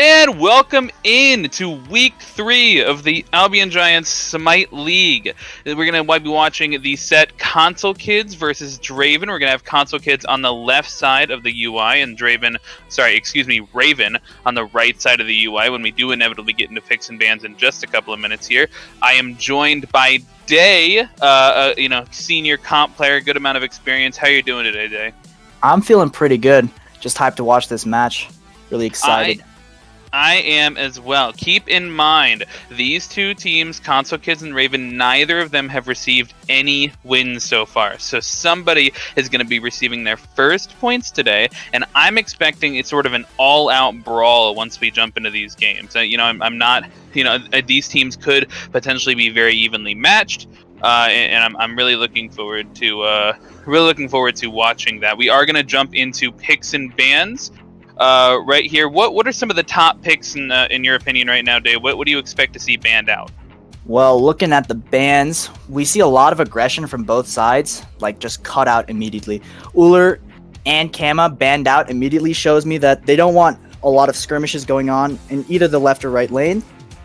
And welcome in to week 3 of the Albion Giants Smite League. We're going to be watching the set Console Kids versus Draven. We're going to have Console Kids on the left side of the UI and Raven on the right side of the UI when we do inevitably get into picks and bans in just a couple of minutes here. I am joined by Day, senior comp player, good amount of experience. How are you doing today, Day? I'm feeling pretty good. Just hyped to watch this match. Really excited. I am as well. Keep in mind, these two teams, Console Kids and Raven, neither of them have received any wins so far. So somebody is going to be receiving their first points today, and I'm expecting it's sort of an all-out brawl once we jump into these games. These teams could potentially be very evenly matched, and I'm really looking forward to watching that. We are going to jump into picks and bans. Right here, what are some of the top picks in your opinion right now, Dave? What do you expect to see banned out? Well, looking at the bans, we see a lot of aggression from both sides, like just cut out immediately. Ullr and Kama banned out immediately shows me that they don't want a lot of skirmishes going on in either the left or right lane.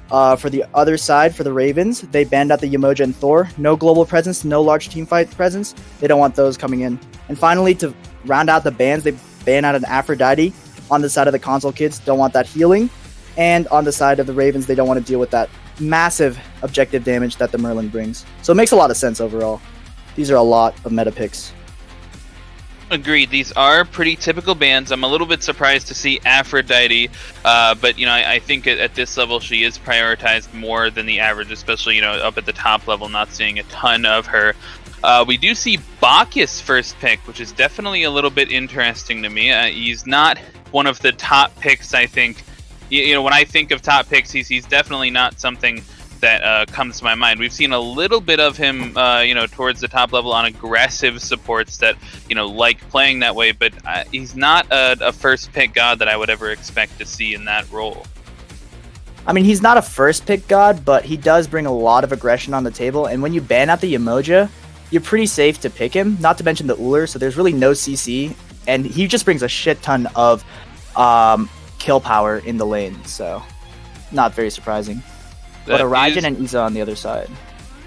For the other side, for the Ravens, they banned out the Yemoja and Thor. No global presence, no large teamfight presence. They don't want those coming in. And finally, to round out the bans, they ban out an Aphrodite. On the side of the Console Kids, don't want that healing. And on the side of the Ravens, they don't want to deal with that massive objective damage that the Merlin brings. So it makes a lot of sense overall. These are a lot of meta picks. Agreed. These are pretty typical bans. I'm a little bit surprised to see Aphrodite, but I think at this level she is prioritized more than the average, especially up at the top level, not seeing a ton of her. We do see Bacchus first pick, which is definitely a little bit interesting to me. He's not one of the top picks, I think. When I think of top picks, he's definitely not something that comes to my mind. We've seen a little bit of him, towards the top level on aggressive supports that, like playing that way, but he's not a first pick god that I would ever expect to see in that role. I mean, he's not a first pick god, but he does bring a lot of aggression on the table, and when you ban out the Yemoja, you're pretty safe to pick him, not to mention the Ullr, so there's really no CC, and he just brings a shit ton of kill power in the lane, so not very surprising. But a Raijin and Iza on the other side.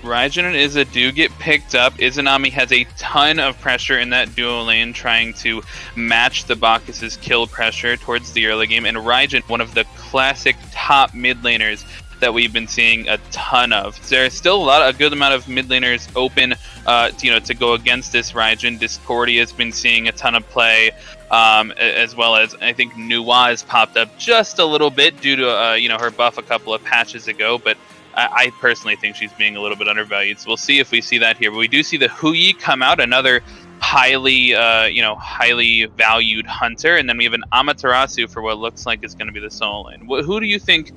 Raijin and Iza do get picked up. Izanami has a ton of pressure in that duo lane trying to match the Bacchus's kill pressure towards the early game, and Raijin, one of the classic top mid laners that we've been seeing a ton of. There's still a good amount of mid laners open to go against this Raijin. Discordia has been seeing a ton of play, as well as I think Nuwa has popped up just a little bit due to her buff a couple of patches ago, but I personally think she's being a little bit undervalued. So we'll see if we see that here. But we do see the Huyi come out, another highly valued hunter, and then we have an Amaterasu for what looks like is going to be the solo lane. Who do you think?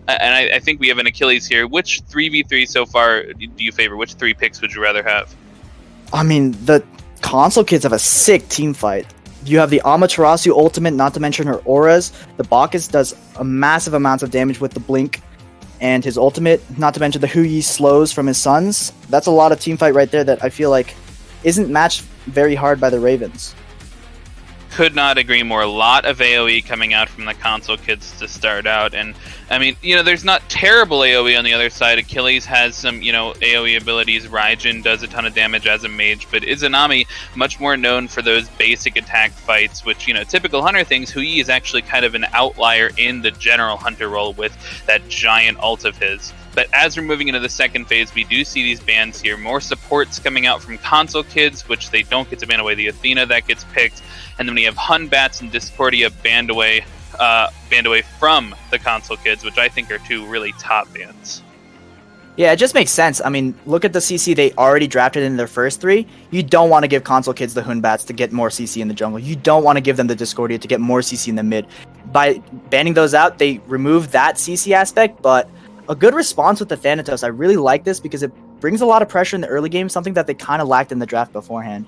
And I think we have an Achilles here. Which 3v3 so far do you favor? Which 3 picks would you rather have? I mean, the Console Kids have a sick team fight. You have the Amaterasu ultimate, not to mention her auras. The Bacchus does a massive amounts of damage with the blink and his ultimate, not to mention the Huyi slows from his sons. That's a lot of team fight right there that I feel like isn't matched very hard by the Ravens. Could not agree more. A lot of AoE coming out from the Console Kids to start out, and I mean, there's not terrible AoE on the other side. Achilles has some, AoE abilities. Raijin does a ton of damage as a mage, but Izanami, much more known for those basic attack fights, which, typical hunter things. Huyi is actually kind of an outlier in the general hunter role with that giant ult of his. But as we're moving into the second phase, we do see these bans here. More supports coming out from Console Kids, which they don't get to ban away. The Athena that gets picked. And then we have Hunbats and Discordia banned away from the Console Kids, which I think are 2 really top bans. Yeah, it just makes sense. I mean, look at the CC they already drafted in their first 3. You don't want to give Console Kids the Hunbats to get more CC in the jungle. You don't want to give them the Discordia to get more CC in the mid. By banning those out, they remove that CC aspect, but a good response with the Thanatos. I really like this because it brings a lot of pressure in the early game, something that they kind of lacked in the draft beforehand.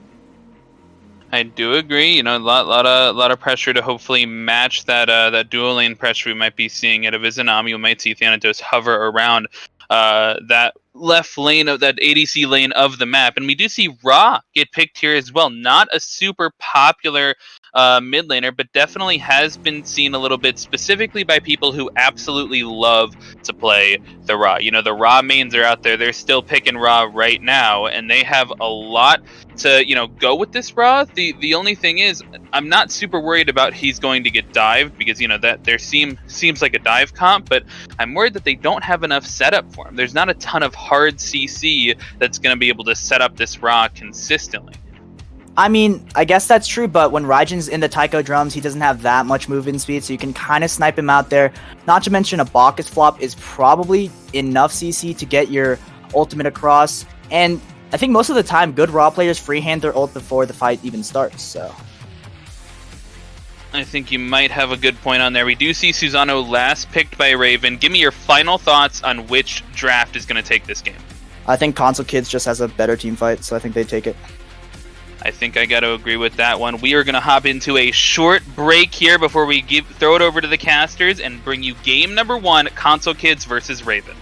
I do agree. A lot of pressure to hopefully match that dual lane pressure we might be seeing out of Izanami. We might see Thanatos hover around that left lane of that ADC lane of the map, and we do see Ra get picked here as well. Not a super popular mid laner, but definitely has been seen a little bit specifically by people who absolutely love to play the Ra. You know, the Ra mains are out there. They're still picking Ra right now, and they have a lot to, you know, go with this Ra. The only thing is, I'm not super worried about he's going to get dived because, you know, that there seems like a dive comp, but I'm worried that they don't have enough setup for him. There's not a ton of hard CC that's going to be able to set up this Ra consistently. I mean, I guess that's true, but when Raijin's in the Taiko drums, he doesn't have that much movement speed, so you can kind of snipe him out there. Not to mention a Bacchus flop is probably enough CC to get your ultimate across, and I think most of the time, good Raw players freehand their ult before the fight even starts, so... I think you might have a good point on there. We do see Susano last picked by Raven. Give me your final thoughts on which draft is going to take this game. I think Console Kids just has a better team fight, so I think they take it. I think I got to agree with that one. We are going to hop into a short break here before we throw it over to the casters and bring you game number 1, Console Kids versus Raven.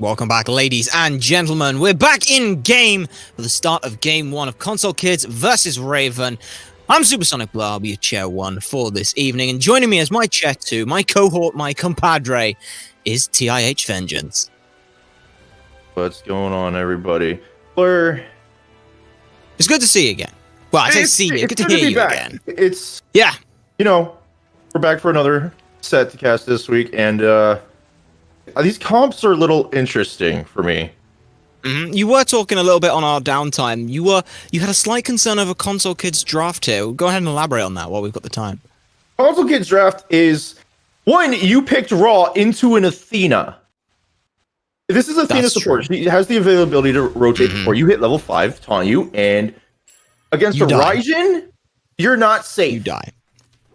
Welcome back, ladies and gentlemen. We're back in game for the start of game 1 of Console Kids versus Raven. I'm Supersonic Blur. I'll be your chair 1 for this evening, and joining me as my chair 2, my cohort, my compadre, is TIH Vengeance. What's going on, everybody? Blur. It's good to see you again. Well, I say see you. Good to hear you again. It's yeah. You know, we're back for another set to cast this week, and these comps are a little interesting for me. You were talking a little bit on our downtime. You had a slight concern over Console Kids draft here. Go ahead and elaborate on that while we've got the time. Console Kids draft is one, you picked Raw into an Athena. This is Athena support. She has the availability to rotate before you hit level 5, taunt you, and against a Raijin, you're not safe. You die.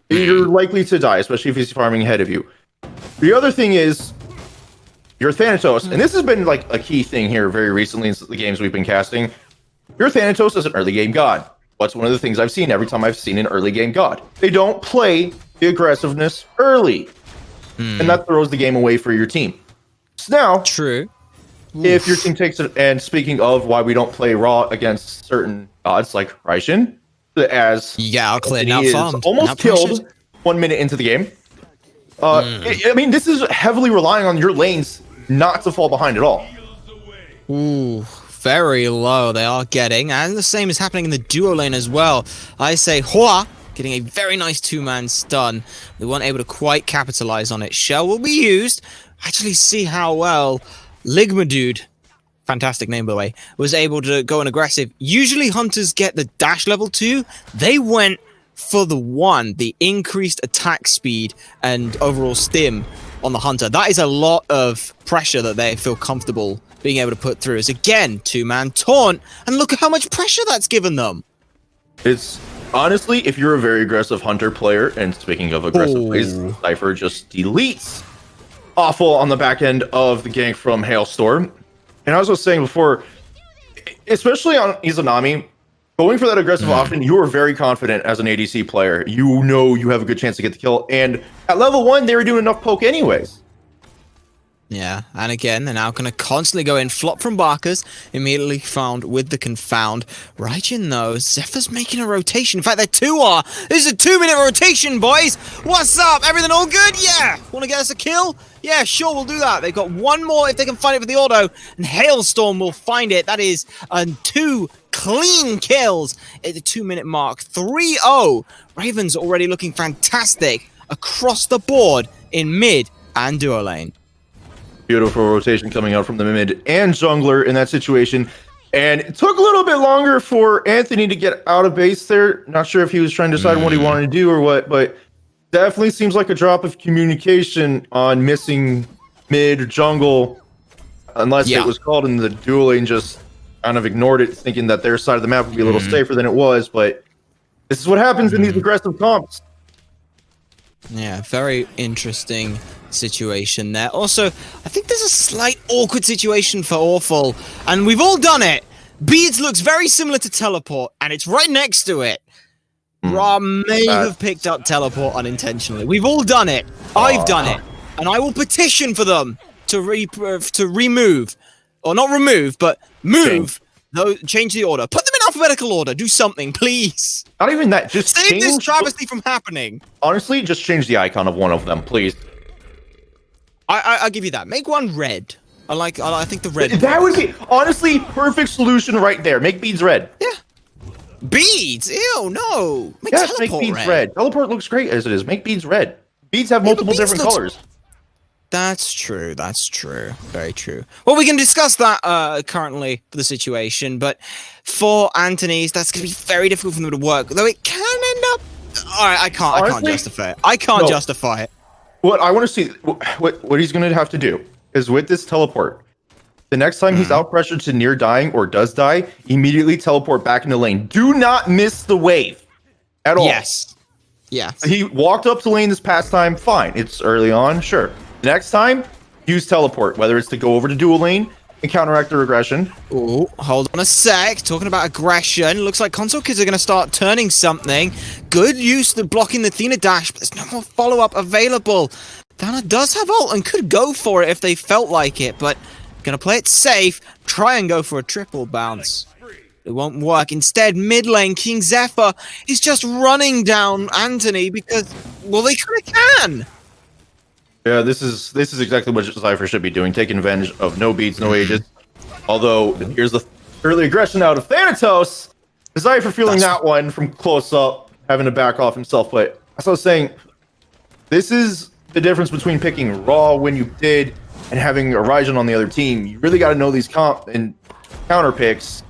You're likely to die, especially if he's farming ahead of you. The other thing is, your Thanatos, and this has been like a key thing here very recently in the games we've been casting. Your Thanatos is an early game god. What's one of the things I've seen every time I've seen an early game god? They don't play the aggressiveness early. And that throws the game away for your team. So now, if your team takes it, and speaking of why we don't play Raw against certain gods like Raijin, as I'll clear now. Almost killed 1 minute into the game. I mean, this is heavily relying on your lanes not to fall behind at all. Ooh, very low they are getting, and the same is happening in the duo lane as well. I say Hua getting a very nice 2-man stun. They weren't able to quite capitalize on it. Shell will be used. Actually see how well Ligma Dude, fantastic name by the way, was able to go on aggressive. Usually hunters get the dash level 2. They went for the 1, the increased attack speed and overall stim on the hunter. That is a lot of pressure that they feel comfortable being able to put through. It's again 2-man taunt, and look at how much pressure that's given them. It's honestly, if you're a very aggressive hunter player, and speaking of aggressive plays, Cypher just deletes awful on the back end of the gank from Hailstorm. And I was just saying before, especially on Izanami, going for that aggressive option, you are very confident as an ADC player. You know you have a good chance to get the kill. And at level 1, they were doing enough poke anyways. Yeah, and again, they're now going to constantly go in. Flop from Barkers, immediately found with the Confound. Raijin, though, Zephyr's making a rotation. In fact, they 2 are. This is a 2-minute rotation, boys. What's up? Everything all good? Yeah. Want to get us a kill? Yeah, sure, we'll do that. They've got 1 more if they can find it with the auto, and Hailstorm will find it. That is 2 clean kills at the 2-minute mark. 3-0. Ravens already looking fantastic across the board in mid and duo lane. Beautiful rotation coming out from the mid and jungler in that situation. And it took a little bit longer for Anthony to get out of base there. Not sure if he was trying to decide what he wanted to do or what, but definitely seems like a drop of communication on missing mid jungle, unless it was called in the duel lane, just kind of ignored it, thinking that their side of the map would be a little safer than it was. But this is what happens in these aggressive comps. Yeah, very interesting situation there. Also, I think there's a slight awkward situation for Awful, and we've all done it. Beads looks very similar to Teleport, and it's right next to it. Ra may have picked up Teleport unintentionally. We've all done it. I've done it, and I will petition for them to remove, or not remove, but move. Change the order. Put them in alphabetical order. Do something, please. Not even that. Just save this travesty from happening. Honestly, just change the icon of one of them, please. I'll give you that. Make one red. I think the red. That would be honestly perfect solution right there. Make beads red. Yeah. Beads? Ew, no. Make make beads red. Teleport looks great as it is. Make beads red. Beads have multiple different colors. That's true. That's true. Very true. Well, we can discuss that currently for the situation, but for Anthony's, that's going to be very difficult for them to work. Though it can end up. All right, I can't justify it. I can't justify it. What I want to see, what he's going to have to do is with this teleport. The next time he's out pressured to near dying or does die, immediately teleport back into lane. Do not miss the wave at all. Yes. Yeah. He walked up to lane this past time. Fine. It's early on. Sure. Next time, use teleport, whether it's to go over to dual lane and counteract the regression. Oh, hold on a sec. Talking about aggression, looks like Console Kids are going to start turning something. Good use of blocking the Athena dash, but there's no more follow-up available. Dana does have ult and could go for it if they felt like it, but Gonna play it safe, try and go for a triple bounce. It won't work. Instead, mid lane, King Zephyr is just running down Anthony because, well, they kind of can. Yeah, this is exactly what Cypher should be doing, taking advantage of no beats, no ages. Although, here's the early aggression out of Thanatos. Cypher feeling that one from close up, having to back off himself. But as I was saying, this is the difference between picking Raw when you did and having a Raijin on the other team. You really got to know these comp and counter picks.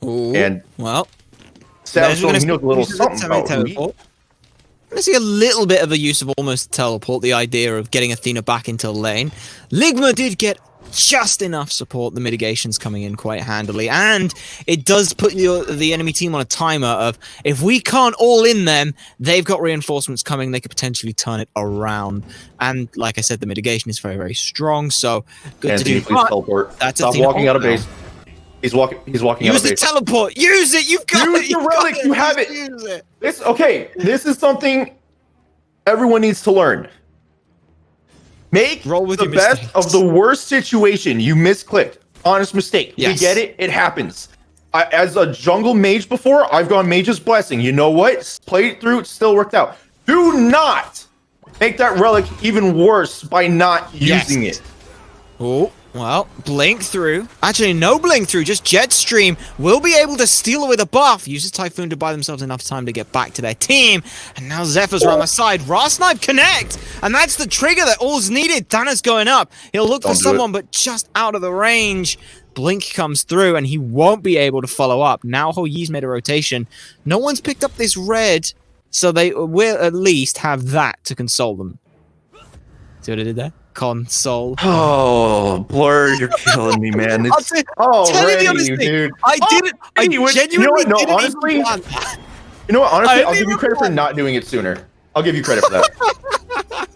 Ooh, and well, Sav's showing he knows a little something about me. I'm gonna see a little bit of a use of almost teleport, the idea of getting Athena back into the lane. Ligma did get just enough support, the mitigation's coming in quite handily, and it does put the enemy team on a timer of, if we can't all in them, they've got reinforcements coming, they could potentially turn it around. And like I said, the mitigation is very, very strong, so good Anthony, to do. please teleport. That's Stop walking out of base. He's walking Use out of base. the teleport! Use it! You've got Use it! the relic! You have it! Use it! This is something everyone needs to learn. Make Roll with the your best mistakes. of the worst situation. You misclicked. Honest mistake. Yes. We get it. It happens. As a jungle mage before, I've gone mage's blessing. You know what? Played it through. It still worked out. Do not make that relic even worse by not using it. Oh, well, blink through. Actually, no blink through, just jet stream. Will be able to steal away the buff. Uses Typhoon to buy themselves enough time to get back to their team. And now Zephyr's around the side. Ra Snipe connect. And that's the trigger that all's needed. Tanner's going up. He'll look for someone, but just out of the range. Blink comes through, and he won't be able to follow up. Now Hoyi's made a rotation. No one's picked up this red, so they will at least have that to console them. See what I did there? Console. Oh, Blur, you're killing me, man. Tell you the honest thing, dude. I didn't. I genuinely didn't honestly, even plan that. You know what? Honestly, I'll give you even credit for not doing it sooner. I'll give you credit for that.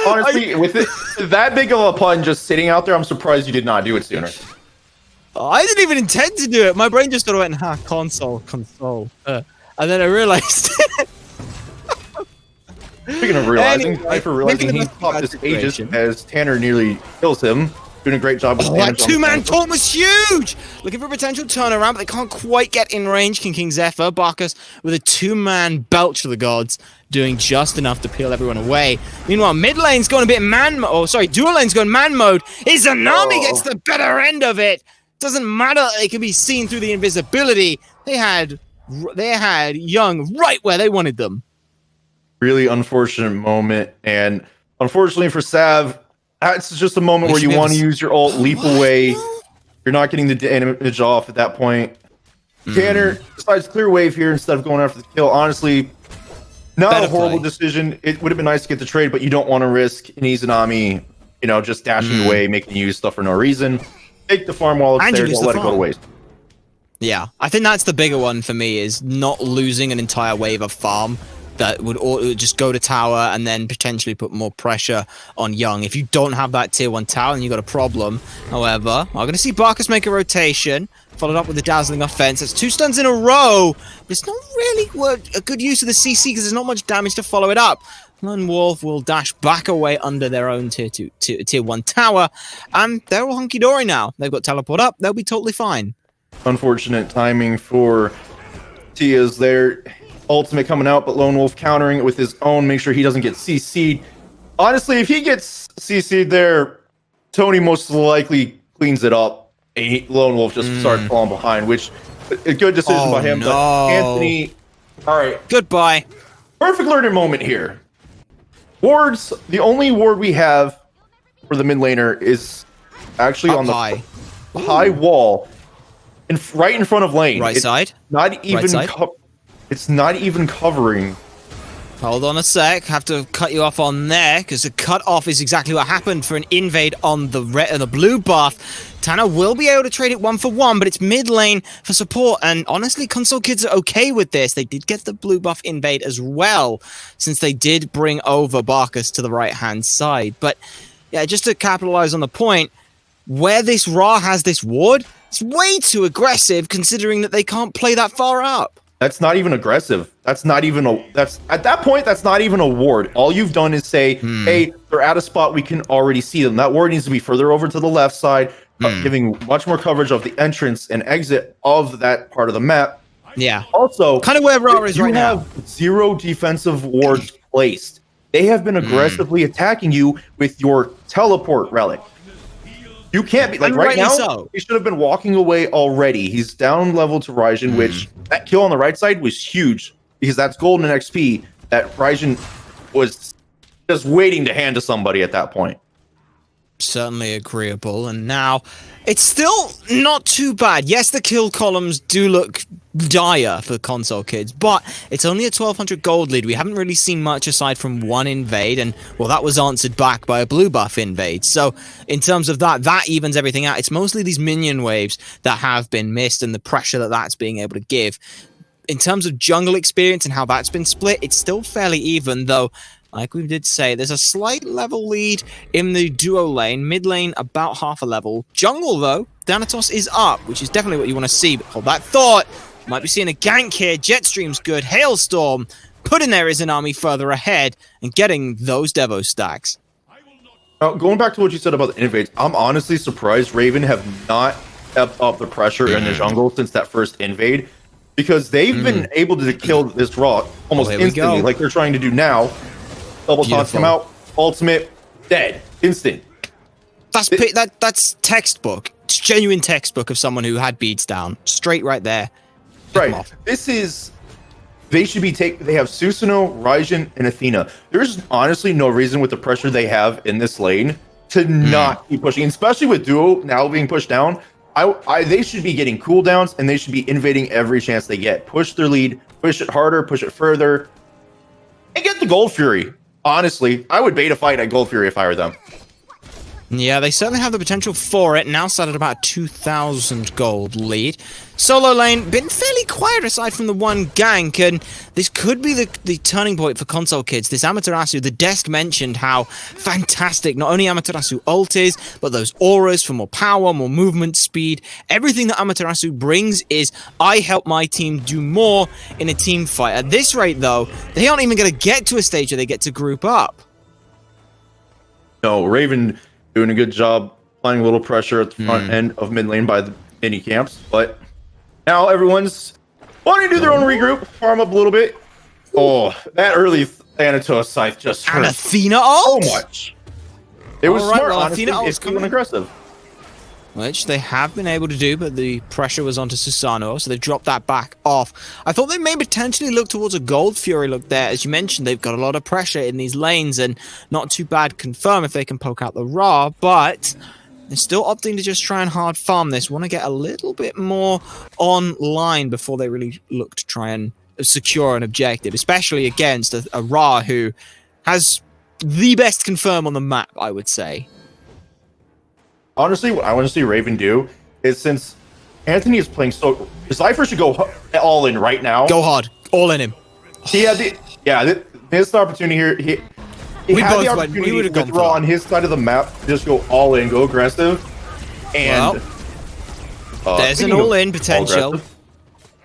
Honestly, with it that big of a pun just sitting out there, I'm surprised you did not do it sooner. I didn't even intend to do it. My brain just sort of went, console. And then I realized. Speaking of realizing, Anyway, for realizing making he the best popped of his that ages situation. as Tanner nearly kills him. Doing a great job with Oh, that two-man taunt was huge! Looking for a potential turnaround, but they can't quite get in range. King Zephyr, Barkus with a two-man belch of the gods, doing just enough to peel everyone away. Meanwhile, mid lane's going a bit dual lane's going man mode. Izanami gets the better end of it. Doesn't matter, they can be seen through the invisibility. They had Young right where they wanted them. Really unfortunate moment, and unfortunately for Sav, that's just a moment where you want to use your ult, leap away. You're not getting the damage off at that point. Tanner decides clear wave here instead of going after the kill. Honestly, not a horrible decision. It would have been nice to get the trade, but you don't want to risk an Izanami, just dashing away, making you use stuff for no reason. Take the farm while it's there, don't let it go to waste. Yeah, I think that's the bigger one for me, is not losing an entire wave of farm that would just go to tower and then potentially put more pressure on Young. If you don't have that tier 1 tower, then you've got a problem. However, I'm going to see Barkus make a rotation, followed up with the dazzling offense. That's 2 stuns in a row. But it's not really a good use of the CC because there's not much damage to follow it up. Lone Wolf will dash back away under their own tier 1 tower, and they're all hunky-dory now. They've got teleport up. They'll be totally fine. Unfortunate timing for Tia's there. Ultimate coming out, but Lone Wolf countering it with his own. Make sure he doesn't get CC'd. Honestly, if he gets CC'd there, Tony most likely cleans it up. Lone Wolf just starts falling behind, which a good decision by him. No. But Anthony, all right. Goodbye. Perfect learning moment here. Wards, the only ward we have for the mid laner is actually Up on the high. high wall, right in front of lane. Right side? Not even. Right side? It's not even covering. Hold on a sec. Have to cut you off on there because the cut off is exactly what happened for an invade on the blue buff. Tanner will be able to trade it 1-for-1, but it's mid lane for support. And honestly, console kids are okay with this. They did get the blue buff invade as well, since they did bring over Barkus to the right hand side. But yeah, just to capitalize on the point, where this Ra has this ward, it's way too aggressive considering that they can't play that far up. That's not even aggressive. That's not even at that point, that's not even a ward. All you've done is say, hey, they're at a spot we can already see them. That ward needs to be further over to the left side, giving much more coverage of the entrance and exit of that part of the map. Yeah. Also, kind of where Ra is right now. You have 0 defensive wards placed. They have been aggressively attacking you with your teleport relic. You can't be like right now. So. He should have been walking away already. He's down level to Raijin, which that kill on the right side was huge because that's golden XP that Raijin was just waiting to hand to somebody at that point. Certainly agreeable, and now it's still not too bad. Yes, the kill columns do look dire for console kids, but it's only a 1200 gold lead. We haven't really seen much aside from one invade, and well, that was answered back by a blue buff invade. So in terms of that evens everything out. It's mostly these minion waves that have been missed and the pressure that that's being able to give. In terms of jungle experience and how that's been split, it's still fairly even, though like we did say, there's a slight level lead in the duo lane. Mid lane, about half a level. Jungle, though, Thanatos is up, which is definitely what you want to see. But hold that thought. Might be seeing a gank here. Jetstream's good. Hailstorm putting their Izanami further ahead and getting those Devo stacks. Now, going back to what you said about the invades, I'm honestly surprised Raven have not stepped up the pressure in the jungle since that first invade. Because they've been able to kill this Raw almost instantly, like they're trying to do now. Double toss him out. Ultimate. Dead. Instant. That's textbook. It's genuine textbook of someone who had beads down. Straight right there. Right. This is... They should be They have Susanoo, Raijin, and Athena. There's honestly no reason with the pressure they have in this lane to not keep pushing. Especially with Duo now being pushed down. They should be getting cooldowns, and they should be invading every chance they get. Push their lead. Push it harder. Push it further. And get the Gold Fury. Honestly, I would bait a fight at Gold Fury if I were them. Yeah, they certainly have the potential for it. Now sat at about 2,000 gold lead. Solo lane, been fairly quiet aside from the one gank, and this could be the turning point for console kids. This Amaterasu, the desk mentioned how fantastic not only Amaterasu ult is, but those auras for more power, more movement speed. Everything that Amaterasu brings is, I help my team do more in a team fight. At this rate, though, they aren't even going to get to a stage where they get to group up. No, Raven doing a good job applying a little pressure at the front end of mid lane by the mini camps, but now everyone's wanting to do their own regroup, farm up a little bit. Oh, that early Thanatos scythe just hurt and Athena ult? so much. It was smart, honestly. Athena It's coming aggressive. Which they have been able to do, but the pressure was onto Susanoo, so they've dropped that back off. I thought they may potentially look towards a Gold Fury look there. As you mentioned, they've got a lot of pressure in these lanes, and not too bad confirm if they can poke out the Ra, but they're still opting to just try and hard farm this. Want to get a little bit more online before they really look to try and secure an objective, especially against a Ra who has the best confirm on the map, I would say. Honestly, what I want to see Raven do is, since Anthony is playing so... Cypher should go all in right now. Go hard. All in him. He had this opportunity here. He had the opportunity to draw on his side of the map, just go all in, go aggressive. And... there's an all-in potential.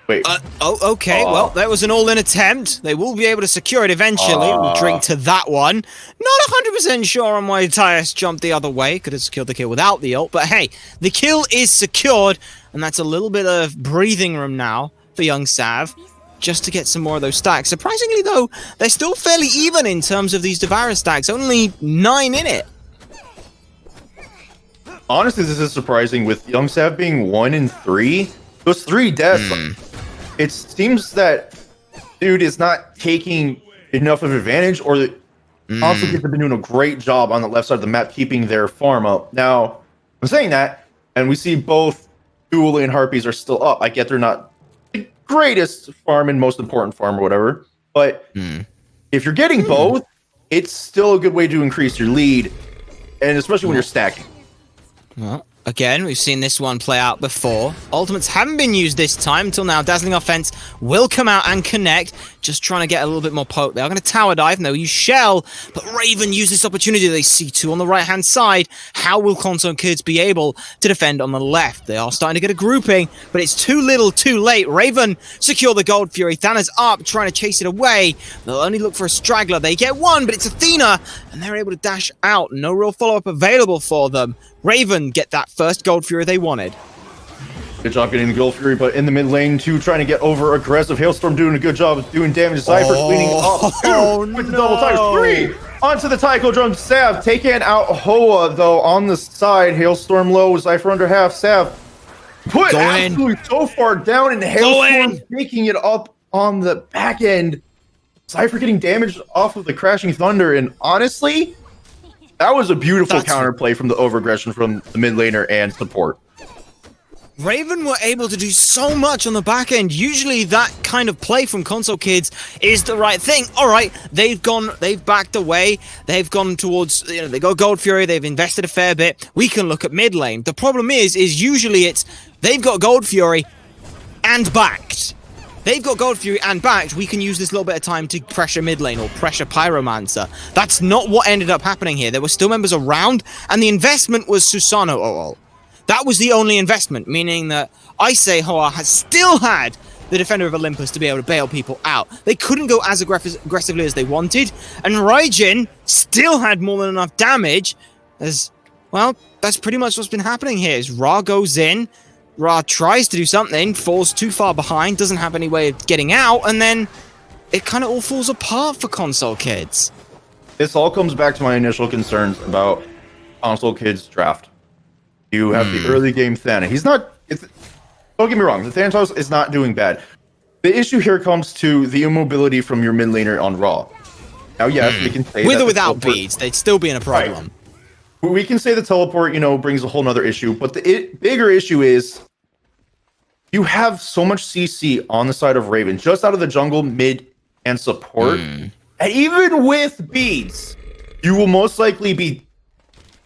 Wait. Okay. Well, that was an all-in attempt. They will be able to secure it eventually. We'll drink to that one. Not 100% sure on why Tyus jumped the other way. Could have secured the kill without the ult. But hey, the kill is secured. And that's a little bit of breathing room now for young Sav, just to get some more of those stacks. Surprisingly, though, they're still fairly even in terms of these Devourer stacks. Only 9 in it. Honestly, this is surprising. With young Sav being 1 in 3, those 3 deaths... It seems that dude is not taking enough of advantage, or the console kids have been doing a great job on the left side of the map keeping their farm up. Now, I'm saying that, and we see both Duel and Harpies are still up. I get they're not the greatest farm and most important farm or whatever, but if you're getting both, it's still a good way to increase your lead, and especially when you're stacking. Well, again, we've seen this one play out before. Ultimates haven't been used this time until now. Dazzling Offense will come out and connect. just trying to get a little bit more poke. They are going to tower dive, and they'll use Shell, but Raven use this opportunity. They see two on the right-hand side. How will Console Kids be able to defend on the left? They are starting to get a grouping, but it's too little, too late. Raven secure the Gold Fury. Thanos up, trying to chase it away. They'll only look for a straggler. They get one, but it's Athena, and they're able to dash out. No real follow-up available for them. Raven get that first Gold Fury they wanted. Good job getting the Gold Fury, but in the mid lane too, trying to get over aggressive. Hailstorm doing a good job of doing damage. Cypher cleaning up. Two with the double tires. 3 onto the Taiko drum. Sav taking out Hoa though on the side. Hailstorm low. Cypher under half. Sav put absolutely so far down, and Hailstorm taking it up on the back end. Cypher getting damaged off of the crashing thunder, and honestly, that was a beautiful counterplay from the overaggression from the mid laner and support. Raven were able to do so much on the back end. Usually that kind of play from Console Kids is the right thing. All right, they've backed away. They've gone towards, they got Gold Fury. They've invested a fair bit. We can look at mid lane. The problem is usually it's they've got Gold Fury and backed. They've got Gold Fury and backed. We can use this little bit of time to pressure mid lane or pressure Pyromancer. That's not what ended up happening here. There were still members around, and the investment was Susanoo ult. That was the only investment, meaning that I say Hoa has still had the Defender of Olympus to be able to bail people out. They couldn't go as aggressively as they wanted, and Raijin still had more than enough damage as, well, that's pretty much what's been happening here. Is Ra goes in, Ra tries to do something, falls too far behind, doesn't have any way of getting out, and then it kind of all falls apart for Console Kids. This all comes back to my initial concerns about Console Kids draft. You have the early game Thana. Don't get me wrong, the Thanatos is not doing bad. The issue here comes to the immobility from your mid laner on Raw. Now, yes, we can say with or without beads, they'd still be in a problem. Right. We can say the teleport, brings a whole nother issue, but the bigger issue is you have so much CC on the side of Raven, just out of the jungle, mid, and support. And even with beads, you will most likely be.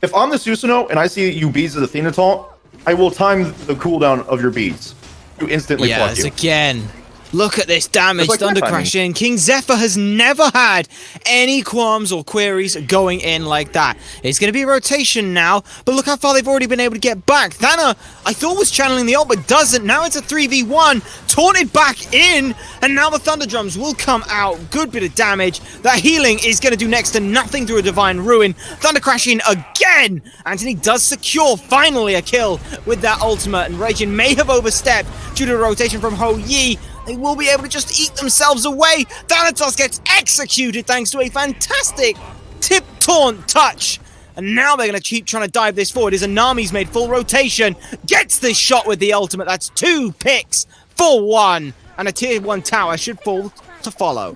If I'm the Susanoo and I see you beads of the Athena taunt, I will time the cooldown of your beads to instantly pluck you. Again. Look at this damage, Thunder crashing. King Zephyr has never had any qualms or queries going in like that. It's going to be a rotation now, but look how far they've already been able to get back. Thana, I thought was channeling the ult, but doesn't. Now it's a 3v1, taunted back in, and now the Thunder Drums will come out. Good bit of damage. That healing is going to do next to nothing through a Divine Ruin. Thunder crashing again. Anthony does secure, finally, a kill with that ultimate, and Raijin may have overstepped due to a rotation from Ho Yi. They will be able to just eat themselves away. Thanatos gets executed thanks to a fantastic tip taunt touch. And now they're going to keep trying to dive this forward. As Anami's made full rotation. Gets this shot with the ultimate. That's 2 picks for 1. And a tier 1 tower should fall to follow.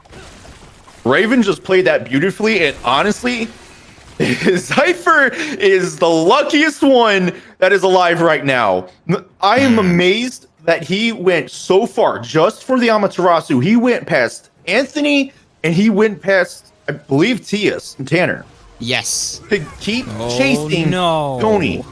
Raven just played that beautifully. And honestly, Cypher is the luckiest one that is alive right now. I am amazed that he went so far just for the Amaterasu. He went past Anthony and he went past, I believe, Tias and Tanner. Yes. To keep chasing Tony.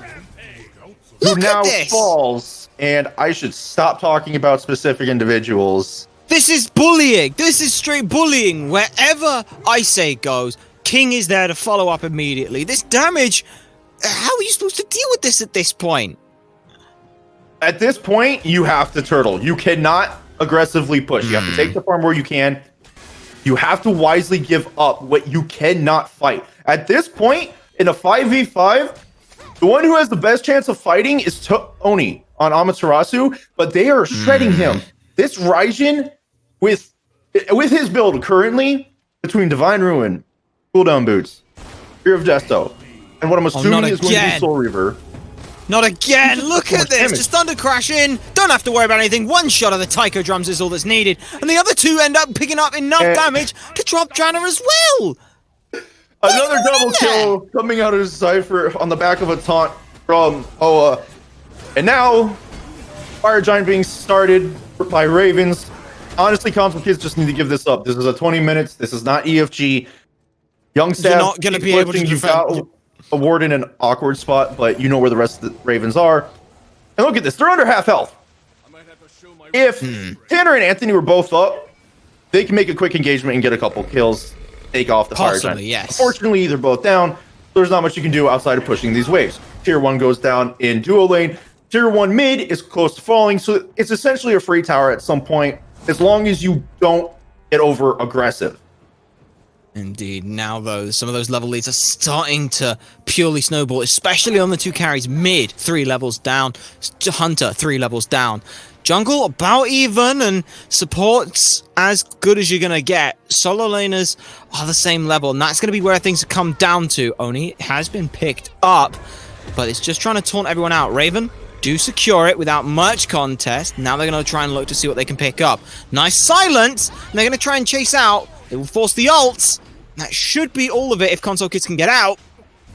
Who now falls. And I should stop talking about specific individuals. This is bullying. This is straight bullying. Wherever I say goes, King is there to follow up immediately. This damage, how are you supposed to deal with this at this point? At this point, you have to turtle. You cannot aggressively push. You have to take the farm where you can. You have to wisely give up what you cannot fight. At this point, in a 5v5, the one who has the best chance of fighting is Tony on Amaterasu, but they are shredding him. This Raijin, with his build currently, between Divine Ruin, cooldown boots, Fear of Desto, and what I'm assuming is going to be Soul Reaver. Not again! Look at this! Just Thunder crashing! Don't have to worry about anything. One shot of the Taiko drums is all that's needed. And the other two end up picking up enough damage to drop Janna as well! Another double kill coming out of Cypher on the back of a taunt from Hoa. And now, Fire Giant being started by Ravens. Honestly, Console Kids just need to give this up. This is a 20 minutes. This is not EFG. Young staff, you're not going to be able to defend. Awarded an awkward spot, but you know where the rest of the Ravens are. And look at this. They're under half health. If Tanner and Anthony were both up, they can make a quick engagement and get a couple kills, take off the fire giant. Yes. Unfortunately, they're both down. There's not much you can do outside of pushing these waves. Tier 1 goes down in duo lane. Tier 1 mid is close to falling, so it's essentially a free tower at some point, as long as you don't get over aggressive. Indeed. Now, though, some of those level leads are starting to purely snowball, especially on the 2 carries. Mid, 3 levels down. Hunter, 3 levels down. Jungle, about even, and support's as good as you're going to get. Solo laners are the same level, and that's going to be where things come down to. Oni has been picked up, but it's just trying to taunt everyone out. Raven do secure it without much contest. Now they're going to try and look to see what they can pick up. Nice silence, and they're going to try and chase out. They will force the ults. That should be all of it if console kids can get out,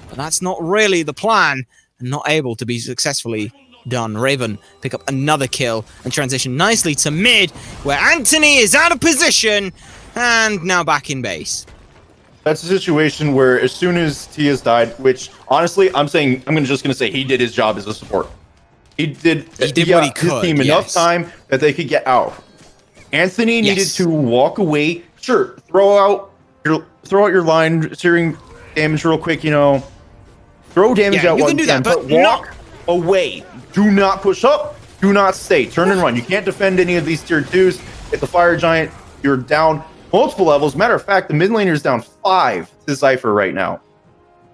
but that's not really the plan, and not able to be successfully done. Raven pick up another kill and transition nicely to mid, where Anthony is out of position and now back in base. That's a situation where as soon as Tia's died, which honestly, I'm just gonna say he did his job as a support. He did what he could, his team enough time that they could get out. Anthony needed to walk away. Sure, throw out your line, searing damage real quick. Throw damage out. You one can do that, but walk away. Do not push up. Do not stay. Turn and run. You can't defend any of these tier 2s. It's a fire giant. You're down multiple levels. Matter of fact, the mid laner is down 5 to Cypher right now.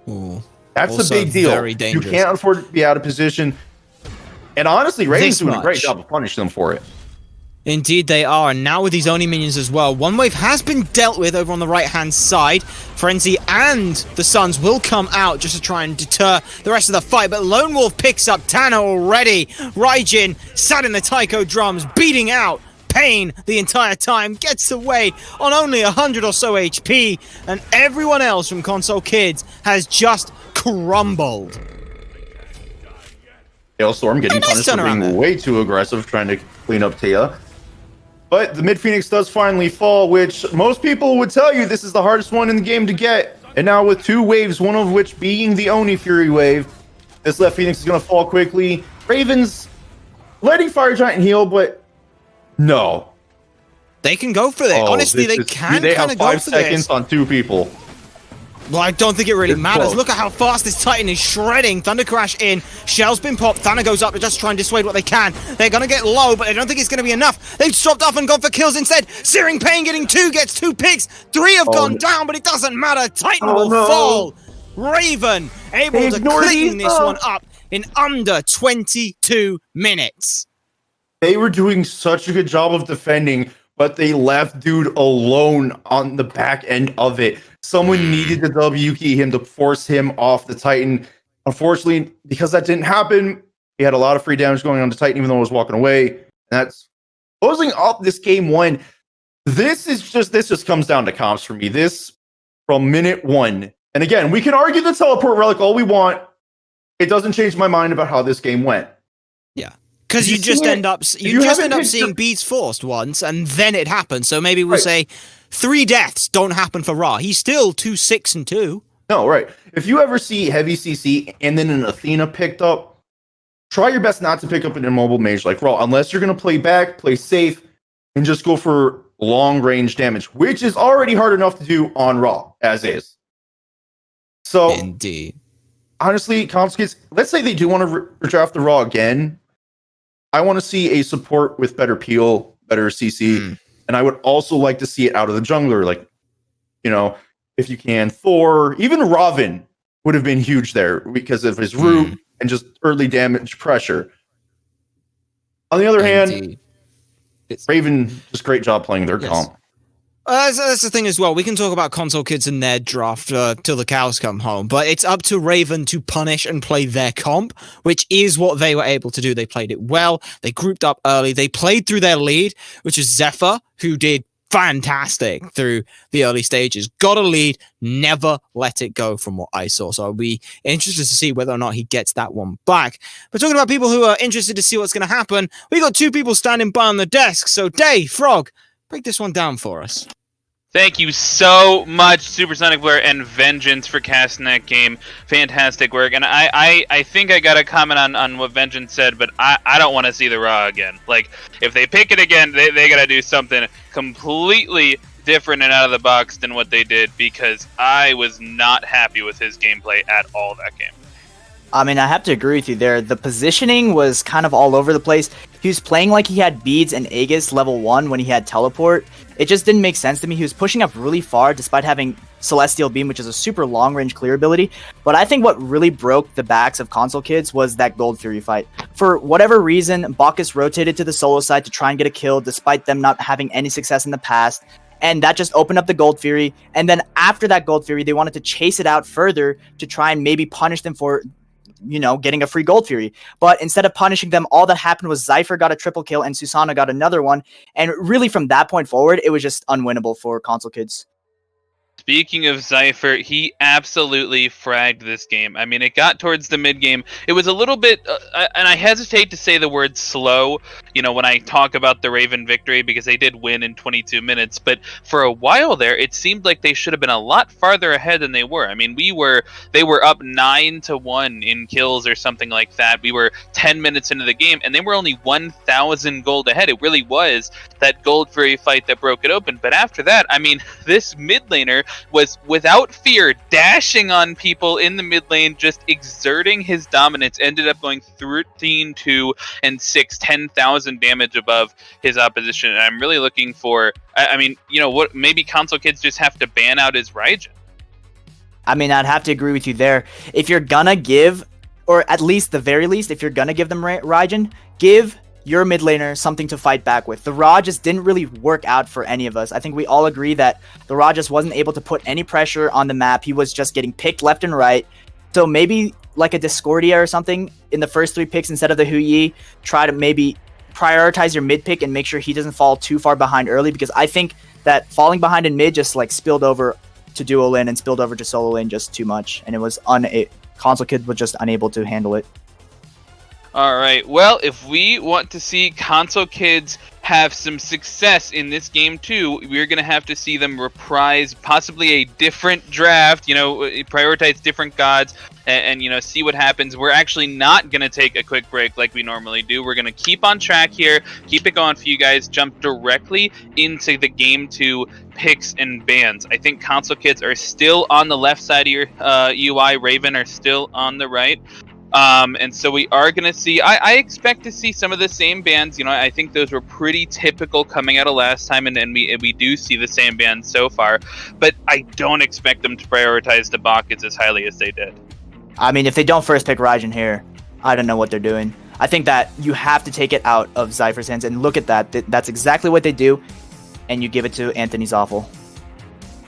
Ooh, that's a big deal. Very dangerous. You can't afford to be out of position. And honestly, Raven's doing a great job of punishing them for it. Indeed they are, and now with these Oni minions as well. One wave has been dealt with over on the right-hand side. Frenzy and the Suns will come out just to try and deter the rest of the fight, but Lone Wolf picks up Tanner already. Raijin sat in the taiko drums, beating out Pain the entire time, gets away on only 100 or so HP, and everyone else from Console Kids has just crumbled. Hailstorm getting punished for being way too aggressive, trying to clean up Tia. But the mid Phoenix does finally fall, which most people would tell you this is the hardest one in the game to get. And now with 2 waves, one of which being the Oni Fury wave, this left Phoenix is going to fall quickly. Ravens letting Fire Giant heal, but no. They can go for it. Honestly, they can They kind have of go 5 for seconds this. on 2 people. Well, I don't think it really matters. Close. Look at how fast this Titan is shredding. Thunder Crash in. Shell's been popped. Thunder goes up to just try and dissuade what they can. They're going to get low, but I don't think it's going to be enough. They've swapped off and gone for kills instead. Searing Pain getting 2, gets 2 picks. 3 have gone down, but it doesn't matter. Titan will fall. Raven able to clean this one up in under 22 minutes. They were doing such a good job of defending, but they left dude alone on the back end of it. Someone needed to W key him to force him off the Titan. Unfortunately, because that didn't happen, he had a lot of free damage going on to Titan, even though he was walking away. And that's closing up this game 1. This just comes down to comps for me. This from minute 1. And again, we can argue the teleport relic all we want. It doesn't change my mind about how this game went. Yeah. Because you just end up seeing beats forced once, and then it happens. So maybe we'll say 3 deaths don't happen for Ra. He's still 2-6-2. No, right. If you ever see heavy CC and then an Athena picked up, try your best not to pick up an immobile mage like Ra, unless you're going to play back, play safe, and just go for long range damage, which is already hard enough to do on Ra as is. So, indeed, honestly, Comskids, let's say they do want to redraft the Ra again. I want to see a support with better peel, better CC, and I would also like to see it out of the jungler. Like, if you can, Thor, even Raven would have been huge there because of his root and just early damage pressure. On the other hand, Raven just great job playing their comp. That's the thing as well. We can talk about Console Kids and their draft till the cows come home, but it's up to Raven to punish and play their comp, which is what they were able to do. They played it well. They grouped up early. They played through their lead, which is Zephyr, who did fantastic through the early stages. Got a lead, never let it go from what I saw. So I'll be interested to see whether or not he gets that one back. But talking about people who are interested to see what's going to happen, we got 2 people standing by on the desk. So Dave, Frog, break this one down for us. Thank you so much, Supersonic Blur and Vengeance, for casting that game. Fantastic work. And I think I got to comment on what Vengeance said, but I don't want to see the Raw again. Like, if they pick it again, they got to do something completely different and out of the box than what they did, because I was not happy with his gameplay at all that game. I mean, I have to agree with you there. The positioning was kind of all over the place. He was playing like he had beads and Aegis level 1 when he had teleport. It just didn't make sense to me. He was pushing up really far despite having Celestial Beam, which is a super long-range clear ability. But I think what really broke the backs of console kids was that Gold Fury fight. For whatever reason, Bacchus rotated to the solo side to try and get a kill despite them not having any success in the past. And that just opened up the Gold Fury. And then after that Gold Fury, they wanted to chase it out further to try and maybe punish them for, you know, getting a free Gold Fury. But instead of punishing them, all that happened was Zypher got a triple kill and Susanna got another one. And really from that point forward, it was just unwinnable for console kids. Speaking of Zypher, he absolutely fragged this game. I mean, it got towards the mid-game. It was a little bit, and I hesitate to say the word slow, you know, when I talk about the Raven victory, because they did win in 22 minutes. But for a while there, it seemed like they should have been a lot farther ahead than they were. I mean, they were up 9-1 in kills or something like that. We were 10 minutes into the game, and they were only 1,000 gold ahead. It really was that Gold Fury fight that broke it open. But after that, I mean, this mid laner was without fear dashing on people in the mid lane, just exerting his dominance, ended up going 13-2 and 6, 10,000 damage above his opposition. And I'm really looking for, I mean, you know what, maybe console kids just have to ban out his Raijin. I mean, I'd have to agree with you there. If you're gonna give, or at least the very least, if you're gonna give them Raijin, give your mid laner something to fight back with. The Ra just didn't really work out for any of us. I think we all agree that the Ra just wasn't able to put any pressure on the map. He was just getting picked left and right. So maybe like a Discordia or something in the first 3 picks instead of the Hu Yi, try to maybe prioritize your mid pick and make sure he doesn't fall too far behind early, because I think that falling behind in mid just like spilled over to duo lane and spilled over to solo lane just too much, and it was console kid was just unable to handle it. Alright, well, if we want to see console kids have some success in this game too, we're going to have to see them reprise possibly a different draft, you know, prioritize different gods, and you know, see what happens. We're actually not going to take a quick break like we normally do. We're going to keep on track here, keep it going for you guys, jump directly into the game 2 picks and bans. I think console kids are still on the left side of your UI, Raven are still on the right. And so we are going to see, I expect to see some of the same bands. You know, I think those were pretty typical coming out of last time, and we do see the same bands so far, but I don't expect them to prioritize the Bacchus as highly as they did. I mean, if they don't first pick Raijin here, I don't know what they're doing. I think that you have to take it out of Zypher's hands, and look at that. That's exactly what they do, and you give it to Anthony's Awful.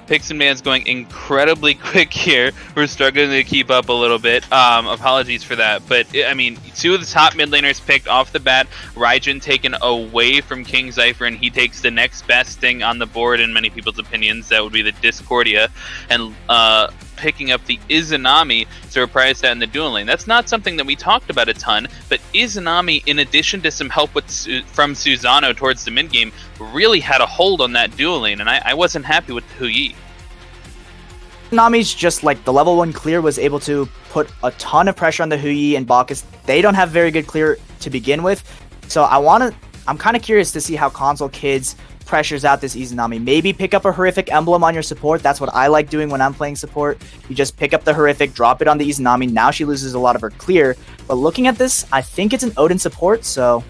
Picks and bans going incredibly quick here. We're struggling to keep up a little bit. Apologies for that. But, I mean, 2 of the top mid laners picked off the bat. Raijin taken away from King Zypher, and he takes the next best thing on the board in many people's opinions. That would be the Discordia. And picking up the Izanami to reprise that in the dual lane. That's not something that we talked about a ton, but Izanami, in addition to some help from Susanoo towards the mid game, really had a hold on that dual lane, and I wasn't happy with the Hu Yi. Nami's just like the level 1 clear was able to put a ton of pressure on the Hu Yi and Bacchus. They don't have very good clear to begin with, so I'm kind of curious to see how console kids pressures out this Izanami. Maybe pick up a horrific emblem on your support. That's what I like doing when I'm playing support. You just pick up the horrific, drop it on the Izanami. Now she loses a lot of her clear, but looking at this, I think it's an Odin support, so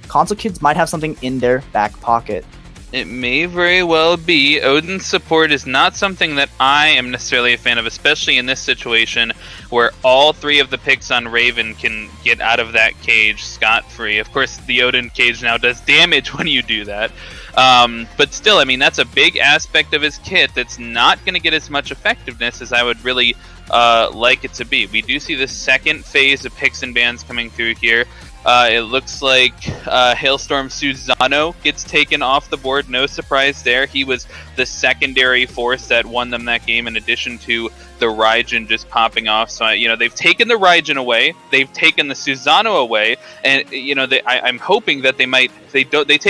console kids might have something in their back pocket. It may very well be. Odin's support is not something that I am necessarily a fan of, especially in this situation where all 3 of the picks on Raven can get out of that cage scot-free. Of course, the Odin cage now does damage when you do that. But still, I mean, that's a big aspect of his kit that's not going to get as much effectiveness as I would really like it to be. We do see the second phase of picks and bans coming through here. It looks like Hailstorm Susanoo gets taken off the board. No surprise there. He was the secondary force that won them that game, in addition to the Raijin just popping off. So, you know, they've taken the Raijin away. They've taken the Susanoo away. And, you know, I'm hoping that they take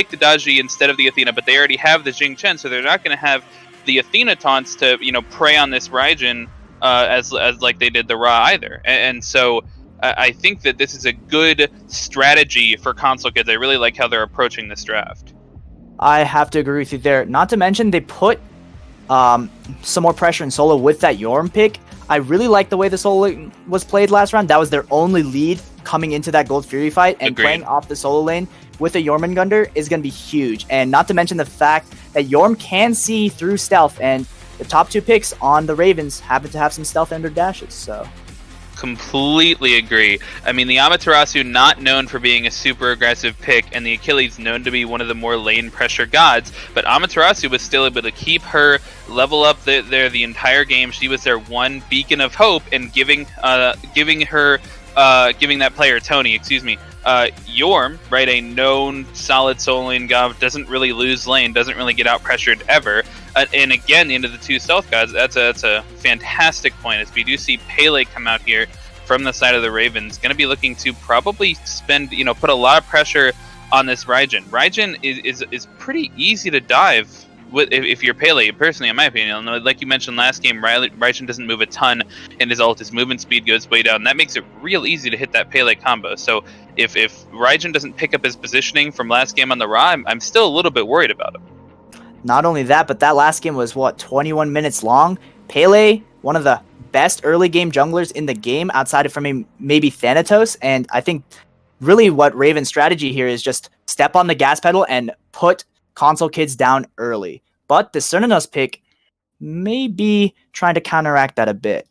the Daji instead of the Athena, but they already have the Jing Chen, so they're not going to have the Athena taunts to prey on this Raijin as like they did the Ra either. And so I think that this is a good strategy for console kids. I really like how they're approaching this draft. I have to agree with you there. Not to mention they put some more pressure in solo with that Yorm pick. I really like the way the solo lane was played last round. That was their only lead coming into that Gold Fury fight, and Agreed. Playing off the solo lane with a Jormungandr is going to be huge. And not to mention the fact that Yorm can see through stealth, and the top 2 picks on the Ravens happen to have some stealth in their dashes, so... Completely agree. I mean, the Amaterasu not known for being a super aggressive pick, and the Achilles known to be one of the more lane pressure gods, but Amaterasu was still able to keep her level up there the entire game. She was their one beacon of hope, and giving that player Tony, Yorm, right, a known solid solo lane god, doesn't really lose lane, doesn't really get out pressured ever. And again, into the 2 stealth gods, that's a fantastic point, as we do see Pele come out here from the side of the Ravens, going to be looking to probably put a lot of pressure on this Raijin. Raijin is pretty easy to dive with if you're Pele, personally, in my opinion. Like you mentioned last game, Raijin doesn't move a ton, and his movement speed goes way down. That makes it real easy to hit that Pele combo. So if Raijin doesn't pick up his positioning from last game on the Ra, I'm still a little bit worried about him. Not only that, but that last game was, 21 minutes long? Pele, one of the best early game junglers in the game, outside of from maybe Thanatos, and I think really what Raven's strategy here is just step on the gas pedal and put console kids down early. But the Cernanos pick may be trying to counteract that a bit.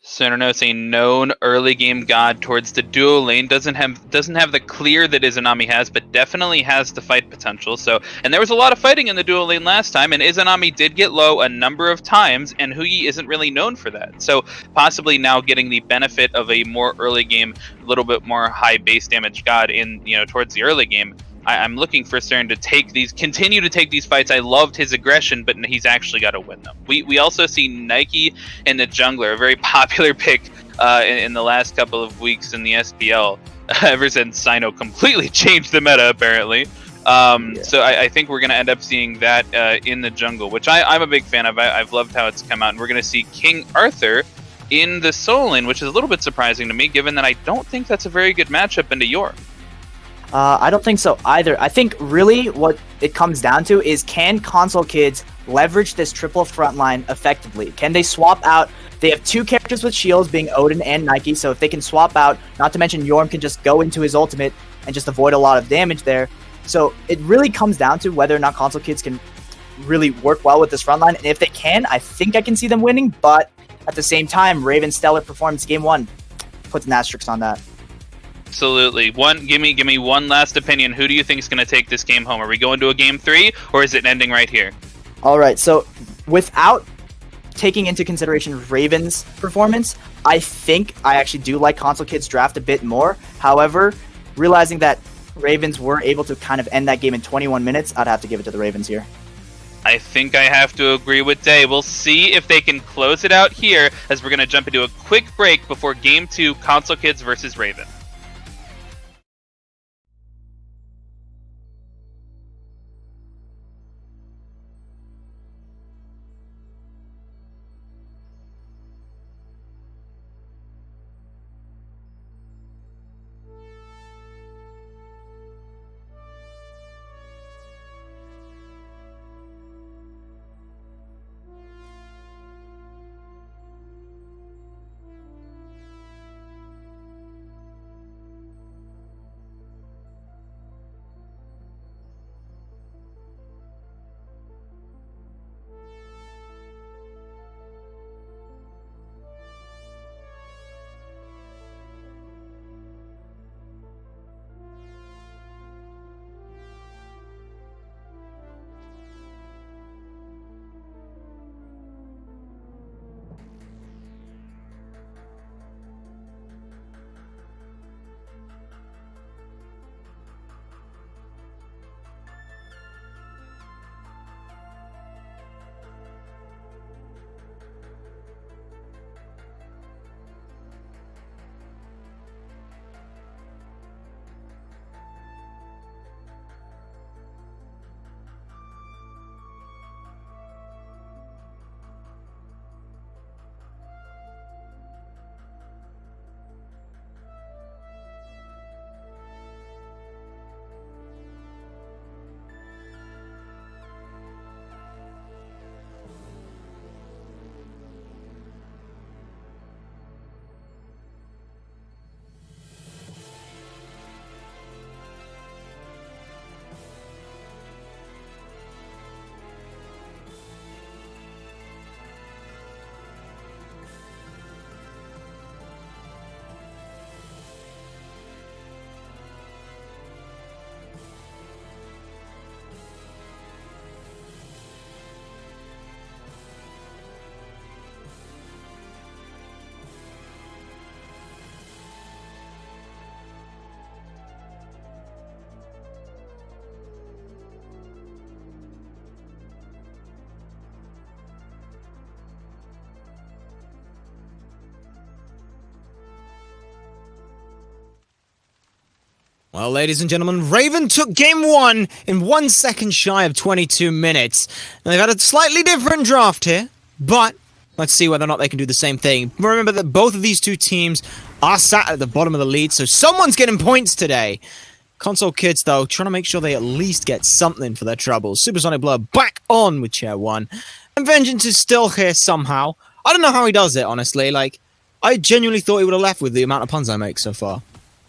Cernanos, a known early game god towards the duo lane, doesn't have the clear that Izanami has, but definitely has the fight potential. So, and there was a lot of fighting in the duo lane last time, and Izanami did get low a number of times, and Huyi isn't really known for that. So possibly now getting the benefit of a more early game, a little bit more high base damage god in towards the early game. I'm looking for Cern to continue to take these fights. I loved his aggression, but he's actually got to win them. We also see Nike in the jungler, a very popular pick in the last couple of weeks in the SPL, ever since Sino completely changed the meta, apparently. So I think we're going to end up seeing that in the jungle, which I'm a big fan of. I've loved how it's come out, and we're going to see King Arthur in the solo lane, which is a little bit surprising to me, given that I don't think that's a very good matchup into York. I don't think so either. I think really what it comes down to is, can console kids leverage this triple frontline effectively? Can they swap out? They have 2 characters with shields, being Odin and Nike, so if they can swap out, not to mention Yorm can just go into his ultimate and just avoid a lot of damage there. So it really comes down to whether or not console kids can really work well with this frontline, and if they can, I think I can see them winning, but at the same time, Raven's stellar performance game 1 puts an asterisk on that. Absolutely. Give me one last opinion. Who do you think is going to take this game home? Are we going to a game 3, or is it ending right here? All right. So without taking into consideration Raven's performance, I think I actually do like console kids draft a bit more. However, realizing that Ravens were able to kind of end that game in 21 minutes, I'd have to give it to the Ravens here. I think I have to agree with Day. We'll see if they can close it out here, as we're going to jump into a quick break before game 2, console kids versus Raven. Well, ladies and gentlemen, Raven took game 1 in 1 second shy of 22 minutes. Now, they've had a slightly different draft here, but let's see whether or not they can do the same thing. Remember that both of these two teams are sat at the bottom of the lead, so someone's getting points today. Console Kids, though, trying to make sure they at least get something for their troubles. Supersonic Blur back on with Chair 1. And Vengeance is still here somehow. I don't know how he does it, honestly. Like, I genuinely thought he would have left with the amount of puns I make so far.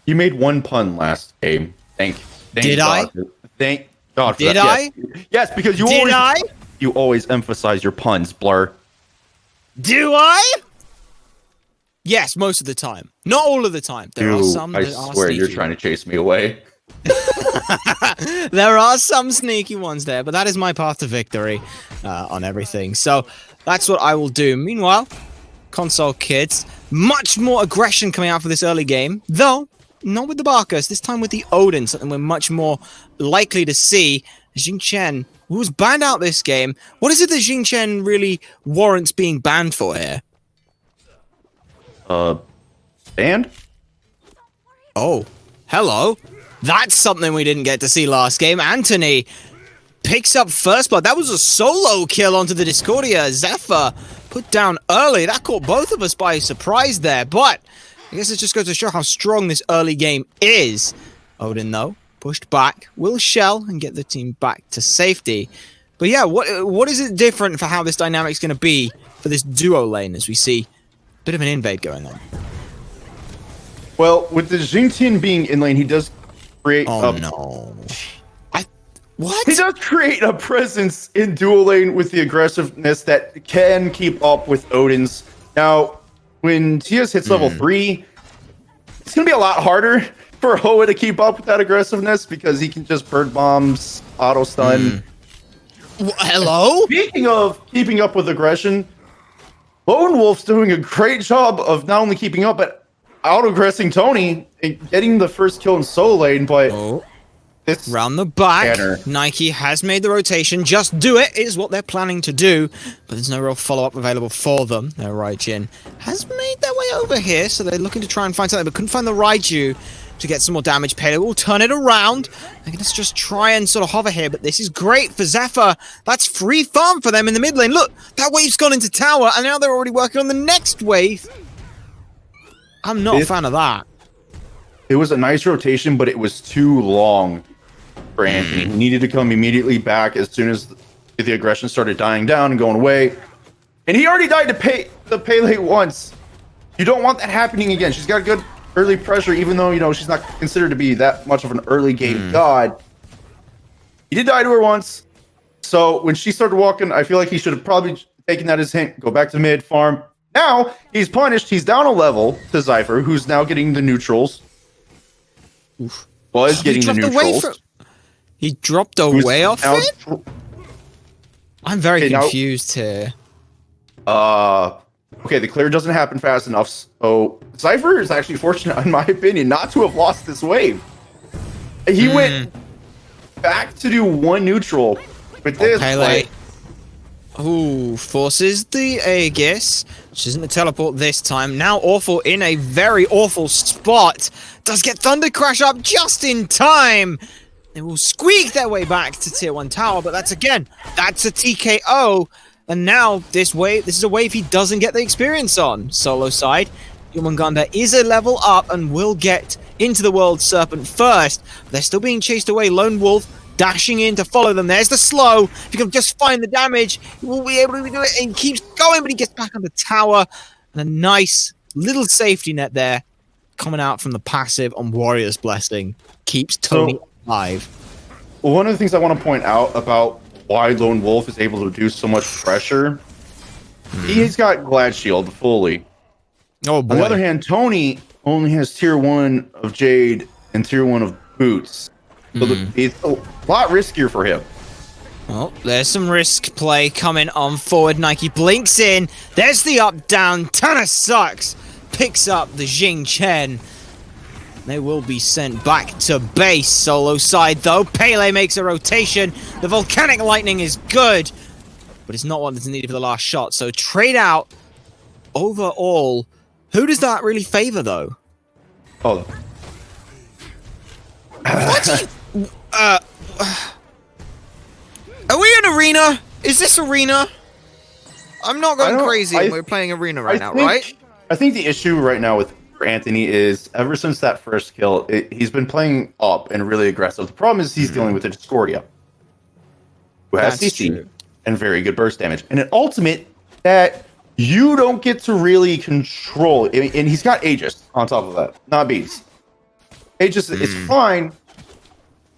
You made one pun last game. Thank Did God. I? Thank God for Did that. I? Yes, because you always emphasize your puns, Blur. Do I? Yes, most of the time. Not all of the time. There are some I that are swear you're sneaky. trying to chase me away. There are some sneaky ones there, but that is my path to victory on everything. So that's what I will do. Meanwhile, Console Kids, much more aggression coming out for this early game, though not with the Barkers, this time with the Odin, something we're much more likely to see. Jing Chen, who was banned out this game. What is it that Jing Chen really warrants being banned for here? Banned? Oh, hello. That's something we didn't get to see last game. Anthony picks up first blood. That was a solo kill onto the Discordia. Zephyr put down early. That caught both of us by surprise there. But I guess it just goes to show how strong this early game is. Odin, though, pushed back. Will shell and get the team back to safety. But yeah, what is it different for how this dynamic's going to be for this duo lane as we see a bit of an invade going on? Well, with the Jingtian being in lane, he does create no. What? He does create a presence in dual lane with the aggressiveness that can keep up with Odin's. Now, when TS hits level 3, it's going to be a lot harder for Hoa to keep up with that aggressiveness because he can just bird bombs, auto stun. Hello? Speaking of keeping up with aggression, Lone Wolf's doing a great job of not only keeping up, but out-aggressing Tony and getting the first kill in solo lane, but this round the back, Tanner. Nike has made the rotation. Just do it is what they're planning to do, but there's no real follow-up available for them. Their Raijin has made their way over here, so they're looking to try and find something, but couldn't find the Raiju to get some more damage. Pele will turn it around. They're going to just try and sort of hover here, but this is great for Zephyr. That's free farm for them in the mid lane. Look, that wave's gone into tower, and now they're already working on the next wave. I'm not a fan of that. It was a nice rotation, but it was too long for Anthony. He needed to come immediately back as soon as the aggression started dying down and going away. And he already died to the Pele once. You don't want that happening again. She's got good early pressure, even though, you know, she's not considered to be that much of an early game god. He did die to her once. So when she started walking, I feel like he should have probably taken that as a hint. Go back to mid, farm. Now, he's punished. He's down a level to Zypher, who's now getting the neutrals. Was getting the neutrals. He dropped away off it? I'm very confused here. Okay, the clear doesn't happen fast enough. So Zypher is actually fortunate, in my opinion, not to have lost this wave. He went back to do one neutral with this play. Ooh, forces the Aegis, which isn't the teleport this time. Now Awful in a very awful spot. Does get Thunder Crash up just in time. They will squeak their way back to tier 1 tower, but that's a TKO. And now this is a wave he doesn't get the experience on. Solo side, Yumanganda is a level up and will get into the World Serpent first. But they're still being chased away. Lone Wolf dashing in to follow them. There's the slow. If he can just find the damage, he will be able to do it. And he keeps going, but he gets back on the tower. And a nice little safety net there coming out from the passive on Warrior's Blessing. Keeps Tony alive. One of the things I want to point out about why Lone Wolf is able to do so much pressure, he's got Glad Shield fully. Oh boy. On the other hand, Tony only has tier 1 of Jade and tier 1 of Boots. So it's a lot riskier for him. Oh, there's some risk play coming on forward. Nike blinks in. There's the up-down. Tannersucks picks up the Jing Chen. They will be sent back to base. Solo side, though. Pele makes a rotation. The Volcanic Lightning is good, but it's not what is needed for the last shot. So trade out. Overall, who does that really favor, though? Oh, What? Are we in arena? Is this arena? I'm not going crazy when we're playing arena right now, right? I think the issue right now with Anthony is ever since that first kill, he's been playing up and really aggressive. The problem is he's dealing with a Discordia, who has CC and very good burst damage, and an ultimate that you don't get to really control. And he's got Aegis on top of that, not Beats. Aegis is fine,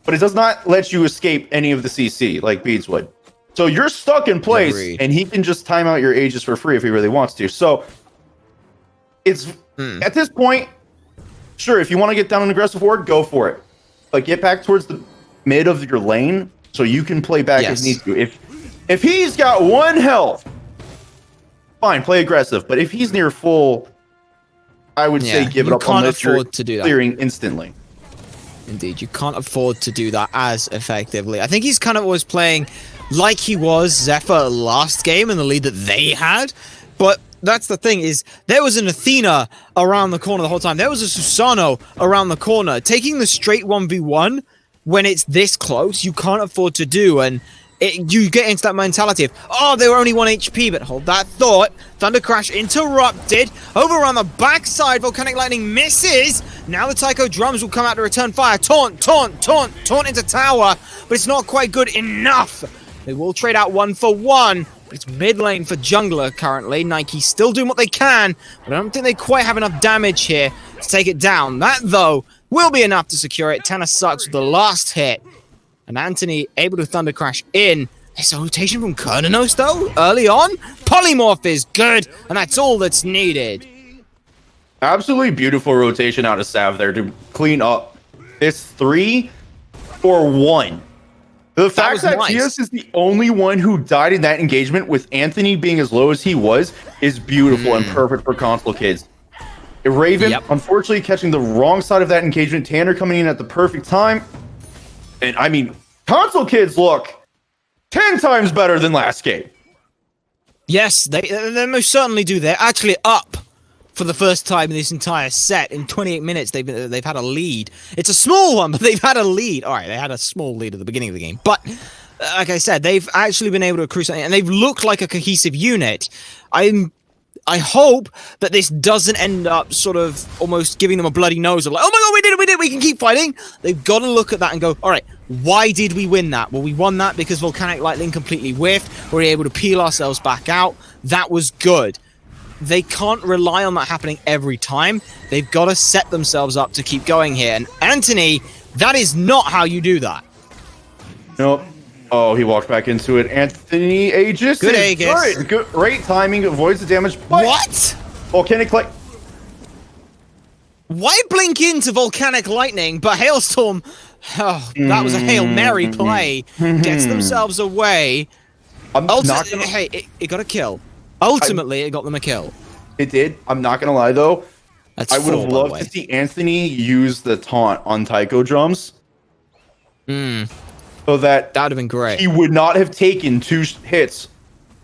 but it does not let you escape any of the CC like Beats would. So you're stuck in place, and he can just time out your Aegis for free if he really wants to. So it's at this point, sure, if you want to get down an aggressive ward, go for it. But get back towards the mid of your lane so you can play back as needs to. If he's got 1 health, fine, play aggressive. But if he's near full, I would say give it up unless you're clearing instantly. Indeed, you can't afford to do that as effectively. I think he's kind of always playing like he was Zephyr last game in the lead that they had. But that's the thing, is there was an Athena around the corner the whole time. There was a Susano around the corner. Taking the straight 1v1 when it's this close, you can't afford to do. And you get into that mentality of, oh, they were only 1 HP, but hold that thought. Thunder Crash interrupted. Over on the backside, Volcanic Lightning misses. Now the Taiko drums will come out to return fire. Taunt into tower, but it's not quite good enough. They will trade out 1 for 1. It's mid lane for jungler currently. Nike still doing what they can, but I don't think they quite have enough damage here to take it down. That, though, will be enough to secure it. Tannersucks with the last hit. And Anthony able to Thunder Crash in. There's a rotation from Kernanos, though, early on. Polymorph is good, and that's all that's needed. Absolutely beautiful rotation out of Sav there to clean up. It's 3 for 1. The fact that Tias is the only one who died in that engagement with Anthony being as low as he was is beautiful and perfect for console kids. Raven, unfortunately, catching the wrong side of that engagement. Tanner coming in at the perfect time. And I mean, console kids look 10 times better than last game. Yes, they most certainly do. They're actually up for the first time in this entire set. In 28 minutes, they've had a lead. It's a small one, but they've had a lead. All right, they had a small lead at the beginning of the game. But, like I said, they've actually been able to accrue something, and they've looked like a cohesive unit. I hope that this doesn't end up sort of almost giving them a bloody nose of like, oh my god, we did it, we can keep fighting. They've got to look at that and go, all right, why did we win that? Well, we won that because Volcanic Lightning completely whiffed. We were able to peel ourselves back out. That was good. They can't rely on that happening every time. They've got to set themselves up to keep going here. And Anthony, that is not how you do that. Nope. Oh, he walked back into it. Anthony Aegis. Good Aegis. Great timing. Avoids the damage. What? Volcanic Light. Why blink into Volcanic Lightning? But Hailstorm, oh, that was a Hail Mary play. Gets themselves away. Hey, it got a kill. Ultimately, it got them a kill. It did. I'm not going to lie, though. I would have loved to see Anthony use the taunt on Taiko drums. So that would have been great. He would not have taken 2 hits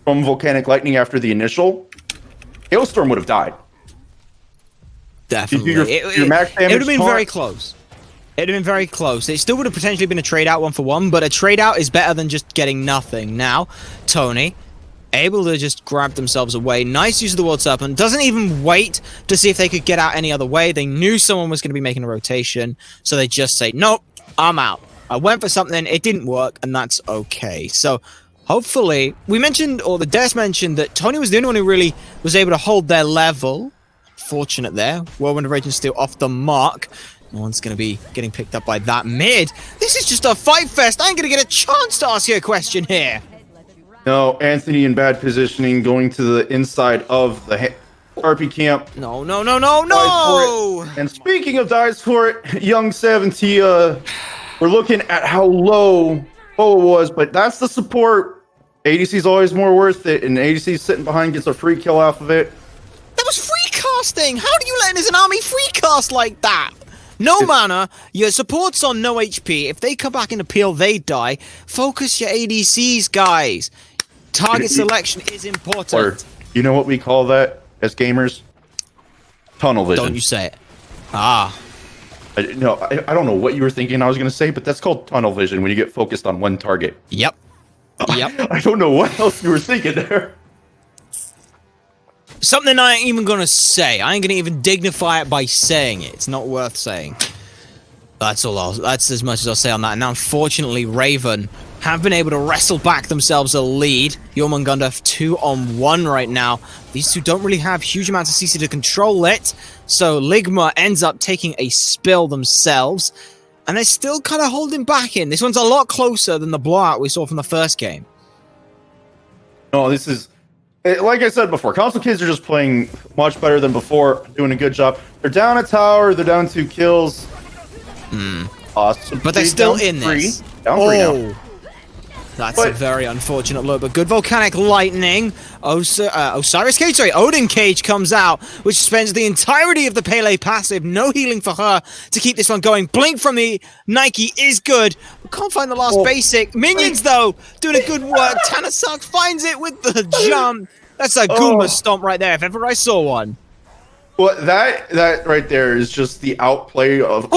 from Volcanic Lightning after the initial. Hailstorm would have died. Definitely. Your max damage it would have been very close. It would have been very close. It still would have potentially been a trade out 1 for 1, but a trade out is better than just getting nothing. Now, Tony, able to just grab themselves away. Nice use of the World Serpent. Doesn't even wait to see if they could get out any other way. They knew someone was going to be making a rotation, so they just say, nope, I'm out. I went for something, it didn't work, and that's okay. So, hopefully, we mentioned, or the devs mentioned, that Tony was the only one who really was able to hold their level. Fortunate there. Whirlwind of Rage and Steel off the mark. No one's going to be getting picked up by that mid. This is just a fight fest. I ain't going to get a chance to ask you a question here. No, Anthony in bad positioning, going to the inside of the RP camp. No. And speaking of dies for it, young 70, we're looking at how low Boa was, but that's the support. ADC is always more worth it, and ADC sitting behind gets a free kill off of it. That was free casting! How do you let an army free cast like that? No mana, your support's on no HP. If they come back into peel, they die. Focus your ADCs, guys. Target selection is important. Or, you know what we call that as gamers? Tunnel vision. Don't you say it. Ah. I don't know what you were thinking I was going to say, but that's called tunnel vision when you get focused on one target. Yep. Yep. I don't know what else you were thinking there. Something I ain't even gonna say. I ain't gonna even dignify it by saying it. It's not worth saying. That's all. That's as much as I'll say on that. And now, unfortunately, Raven have been able to wrestle back themselves a lead. Jormungandr 2-on-1 right now. These two don't really have huge amounts of CC to control it, so Ligma ends up taking a spill themselves, and they're still kind of holding back in. This one's a lot closer than the blowout we saw from the first game. No, this is, like I said before, console kids are just playing much better than before, doing a good job. They're down a tower, they're down 2 kills. Awesome. But they're still in this. Down 3 now. That's a very unfortunate look, but good volcanic lightning. Osiris Cage, sorry, Odin Cage comes out, which spends the entirety of the Pele passive. No healing for her to keep this one going. Blink from the Nike is good. We can't find the last basic. Minions, though, doing a good work. Tannersucks finds it with the jump. That's a Goomba stomp right there, if ever I saw one. Well, that right there is just the outplay of...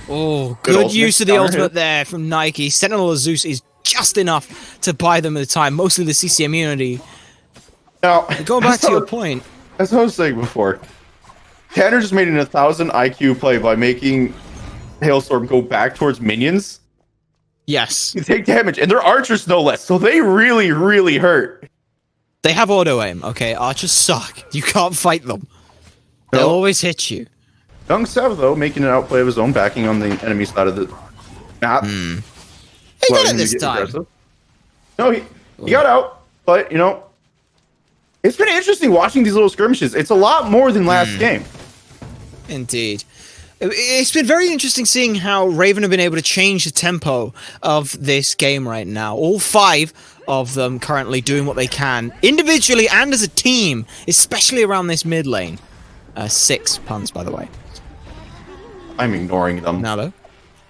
Oh, good use of the ultimate there from Nike. Sentinel of Zeus is just enough to buy them the time, mostly the CC immunity. Now, going back to your point. As I was saying before, Tanner just made an 1,000 IQ play by making Hailstorm go back towards minions. Yes. You take damage, and they're archers no less, so they really, really hurt. They have auto-aim, okay? Archers suck. You can't fight them. They'll always hit you. Young Sev, though, making an outplay of his own, backing on the enemy side of the map. He did it this time. Aggressive. No, he got out, but, you know, it's been interesting watching these little skirmishes. It's a lot more than last game. Indeed. It's been very interesting seeing how Raven have been able to change the tempo of this game right now. All 5 of them currently doing what they can, individually and as a team, especially around this mid lane. 6 puns, by the way. I'm ignoring them. Now, though.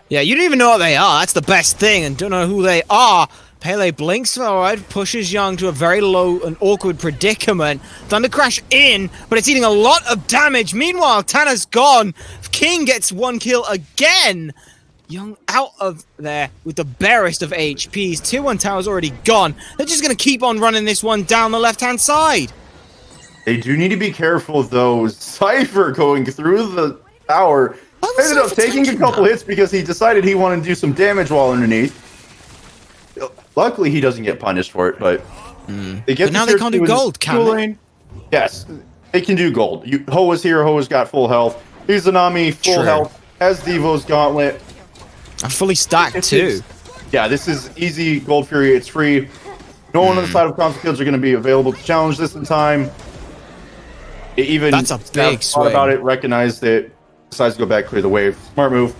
Yeah, you don't even know what they are. That's the best thing, and don't know who they are. Pele blinks forward, pushes Young to a very low and awkward predicament. Thunder Crash in, but it's eating a lot of damage. Meanwhile, Tanner's gone. King gets 1 kill again. Young out of there with the barest of HPs. Tier 1 tower's already gone. They're just going to keep on running this one down the left-hand side. They do need to be careful, though. Cypher going through the tower ended up taking a couple hits because he decided he wanted to do some damage while underneath. Luckily, he doesn't get punished for it, but they get. But now they can't do gold, can they? Yes, they can do gold. Ho is here. Ho has got full health. Izanami full health. Has Devo's gauntlet. I'm fully stacked too. Yeah, this is easy gold fury. It's free. No one on the side of console kills are going to be available to challenge this in time. It even that's a big swing. Thought about it, recognized it, decides to go back, clear the wave. Smart move.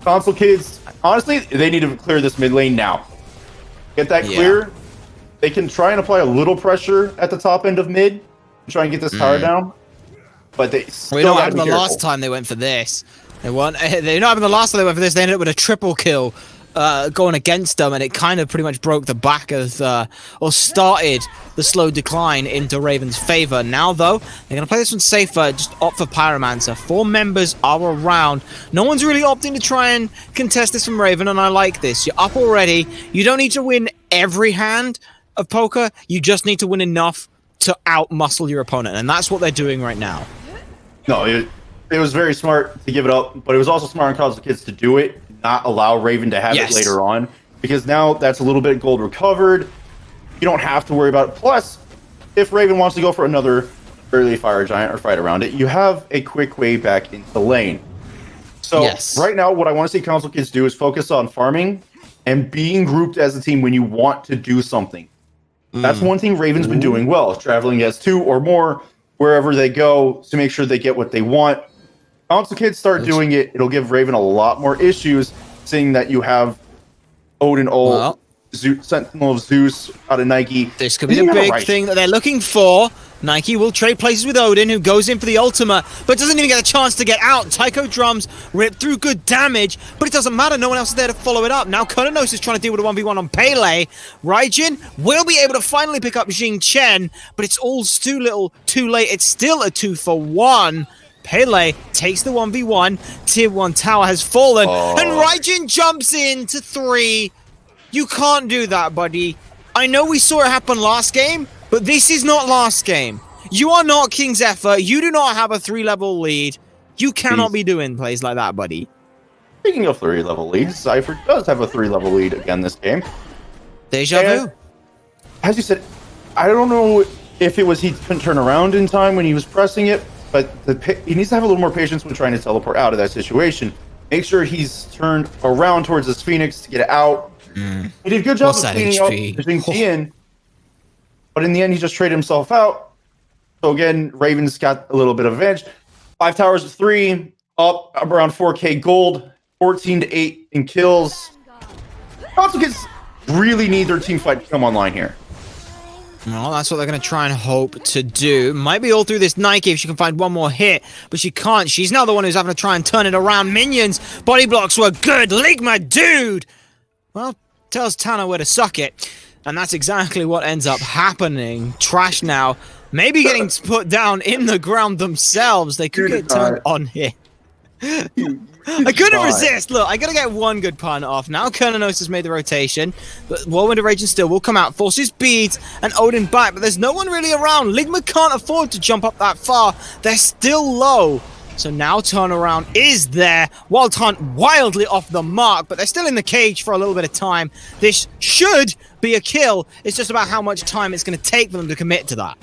Console kids, honestly, they need to clear this mid lane now. Get that clear. They can try and apply a little pressure at the top end of mid, try and get this tower down. But they still we know what happened the last time they went for this. They not having the last time they went for this. They ended up with a triple kill going against them, and it kind of pretty much broke the back of, or started the slow decline into Raven's favor. Now, though, they're going to play this one safer, just opt for Pyromancer. 4 members are around. No one's really opting to try and contest this from Raven, and I like this. You're up already. You don't need to win every hand of poker. You just need to win enough to out-muscle your opponent, and that's what they're doing right now. No, it was very smart to give it up, but it was also smart on console kids to do it, not allow Raven to have it later on, because now that's a little bit of gold recovered. You don't have to worry about it. Plus, if Raven wants to go for another early fire giant or fight around it, you have a quick way back into the lane. So right now, what I want to see console kids do is focus on farming and being grouped as a team when you want to do something. That's one thing Raven's been doing well, traveling as 2 or more wherever they go to make sure they get what they want. Console kids start doing it, it'll give Raven a lot more issues, seeing that you have Odin ult, Sentinel of Zeus out of Nike. This could be the big thing that they're looking for. Nike will trade places with Odin, who goes in for the ultimate, but doesn't even get a chance to get out. Taiko drums rip through good damage, but it doesn't matter. No one else is there to follow it up. Now Kononos is trying to deal with a 1v1 on Pele. Raijin will be able to finally pick up Jing Chen, but it's all too little, too late. It's still a 2-for-1. Pele takes the 1v1. Tier 1 tower has fallen. And Raijin jumps in to 3. You can't do that, buddy. I know we saw it happen last game, but this is not last game. You are not King Zephyr. You do not have a 3-level lead. You cannot be doing plays like that, buddy. Speaking of 3-level leads, Cypher does have a 3-level lead again this game. Deja vu. As you said, I don't know if it was he couldn't turn around in time when he was pressing it, but he needs to have a little more patience when trying to teleport out of that situation. Make sure he's turned around towards this Phoenix to get out. He did a good job of cleaning out, pushing in, but in the end, he just traded himself out. So again, Ravens got a little bit of advantage. 5 towers to 3, up around 4k gold, 14-8 in kills. Consequences really need their team fight to come online here. Well, that's what they're going to try and hope to do. Might be all through this Nike if she can find one more hit, but she can't. She's now the one who's having to try and turn it around. Minions, body blocks were good. Ligma, dude! Well, tells Tanner where to suck it. And that's exactly what ends up happening. Trash now, maybe getting put down in the ground themselves. They could get turned on here. I couldn't resist. Look, I gotta get one good pun off. Now Kernanos has made the rotation, but Whirlwind of Rage and Steel will come out, forces beads, and Odin back, but there's no one really around. Ligma can't afford to jump up that far. They're still low. So now turnaround is there. Wild Hunt wildly off the mark, but they're still in the cage for a little bit of time. This should be a kill. It's just about how much time it's going to take for them to commit to that.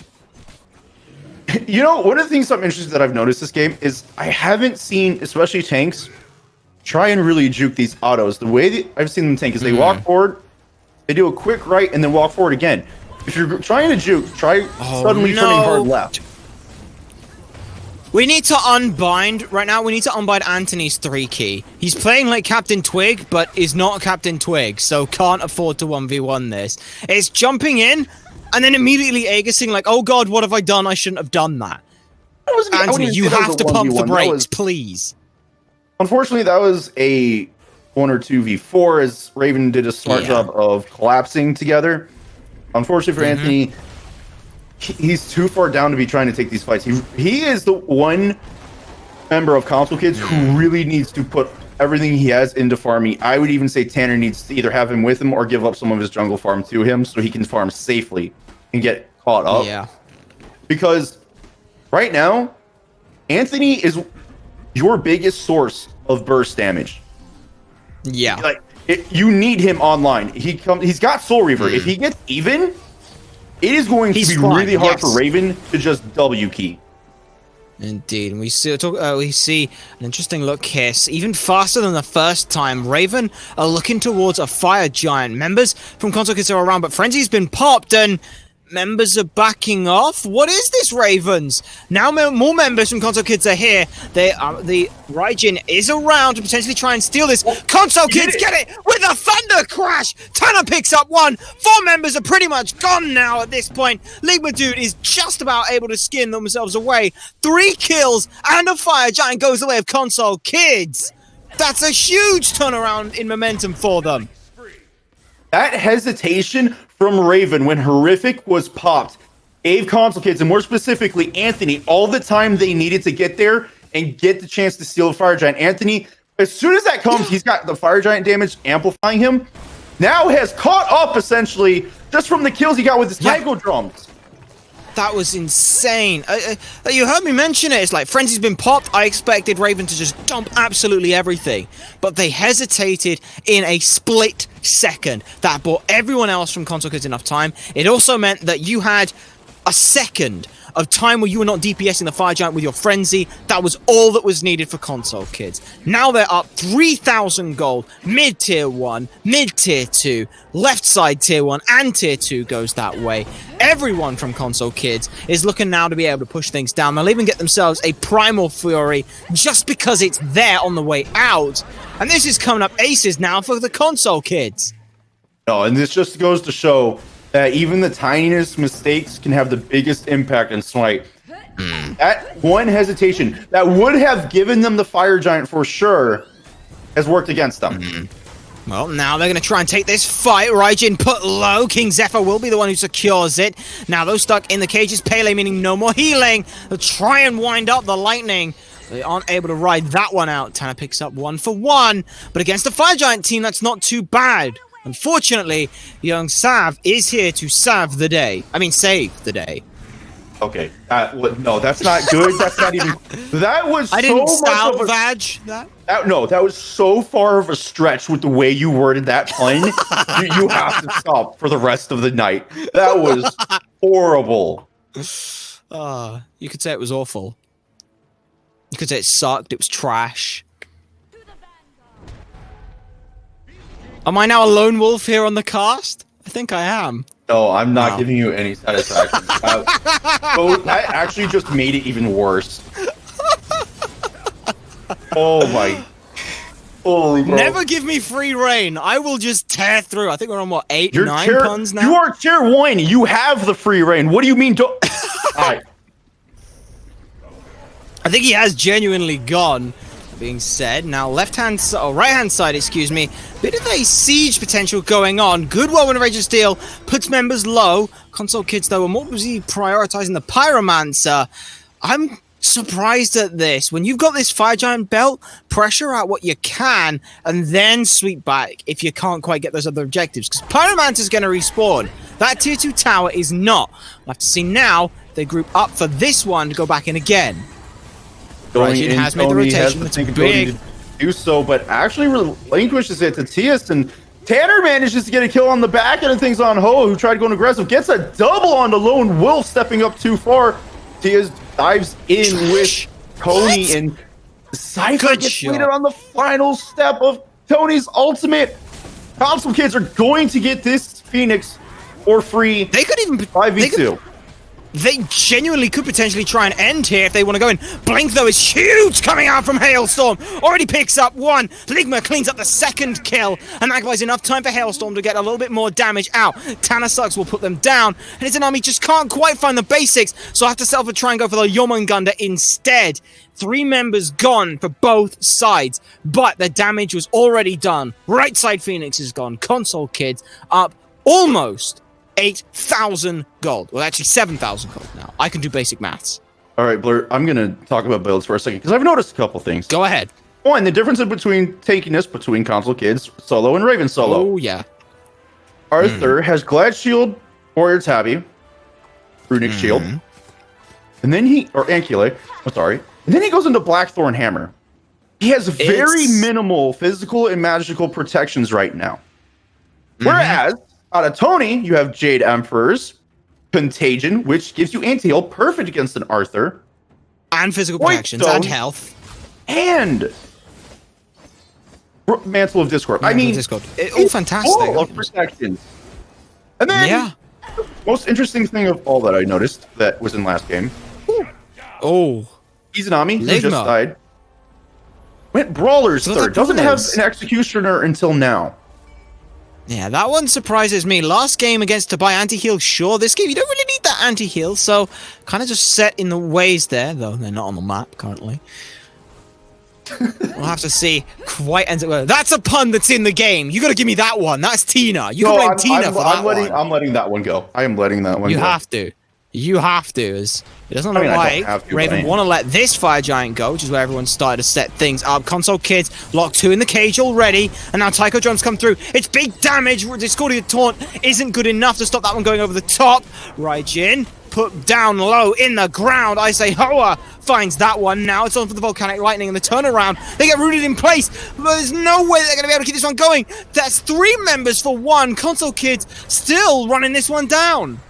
You know, one of the things I'm interested that I've noticed this game is I haven't seen, especially tanks, try and really juke these autos. The way that I've seen them tank is they walk forward, they do a quick right, and then walk forward again. If you're trying to juke, try suddenly turning hard left. We need to unbind right now. We need to unbind Anthony's 3 key. He's playing like Captain Twig, but is not Captain Twig, so can't afford to 1v1 this. It's jumping in, and then immediately Aegis-ing like, oh god, what have I done? I shouldn't have done that. Anthony, you have to pump the brakes, please. Unfortunately, that was a 1 or 2v4 as Raven did a smart job of collapsing together. Unfortunately for Anthony, he's too far down to be trying to take these fights. He is the one member of Console Kids who really needs to put everything he has into farming. I would even say Tanner needs to either have him with him or give up some of his jungle farm to him so he can farm safely and get caught up. Yeah. Because right now, Anthony is your biggest source of burst damage. Yeah. Like you need him online. He's got Soul Reaver. If he gets even, it is going to be really hard for Raven to just W key. Indeed, and we see an interesting look here. Even faster than the first time, Raven are looking towards a fire giant. Members from Console Kids are around, but Frenzy's been popped, and members are backing off. What is this, Ravens? Now more members from Console Kids are here. The Raijin is around to potentially try and steal this. Console Kids get it with a thunder crash. Tanner picks up 1. 4 members are pretty much gone now at this point. Ligma Dude is just about able to skin themselves away. 3 kills and a fire giant goes the way of Console Kids. That's a huge turnaround in momentum for them. That hesitation from Raven when Horrific was popped gave Console Kids, and more specifically Anthony, all the time they needed to get there and get the chance to steal the Fire Giant. Anthony, as soon as that comes, he's got the Fire Giant damage amplifying him. Now has caught up, essentially, just from the kills he got with his Tycho drums. That was insane. You heard me mention it. It's like Frenzy's been popped. I expected Raven to just dump absolutely everything. But they hesitated in a split second. That bought everyone else from Console Kids enough time. It also meant that you had a second of time where you were not DPSing the Fire Giant with your Frenzy. That was all that was needed for Console Kids. Now they're up 3,000 gold. Mid-tier 1, mid-tier 2, left side tier 1, and tier 2 goes that way. Everyone from Console Kids is looking now to be able to push things down. They'll even get themselves a Primal Fury just because it's there on the way out. And this is coming up aces now for the Console Kids. No, and this just goes to show that even the tiniest mistakes can have the biggest impact in Smite. That one hesitation that would have given them the Fire Giant for sure has worked against them. Well, now they're going to try and take this fight. Raijin put low. King Zephyr will be the one who secures it. Now those stuck in the cages. Pele meaning no more healing. They'll try and wind up the lightning. They aren't able to ride that one out. Tanner picks up 1 for 1, but against a Fire Giant team, that's not too bad. Unfortunately, young Sav is here to save the day. I mean, save the day. Okay. No, that's not good. That's not even. That was I didn't so much of a, salvage that. no, that was so far of a stretch with the way you worded that pun. you have to stop for the rest of the night. That was horrible. You could say it was awful. You could say it sucked. It was trash. Am I now a lone wolf here on the cast? I think I am. No, I'm not giving you any satisfaction. That actually just made it even worse. Oh my. Holy bro. Never give me free reign. I will just tear through. I think we're on, what, 8, 9 puns now? You are tier 1. You have the free reign. What do you mean? Alright. I think he has genuinely gone. Being said, now right-hand side, excuse me, bit of a siege potential going on. Good whirlwind rage of steel puts members low. Console kids though are more busy prioritizing the pyromancer. I'm surprised at this. When you've got this fire giant belt, pressure out what you can and then sweep back if you can't quite get those other objectives, because pyromancer's going to respawn. That tier 2 tower is not. We'll have to see now if they group up for this one to go back in again. Raijin has made the rotation. It's big. To do so, but actually relinquishes it to Tias, and Tanner manages to get a kill on the back end of things on Ho, who tried going aggressive, gets a double on the Lone Wolf, stepping up too far. Tias dives in with Tony, and Cypher gets waited on the final step of Tony's ultimate. Console kids are going to get this Phoenix for free. They could even 5v2. They genuinely could potentially try and end here if they want to go in. Blink, though, is huge coming out from Hailstorm. Already picks up 1. Ligma cleans up the 2nd kill, and that buys enough time for Hailstorm to get a little bit more damage out. Tannersucks will put them down, and his army just can't quite find the basics, so I have to self try and go for the Jormungandr instead. 3 members gone for both sides, but the damage was already done. Right side Phoenix is gone. Console kids up almost 8,000 gold. Well, actually 7,000 gold now. I can do basic maths. All right, Blur, I'm going to talk about builds for a second, because I've noticed a couple things. Go ahead. One, the difference between tankiness between console kids, solo and Raven solo. Oh, yeah. Arthur has Glad Shield, Warrior Tabby, Runic Shield, and then Ankule, I'm sorry. And then he goes into Blackthorn Hammer. He has very minimal physical and magical protections right now. Whereas, out of Tony, you have Jade Emperors, Contagion, which gives you anti-heal, perfect against an Arthur. And physical protections, and health. And Mantle of Discord. All fantastic. All of protections. And then, the most interesting thing of all that I noticed that was in last game. Izanami, who just died, went Brawler's third. Doesn't have an Executioner until now. Yeah, that one surprises me. Last game against to buy anti-heal, sure. This game, you don't really need that anti-heal, so kind of just set in the ways there, though they're not on the map currently. We'll have to see quite ends it. That's a pun that's in the game. You got to give me that one. That's Tina. You can blame Tina for that one. I'm letting that one go. I am letting that one go. You have to. You have to. As it doesn't look like Raven want to let this fire giant go, which is where everyone started to set things up. Console kids locked 2 in the cage already, and now Tycho drums come through. It's big damage. Discordia taunt isn't good enough to stop that one going over the top. Raijin put down low in the ground. I say Hoa finds that one now. It's on for the volcanic lightning and the turnaround. They get rooted in place, but there's no way they're going to be able to keep this one going. That's 3 members for 1. Console kids still running this one down.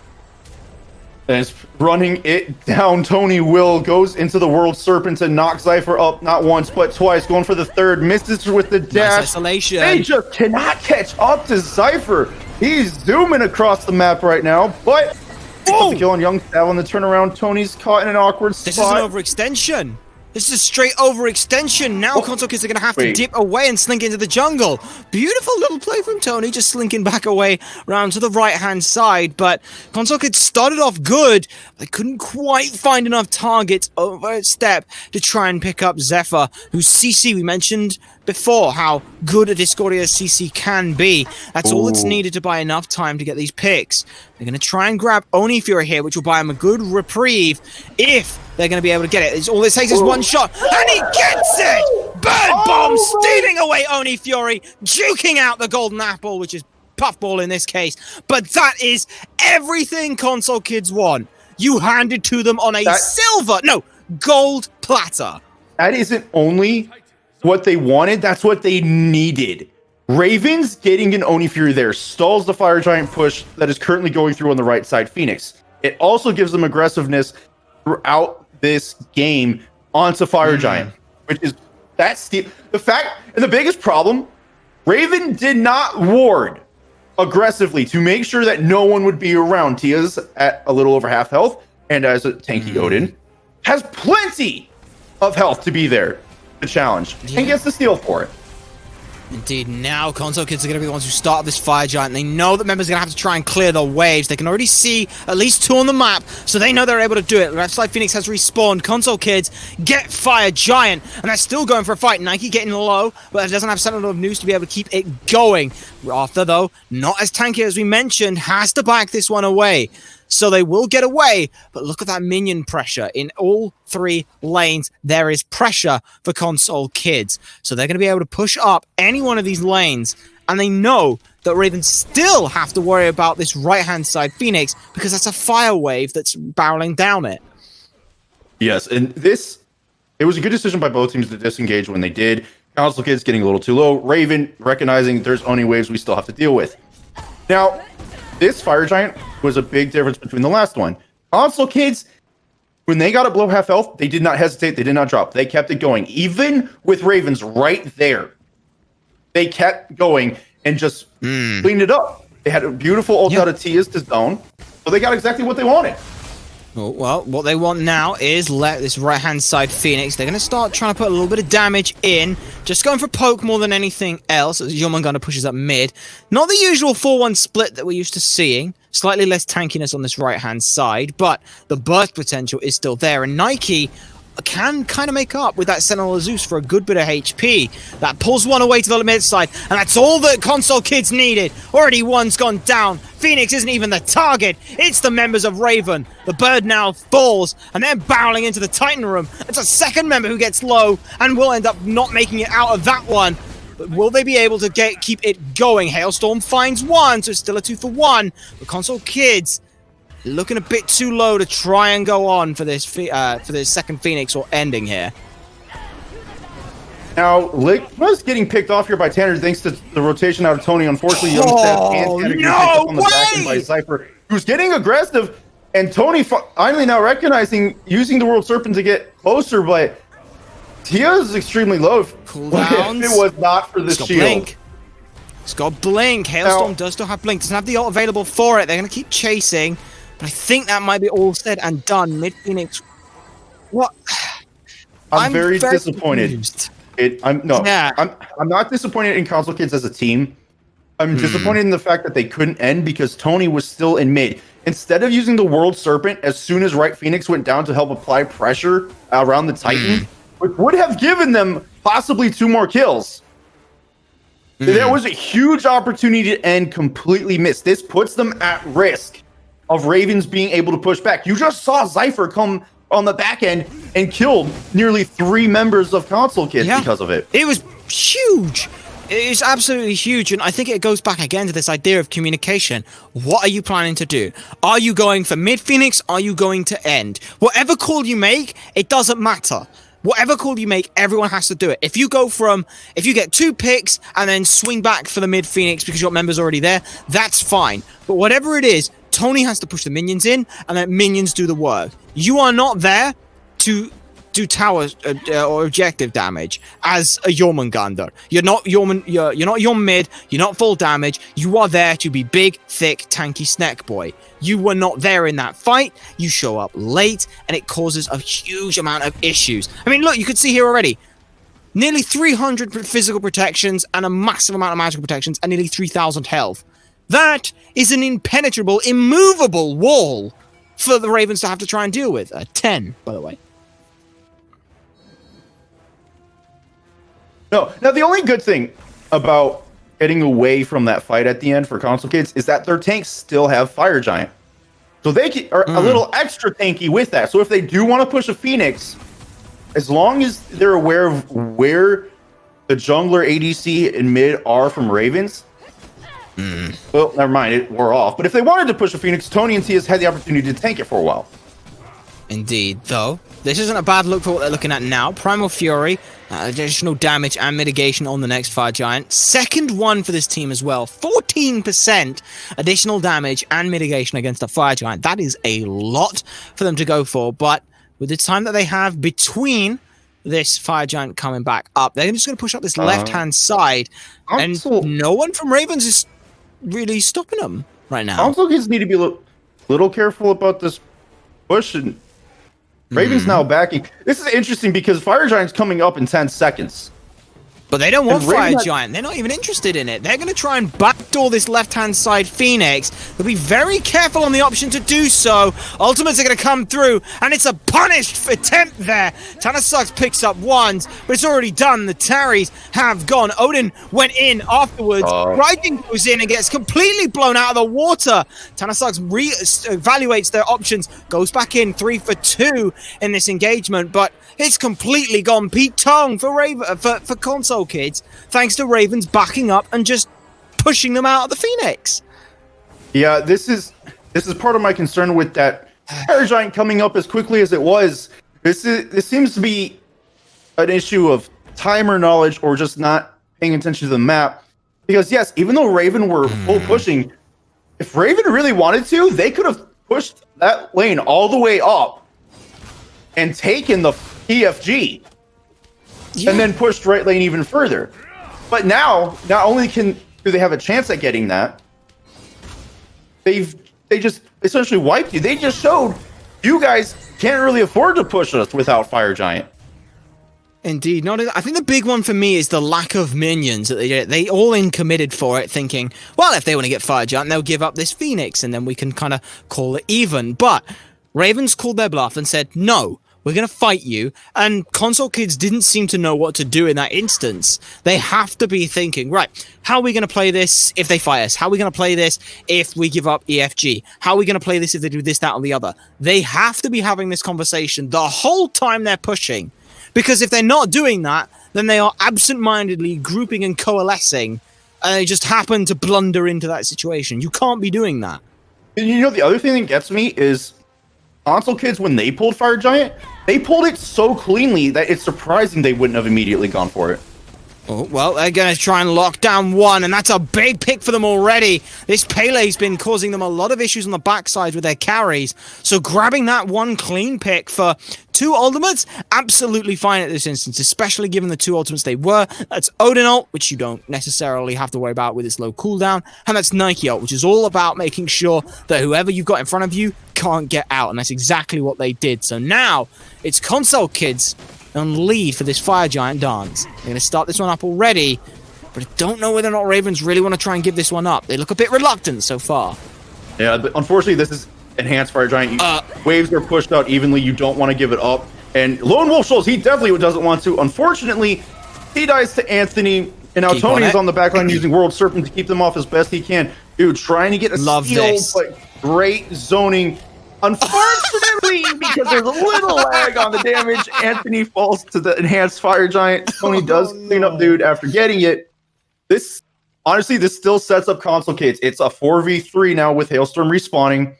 And it's running it down. Tony Will goes into the World Serpent and knocks Cypher up not once but twice, going for the 3rd, misses with the dash. Nice isolation. They just cannot catch up to Cypher. He's zooming across the map right now, but the kill on Young Sav on the turnaround. Tony's caught in an awkward spot. This is an overextension. This is a straight overextension. Now console kids are going to have to dip away and slink into the jungle. Beautiful little play from Tony, just slinking back away round to the right-hand side. But console kids started off good. They couldn't quite find enough targets over a step to try and pick up Zephyr, whose CC we mentioned before, how good a Discordia's CC can be. That's all that's needed to buy enough time to get these picks. They're going to try and grab Oni Fury here, which will buy him a good reprieve if they're going to be able to get it. All it takes is one shot, and he gets it! Bird bomb, stealing away Oni Fury, juking out the golden apple, which is Puffball in this case. But that is everything console kids want. You hand it to them on a gold platter. That isn't only what they wanted, that's what they needed. Ravens getting an Oni Fury there stalls the Fire Giant push that is currently going through on the right side Phoenix. It also gives them aggressiveness throughout this game onto Fire Giant, which is the fact, and the biggest problem, Raven did not ward aggressively to make sure that no one would be around. Tia's at a little over half health, and as a tanky Odin has plenty of health to be there to challenge and gets the steal for it. Indeed, now console kids are going to be the ones who start this Fire Giant. They know that members are going to have to try and clear the waves. They can already see at least 2 on the map, so they know they're able to do it. Left side Phoenix has respawned. Console kids get Fire Giant, and they're still going for a fight. Nike getting low, but it doesn't have Sentinel of News to be able to keep it going. Arthur, though, not as tanky as we mentioned, has to back this one away. So they will get away, but look at that minion pressure. In all 3 lanes, there is pressure for console kids. So they're going to be able to push up any one of these lanes, and they know that Ravens still have to worry about this right-hand side Phoenix, because that's a fire wave that's barreling down it. Yes, and it was a good decision by both teams to disengage when they did. Console kids getting a little too low. Raven recognizing there's Oni waves we still have to deal with. Now, this Fire Giant was a big difference between the last one. Console kids, when they got it below half health, they did not hesitate. They did not drop. They kept it going. Even with Ravens right there, they kept going and just cleaned it up. They had a beautiful ult out of Tia's to zone, so they got exactly what they wanted. Well, what they want now is let this right-hand side Phoenix. They're going to start trying to put a little bit of damage in. Just going for poke more than anything else as Jormungandr pushes up mid. Not the usual 4-1 split that we're used to seeing. Slightly less tankiness on this right-hand side, but the burst potential is still there. And Nike can kind of make up with that Sentinel of Zeus for a good bit of HP. That pulls one away to the mid side, and that's all that console kids needed. Already one's gone down. Phoenix isn't even the target. It's the members of Raven. The bird now falls, and they're barreling into the Titan room. It's a second member who gets low, and will end up not making it out of that one. But will they be able to keep it going? Hailstorm finds one, so it's still a 2-for-1. But console kids looking a bit too low to try and go on for this second Phoenix or ending here. Now, Lick was getting picked off here by Tanner thanks to the rotation out of Tony. Unfortunately, Young Seth and Tanner getting picked up on the back end by Cypher, who's getting aggressive, and Tony finally now recognizing using the World Serpent to get closer, but Tia is extremely low. Cooldowns. If it was not for the shield. Blink. It's got Blink. Hailstorm does still have Blink. Doesn't have the ult available for it. They're going to keep chasing. But I think that might be all said and done. Mid Phoenix. What? I'm very disappointed. Confused. I'm not disappointed in console kids as a team. I'm disappointed in the fact that they couldn't end because Tony was still in mid. Instead of using the World Serpent as soon as Right Phoenix went down to help apply pressure around the Titan, which would have given them possibly 2 more kills. There was a huge opportunity to end completely missed. This puts them at risk of Ravens being able to push back. You just saw Cypher come on the back end and killed nearly 3 members of console kids because of it. It was huge. It is absolutely huge, and I think it goes back again to this idea of communication. What are you planning to do? Are you going for mid Phoenix? Are you going to end? Whatever call you make, it doesn't matter. Whatever call you make, everyone has to do it. If you get 2 picks and then swing back for the mid Phoenix because your member's already there, that's fine. But whatever it is, Tony has to push the minions in, and then minions do the work. You are not there to do tower or objective damage as a Jormungandr. You're not your mid. You're not full damage. You are there to be big, thick, tanky snack boy. You were not there in that fight. You show up late, and it causes a huge amount of issues. I mean, look, you could see here already. Nearly 300 physical protections and a massive amount of magical protections and nearly 3,000 health. That is an impenetrable, immovable wall for the Ravens to have to try and deal with. 10, by the way. No, now the only good thing about getting away from that fight at the end for console kids is that their tanks still have Fire Giant. So they are a little extra tanky with that. So if they do want to push a Phoenix, as long as they're aware of where the jungler, ADC, and mid are from Ravens, well, never mind, it wore off. But if they wanted to push a Phoenix, Tony and Tia has had the opportunity to tank it for a while. Indeed, though. This isn't a bad look for what they're looking at now. Primal Fury, additional damage and mitigation on the next Fire Giant. Second one for this team as well. 14% additional damage and mitigation against a Fire Giant. That is a lot for them to go for, but with the time that they have between this Fire Giant coming back up, they're just going to push up this left-hand side, and no one from Ravens is really stopping them right now. Also, kids need to be a little careful about this push, and Ravens now backing. This is interesting because Fire Giant's coming up in 10 seconds. But they don't want Fire Giant. They're not even interested in it. They're going to try and backdoor this left-hand side Phoenix. They'll be very careful on the option to do so. Ultimates are going to come through, and it's a punished attempt there. Tannersucks picks up ones, but it's already done. The Tarries have gone. Odin went in afterwards. Raiden goes in and gets completely blown out of the water. Tannersucks re-evaluates their options, goes back in 3 for 2 in this engagement, but it's completely gone Pete Tong for Console Kids, thanks to Ravens backing up and just pushing them out of the Phoenix. Yeah, this is part of my concern with that Fire Giant coming up as quickly as it was. This seems to be an issue of timer knowledge or just not paying attention to the map. Because yes, even though Raven were full pushing, if Raven really wanted to, they could have pushed that lane all the way up and taken the EFG. Yeah. And then pushed right lane even further. But now, not only do they have a chance at getting that, they just essentially wiped you. They just showed you guys can't really afford to push us without Fire Giant. Indeed. I think the big one for me is the lack of minions that they all in committed for it, thinking, well, if they want to get Fire Giant, they'll give up this Phoenix and then we can kind of call it even. But Ravens called their bluff and said, no, we're going to fight you. And Console Kids didn't seem to know what to do in that instance. They have to be thinking, right, how are we going to play this if they fight us? How are we going to play this if we give up EFG? How are we going to play this if they do this, that, or the other? They have to be having this conversation the whole time they're pushing. Because if they're not doing that, then they are absent-mindedly grouping and coalescing, and they just happen to blunder into that situation. You can't be doing that. And you know, the other thing that gets me is Console Kids, when they pulled Fire Giant, they pulled it so cleanly that it's surprising they wouldn't have immediately gone for it. Oh, well, they're going to try and lock down one, and that's a big pick for them already. This Pele's been causing them a lot of issues on the backside with their carries, so grabbing that one clean pick for 2 ultimates, absolutely fine at this instance, especially given the 2 ultimates they were. That's Odin ult, which you don't necessarily have to worry about with its low cooldown, and that's Nike ult, which is all about making sure that whoever you've got in front of you can't get out, and that's exactly what they did. So now, it's Console Kids on lead for this Fire Giant dance. They're going to start this one up already, but I don't know whether or not Ravens really want to try and give this one up. They look a bit reluctant so far. Yeah, but unfortunately, this is enhanced Fire Giant. Waves are pushed out evenly. You don't want to give it up. And Lone Wolf shows he definitely doesn't want to. Unfortunately, he dies to Anthony, and now Tony's on the backline using World Serpent to keep them off as best he can. Dude, trying to get a steal, but great zoning. Unfortunately, because there's a little lag on the damage, Anthony falls to the enhanced Fire Giant. Tony does clean up dude after getting it. This still sets up Console Kids. It's a 4v3 now with Hailstorm respawning.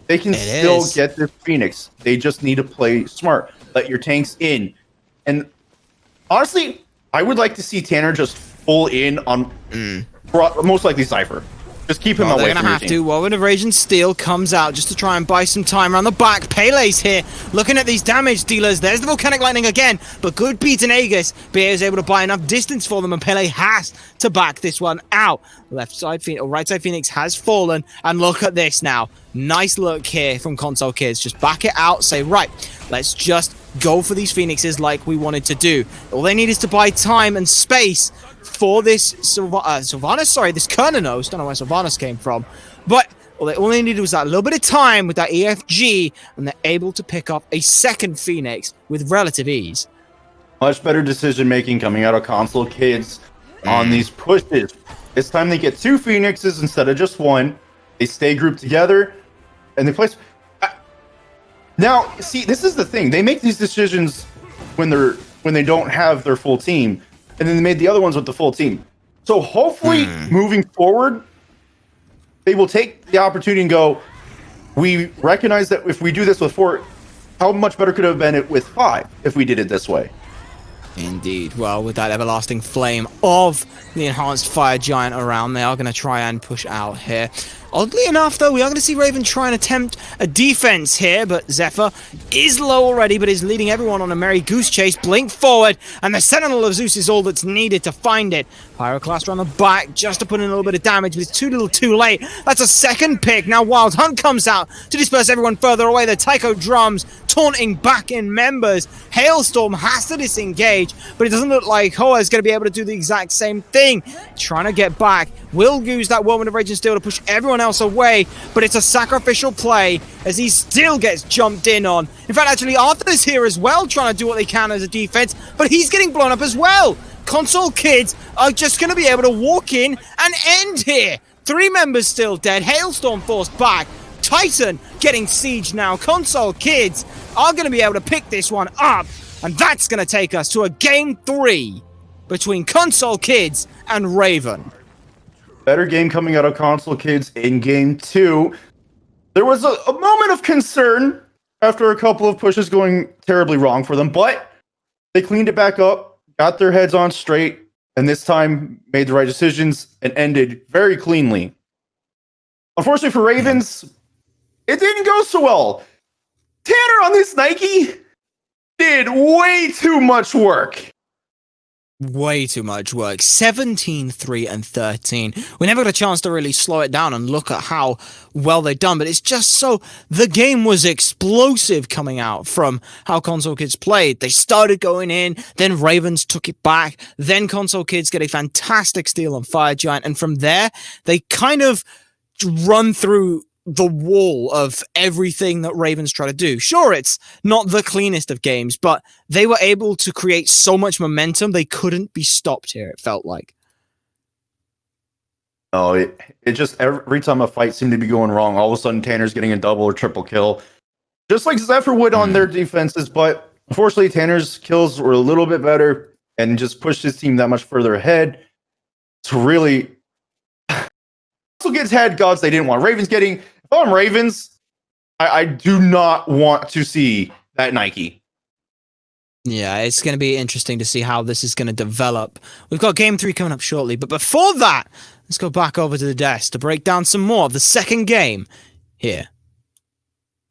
They can still get this Phoenix. They just need to play smart. Let your tanks in. And honestly, I would like to see Tanner just full in on most likely Cypher. Just keep him away from your team. They're going to have to. Woven of Rage and Steel comes out just to try and buy some time around the back. Pele's here, looking at these damage dealers. There's the Volcanic Lightning again, but good Pete and Aegis. BA is able to buy enough distance for them, and Pele has to back this one out. Left side Phoenix, or right side Phoenix has fallen, and look at this now. Nice look here from Console Kids. Just back it out, say, right, let's just go for these Phoenixes like we wanted to do. All they need is to buy time and space for this this Kernanos, don't know where Sylvanas came from, but all they needed was that little bit of time with that EFG, and they're able to pick up a second Phoenix with relative ease. Much better decision making coming out of Console Kids on these pushes. This time they get 2 Phoenixes instead of just 1. They stay grouped together. and they place. Now, see, this is the thing. They make these decisions when they don't have their full team, and then they made the other ones with the full team. So hopefully, moving forward, they will take the opportunity and go, we recognize that if we do this with 4, how much better could it have been it with 5 if we did it this way? Indeed. Well, with that everlasting flame of the enhanced fire giant around, they are going to try and push out here. Oddly enough, though, we are going to see Raven try and attempt a defense here, but Zephyr is low already, but is leading everyone on a merry goose chase. Blink forward, and the Sentinel of Zeus is all that's needed to find it. Pyroclaster on the back, just to put in a little bit of damage, but it's too little too late. That's a second pick. Now Wild Hunt comes out to disperse everyone further away. The Taiko drums taunting back in members. Hailstorm has to disengage, but it doesn't look like Hoa is going to be able to do the exact same thing. Trying to get back. Will use that Whirlwind of Rage and Steel to push everyone else away, but it's a sacrificial play as he still gets jumped in on. In fact, actually, Arthur's here as well, trying to do what they can as a defense, but he's getting blown up as well. Console Kids are just going to be able to walk in and end here. 3 members still dead. Hailstorm forced back. Titan getting sieged now. Console Kids are going to be able to pick this one up, and that's going to take us to a game 3 between Console Kids and Raven. Better game coming out of Console Kids in game 2. There was a moment of concern after a couple of pushes going terribly wrong for them, but they cleaned it back up, got their heads on straight, and this time made the right decisions and ended very cleanly. Unfortunately for Ravens, it didn't go so well. Tanner on this Nike did way too much work. Way too much work. 17, 3, and 13. We never got a chance to really slow it down and look at how well they've done, but it's just so the game was explosive coming out from how Console Kids played. They started going in, then Ravens took it back, then Console Kids get a fantastic steal on Fire Giant, and from there, they kind of run through the wall of everything that Ravens try to do. Sure, it's not the cleanest of games, but they were able to create so much momentum, they couldn't be stopped here, it felt like. Oh, it just, every time a fight seemed to be going wrong, all of a sudden Tanner's getting a double or triple kill. Just like Zephyr would on their defenses, but unfortunately Tanner's kills were a little bit better and just pushed his team that much further ahead. It's really... Also gets had gods they didn't want. Ravens getting... If I'm Ravens, I do not want to see that Nike. Yeah, it's going to be interesting to see how this is going to develop. We've got Game 3 coming up shortly, but before that, let's go back over to the desk to break down some more of the second game here.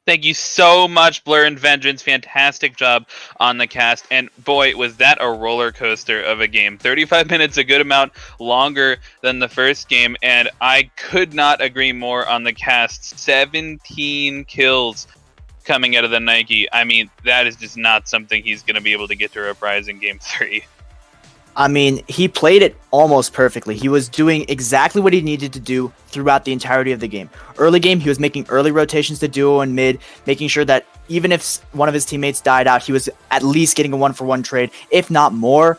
Thank you so much, Blur and Vengeance. Fantastic job on the cast. And boy, was that a roller coaster of a game. 35 minutes, a good amount longer than the first game. And I could not agree more on the cast. 17 kills coming out of the Nike. I mean, that is just not something he's going to be able to get to reprise in game 3. I mean, he played it almost perfectly. He was doing exactly what he needed to do throughout the entirety of the game. Early game, he was making early rotations to duo and mid, making sure that even if one of his teammates died out, he was at least getting a 1-for-1 trade, if not more.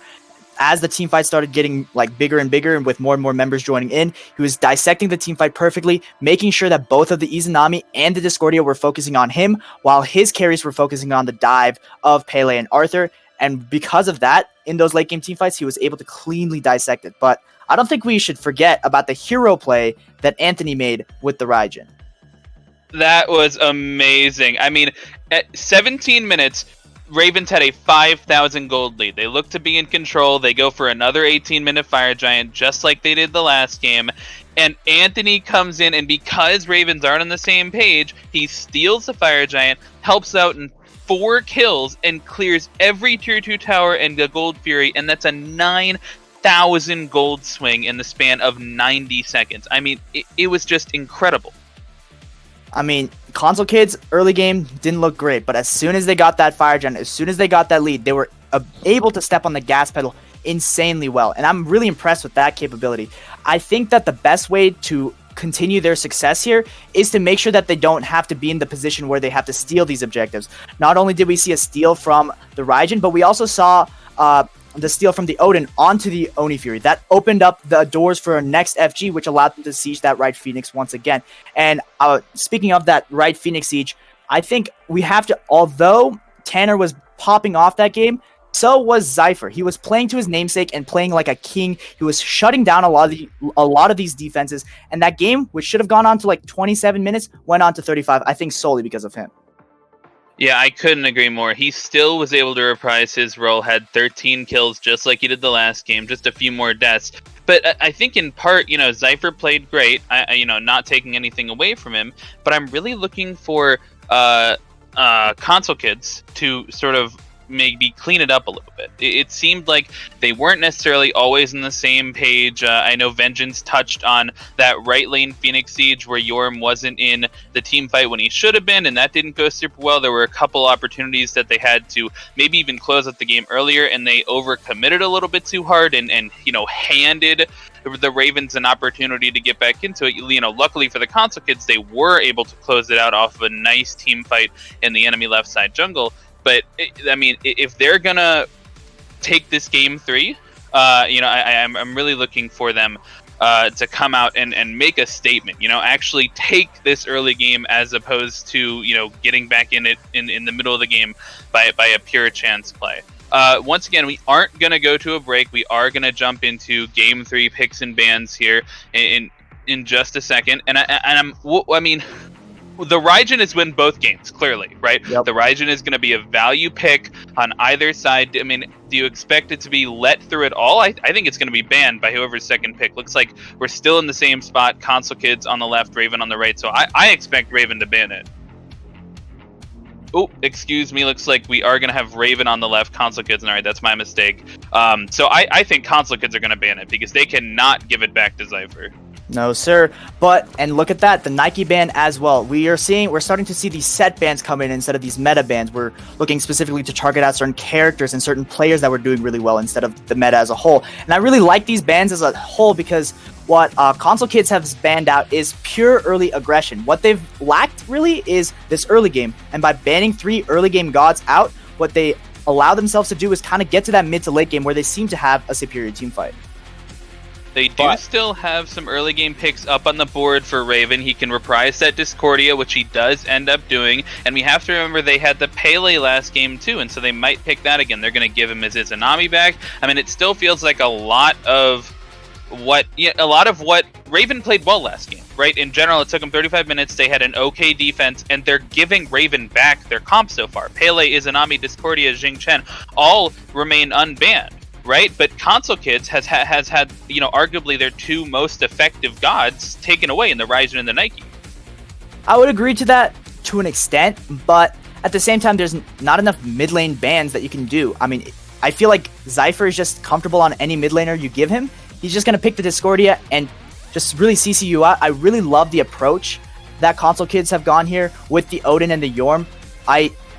As the team fight started getting like bigger and bigger and with more and more members joining in, he was dissecting the team fight perfectly, making sure that both of the Izanami and the Discordia were focusing on him, while his carries were focusing on the dive of Pele and Arthur. And because of that, in those late game team fights, he was able to cleanly dissect it. But I don't think we should forget about the hero play that Anthony made with the Raijin. That was amazing. I mean, at 17 minutes, Ravens had a 5,000 gold lead. They look to be in control. They go for another 18-minute Fire Giant, just like they did the last game. And Anthony comes in, and because Ravens aren't on the same page, he steals the Fire Giant, helps out in 4 kills, and clears every tier 2 tower and the Gold Fury, and that's a 9,000 gold swing in the span of 90 seconds. I mean, it was just incredible. I mean, Console Kids, early game, didn't look great, but as soon as they got that Fire Gen, as soon as they got that lead, they were able to step on the gas pedal insanely well, and I'm really impressed with that capability. I think that the best way to continue their success here is to make sure that they don't have to be in the position where they have to steal these objectives. Not only did we see a steal from the Raijin, but we also saw the steal from the Odin onto the Oni Fury. That opened up the doors for a next FG, which allowed them to siege that right Phoenix once again. And speaking of that right Phoenix siege, I think we have to, although Tanner was popping off that game, so was Zypher. He was playing to his namesake and playing like a king. He was shutting down a lot of these defenses. And that game, which should have gone on to like 27 minutes, went on to 35, I think solely because of him. Yeah, I couldn't agree more. He still was able to reprise his role, had 13 kills just like he did the last game, just a few more deaths. But I think in part, Zypher played great, not taking anything away from him, but I'm really looking for console kids to sort of maybe clean it up a little bit. It seemed like they weren't necessarily always on the same page. I know Vengeance touched on that right lane Phoenix Siege where Yorm wasn't in the team fight when he should have been, and that didn't go super well. There were a couple opportunities that they had to maybe even close out the game earlier, and they overcommitted a little bit too hard and handed the Ravens an opportunity to get back into it. Luckily for the console kids, they were able to close it out off of a nice team fight in the enemy left side jungle. But if they're gonna take this game 3, I'm really looking for them to come out and make a statement. Actually take this early game as opposed to getting back in it in the middle of the game by a pure chance play. Once again, we aren't gonna go to a break. We are gonna jump into game 3 picks and bans here in just a second. The Raijin is win both games, clearly, right? Yep. The Raijin is going to be a value pick on either side. Do you expect it to be let through at all? I think it's going to be banned by whoever's second pick. Looks like we're still in the same spot. Console kids on the left, Raven on the right. So I expect Raven to ban it. Oh, excuse me. Looks like we are going to have Raven on the left, console kids on the right. That's my mistake. So I think console kids are going to ban it because they cannot give it back to Zypher. No, sir. And look at that, the Nike ban as well. We're starting to see these set bans come in instead of these meta bans. We're looking specifically to target out certain characters and certain players that were doing really well instead of the meta as a whole. And I really like these bans as a whole because what console kids have banned out is pure early aggression. What they've lacked really is this early game. And by banning 3 early game gods out, what they allow themselves to do is kind of get to that mid to late game where they seem to have a superior team fight. They do still have some early game picks up on the board for Raven. He can reprise that Discordia, which he does end up doing. And we have to remember they had the Pele last game too, and so they might pick that again. They're going to give him his Izanami back. It still feels like a lot of what Raven played well last game, right? In general, it took them 35 minutes. They had an okay defense, and they're giving Raven back their comp so far. Pele, Izanami, Discordia, Jing Chen all remain unbanned. Right, but console kids has had arguably their 2 most effective gods taken away in the Raijin and the Nike. I would agree to that to an extent, but at the same time, there's not enough mid lane bans that you can do. I feel like Zypher is just comfortable on any mid laner you give him. He's just gonna pick the Discordia and just really CC you out. I really love the approach that console kids have gone here with the Odin and the Yorm.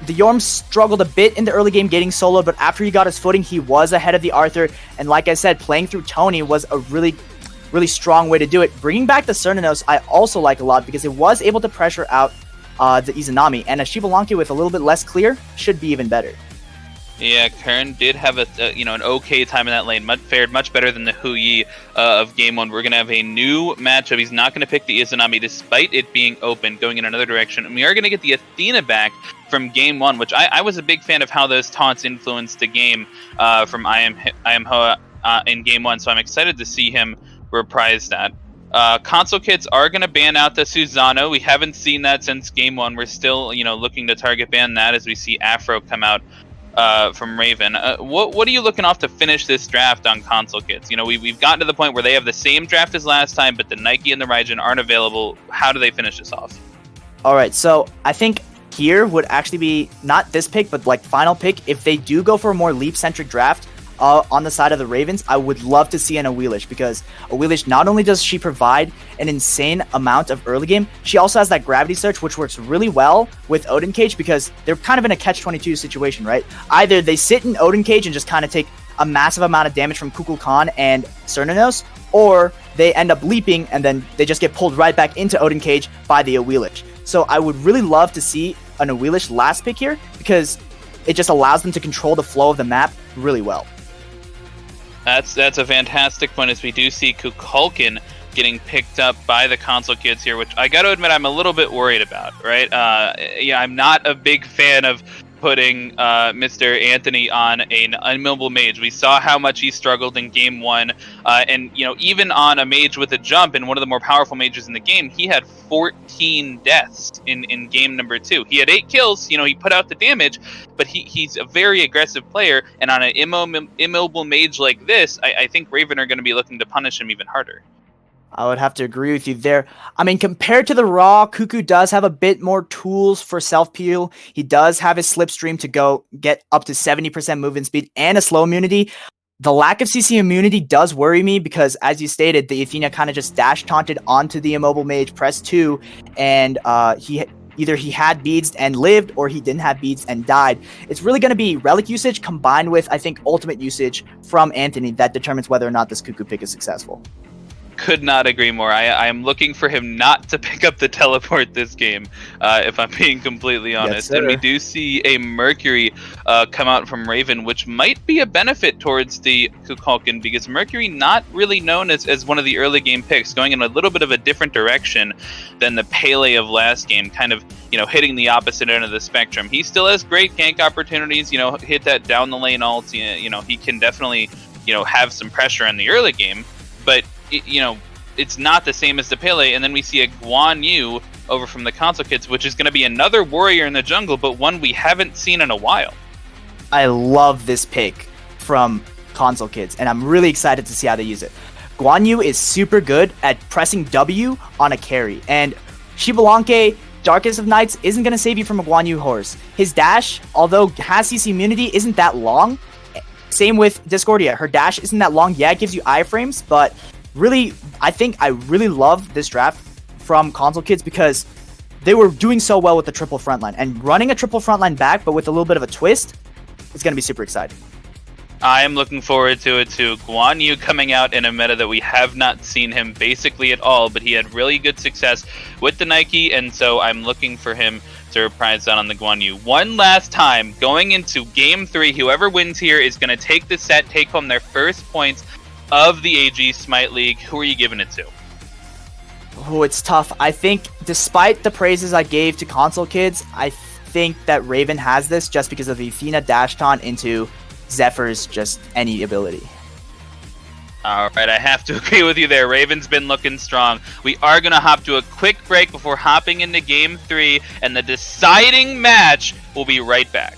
The Yorm struggled a bit in the early game getting solo, but after he got his footing, he was ahead of the Arthur. And like I said, playing through Tony was a really, really strong way to do it. Bringing back the Cernanos, I also like a lot because it was able to pressure out the Izanami. And a Shivalanki with a little bit less clear should be even better. Yeah, Kern did have an okay time in that lane. Fared much better than the Hu Yi of game 1. We're going to have a new matchup. He's not going to pick the Izanami despite it being open, going in another direction. And we are going to get the Athena back from game 1, which I was a big fan of how those taunts influenced the game from I am Hoa in game 1. So I'm excited to see him reprise that. Console kids are going to ban out the Susano. We haven't seen that since game 1. We're still looking to target ban that as we see Afro come out from Raven. What are you looking off to finish this draft on console kids? We've gotten to the point where they have the same draft as last time, but the Nike and the Raijin aren't available. How do they finish this off? All right, so I think here would actually be not this pick, but like final pick. If they do go for a more leap-centric draft on the side of the Ravens, I would love to see an Awilish because Awilish, not only does she provide an insane amount of early game, she also has that gravity search, which works really well with Odin Cage because they're kind of in a catch-22 situation, right? Either they sit in Odin Cage and just kind of take a massive amount of damage from Kukulkan and Cernanos, or they end up leaping and then they just get pulled right back into Odin Cage by the Awilish. So I would really love to see an Awilish last pick here because it just allows them to control the flow of the map really well. That's a fantastic point, as we do see Kukulkan getting picked up by the console kids here, which I got to admit I'm a little bit worried about, right? Yeah, I'm not a big fan of putting Mr. Anthony on an unmillable mage. We saw how much he struggled in game 1, and even on a mage with a jump and one of the more powerful mages in the game, he had 14 deaths in game number 2. He had 8 kills, he put out the damage, but he's a very aggressive player, and on an immobile mage like this, I think Raven are going to be looking to punish him even harder. I would have to agree with you there. I mean, compared to the Raw, Cuckoo does have a bit more tools for self-peel. He does have his slipstream to go get up to 70% movement speed and a slow immunity. The lack of CC immunity does worry me because, as you stated, the Athena kind of just dash taunted onto the immobile mage, press 2, and either he had beads and lived, or he didn't have beads and died. It's really going to be relic usage combined with, I think, ultimate usage from Anthony that determines whether or not this Cuckoo pick is successful. Could not agree more. I am looking for him not to pick up the teleport this game, if I'm being completely honest. Yes, and we do see a Mercury come out from Raven, which might be a benefit towards the Kukulkan, because Mercury not really known as one of the early game picks, going in a little bit of a different direction than the Pele of last game, kind of hitting the opposite end of the spectrum. He still has great gank opportunities, hit that down the lane ult, he can definitely have some pressure in the early game, but it's not the same as the Pele. And then we see a Guan Yu over from the console kids, which is going to be another warrior in the jungle, but one we haven't seen in a while. I love this pick from console kids, and I'm really excited to see how they use it. Guan Yu is super good at pressing W on a carry, and Shibalanke, Darkest of Nights, isn't going to save you from a Guan Yu horse. His dash, although has CC immunity, isn't that long. Same with Discordia. Her dash isn't that long. Yeah, it gives you iframes, but really, I think I really love this draft from console kids because they were doing so well with the triple frontline, and running a triple frontline back, but with a little bit of a twist, is going to be super exciting. I am looking forward to it too. Guan Yu coming out in a meta that we have not seen him basically at all, but he had really good success with the Nike, and so I'm looking for him to reprise that on the Guan Yu. One last time, going into game 3, whoever wins here is going to take the set, take home their first points of the AG Smite League. Who are you giving it to? Oh, it's tough. I think despite the praises I gave to console kids, I think that Raven has this just because of the Athena dash taunt into Zephyr's just any ability. Alright, I have to agree with you there. Raven's been looking strong. We are going to hop to a quick break before hopping into game 3, and the deciding match will be right back.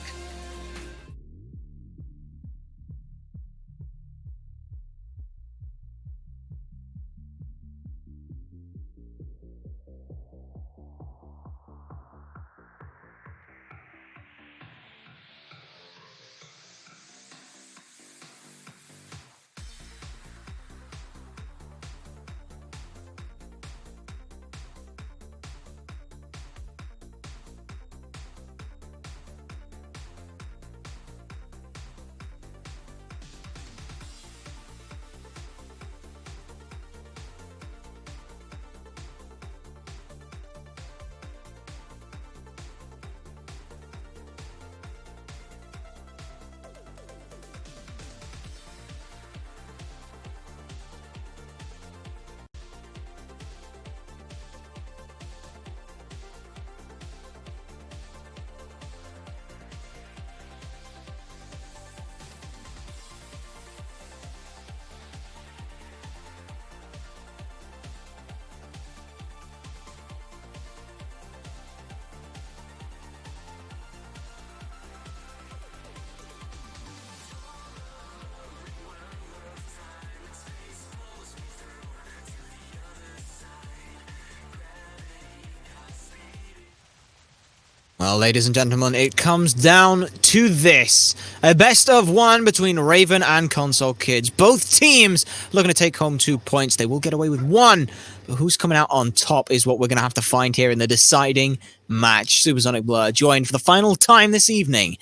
Well, ladies and gentlemen, it comes down to this. A best of 1 between Raven and Console Kids. Both teams looking to take home 2 points. They will get away with 1. But who's coming out on top is what we're going to have to find here in the deciding match. Supersonic Blur joined for the final time this evening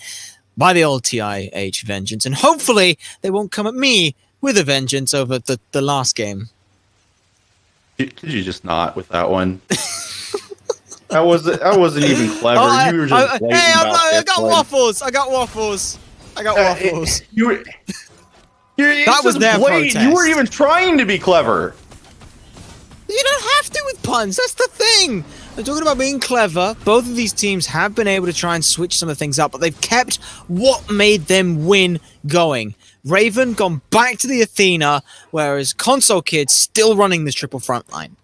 by the old TIH Vengeance. And hopefully they won't come at me with a vengeance over the last game. Did you just not with that one? I wasn't even clever. You were just blatant hey, about I this got one. waffles. I got waffles. You were, That was their protest. You weren't even trying to be clever. You don't have to with puns. That's the thing. I'm talking about being clever. Both of these teams have been able to try and switch some of the things up, but they've kept what made them win going. Raven gone back to the Athena, whereas Console Kid's still running this triple front line.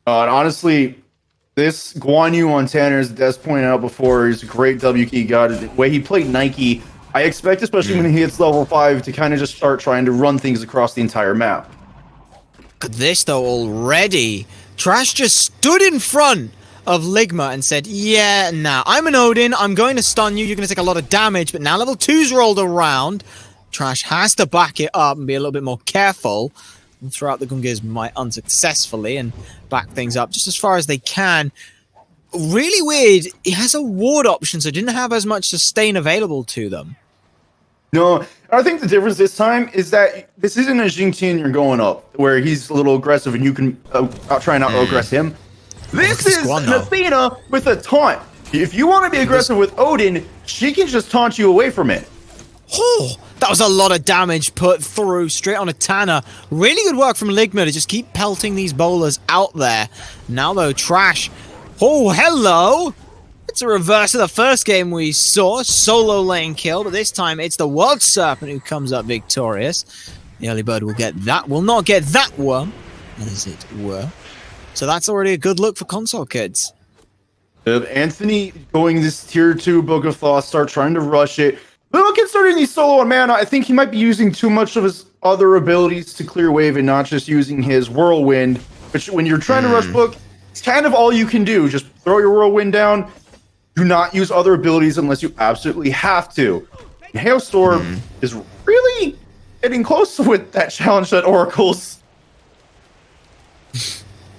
And honestly, this Guan Yu on Tanner, as Des pointed out before, is a great W key god. The way he played Nike, I expect, especially when he hits level 5, to kind of just start trying to run things across the entire map. Look at this, though, already. Trash just stood in front of Ligma and said, yeah, nah, I'm an Odin, I'm going to stun you, you're going to take a lot of damage, but now level 2's rolled around. Trash has to back it up and be a little bit more careful and throw out the Gungirs might unsuccessfully and back things up just as far as they can. Really weird, he has a ward option, so didn't have as much sustain available to them. No, I think the difference this time is that this isn't a Xingqian you're going up, where he's a little aggressive and you can try and out-aggress him. This is an Athena with a taunt. If you want to be aggressive with Odin, she can just taunt you away from it. Oh, that was a lot of damage put through straight on a Tanner. Really good work from Ligma to just keep pelting these bowlers out there. Now, though, Trash. Oh, hello. It's a reverse of the first game we saw. Solo lane kill, but this time it's the World Serpent who comes up victorious. The early bird will not get that one, as it were. So that's already a good look for Console Kids. Anthony going this tier 2 Book of Thought, start trying to rush it. Little considering he's solo on mana, I think he might be using too much of his other abilities to clear wave and not just using his Whirlwind, which when you're trying to rush Book, it's kind of all you can do. Just throw your Whirlwind down. Do not use other abilities unless you absolutely have to. And Hailstorm is really getting close with that challenge that Oracle's.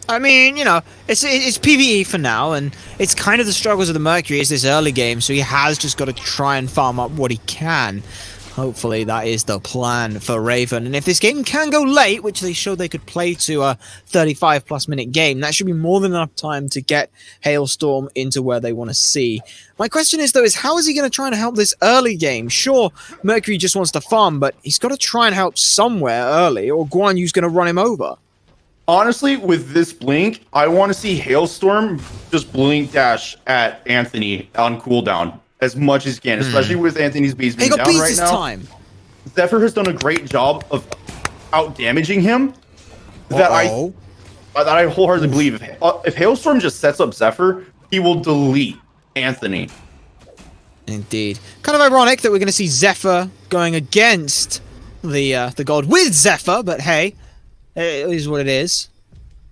I mean, you know, it's PvE for now, and it's kind of the struggles of the Mercury is this early game, so he has just got to try and farm up what he can. Hopefully that is the plan for Raven, and if this game can go late, which they showed they could play to a 35-plus minute game, that should be more than enough time to get Hailstorm into where they want to see. My question is, though, is how is he going to try and help this early game? Sure, Mercury just wants to farm, but he's got to try and help somewhere early, or Guan Yu's going to run him over. Honestly, with this blink, I want to see Hailstorm just blink dash at Anthony on cooldown as much as he can, especially with Anthony's bees being down right now. Time. Zephyr has done a great job of out-damaging him. That I wholeheartedly believe if Hailstorm just sets up Zephyr, he will delete Anthony. Indeed. Kind of ironic that we're going to see Zephyr going against the god with Zephyr, but hey, it is what it is,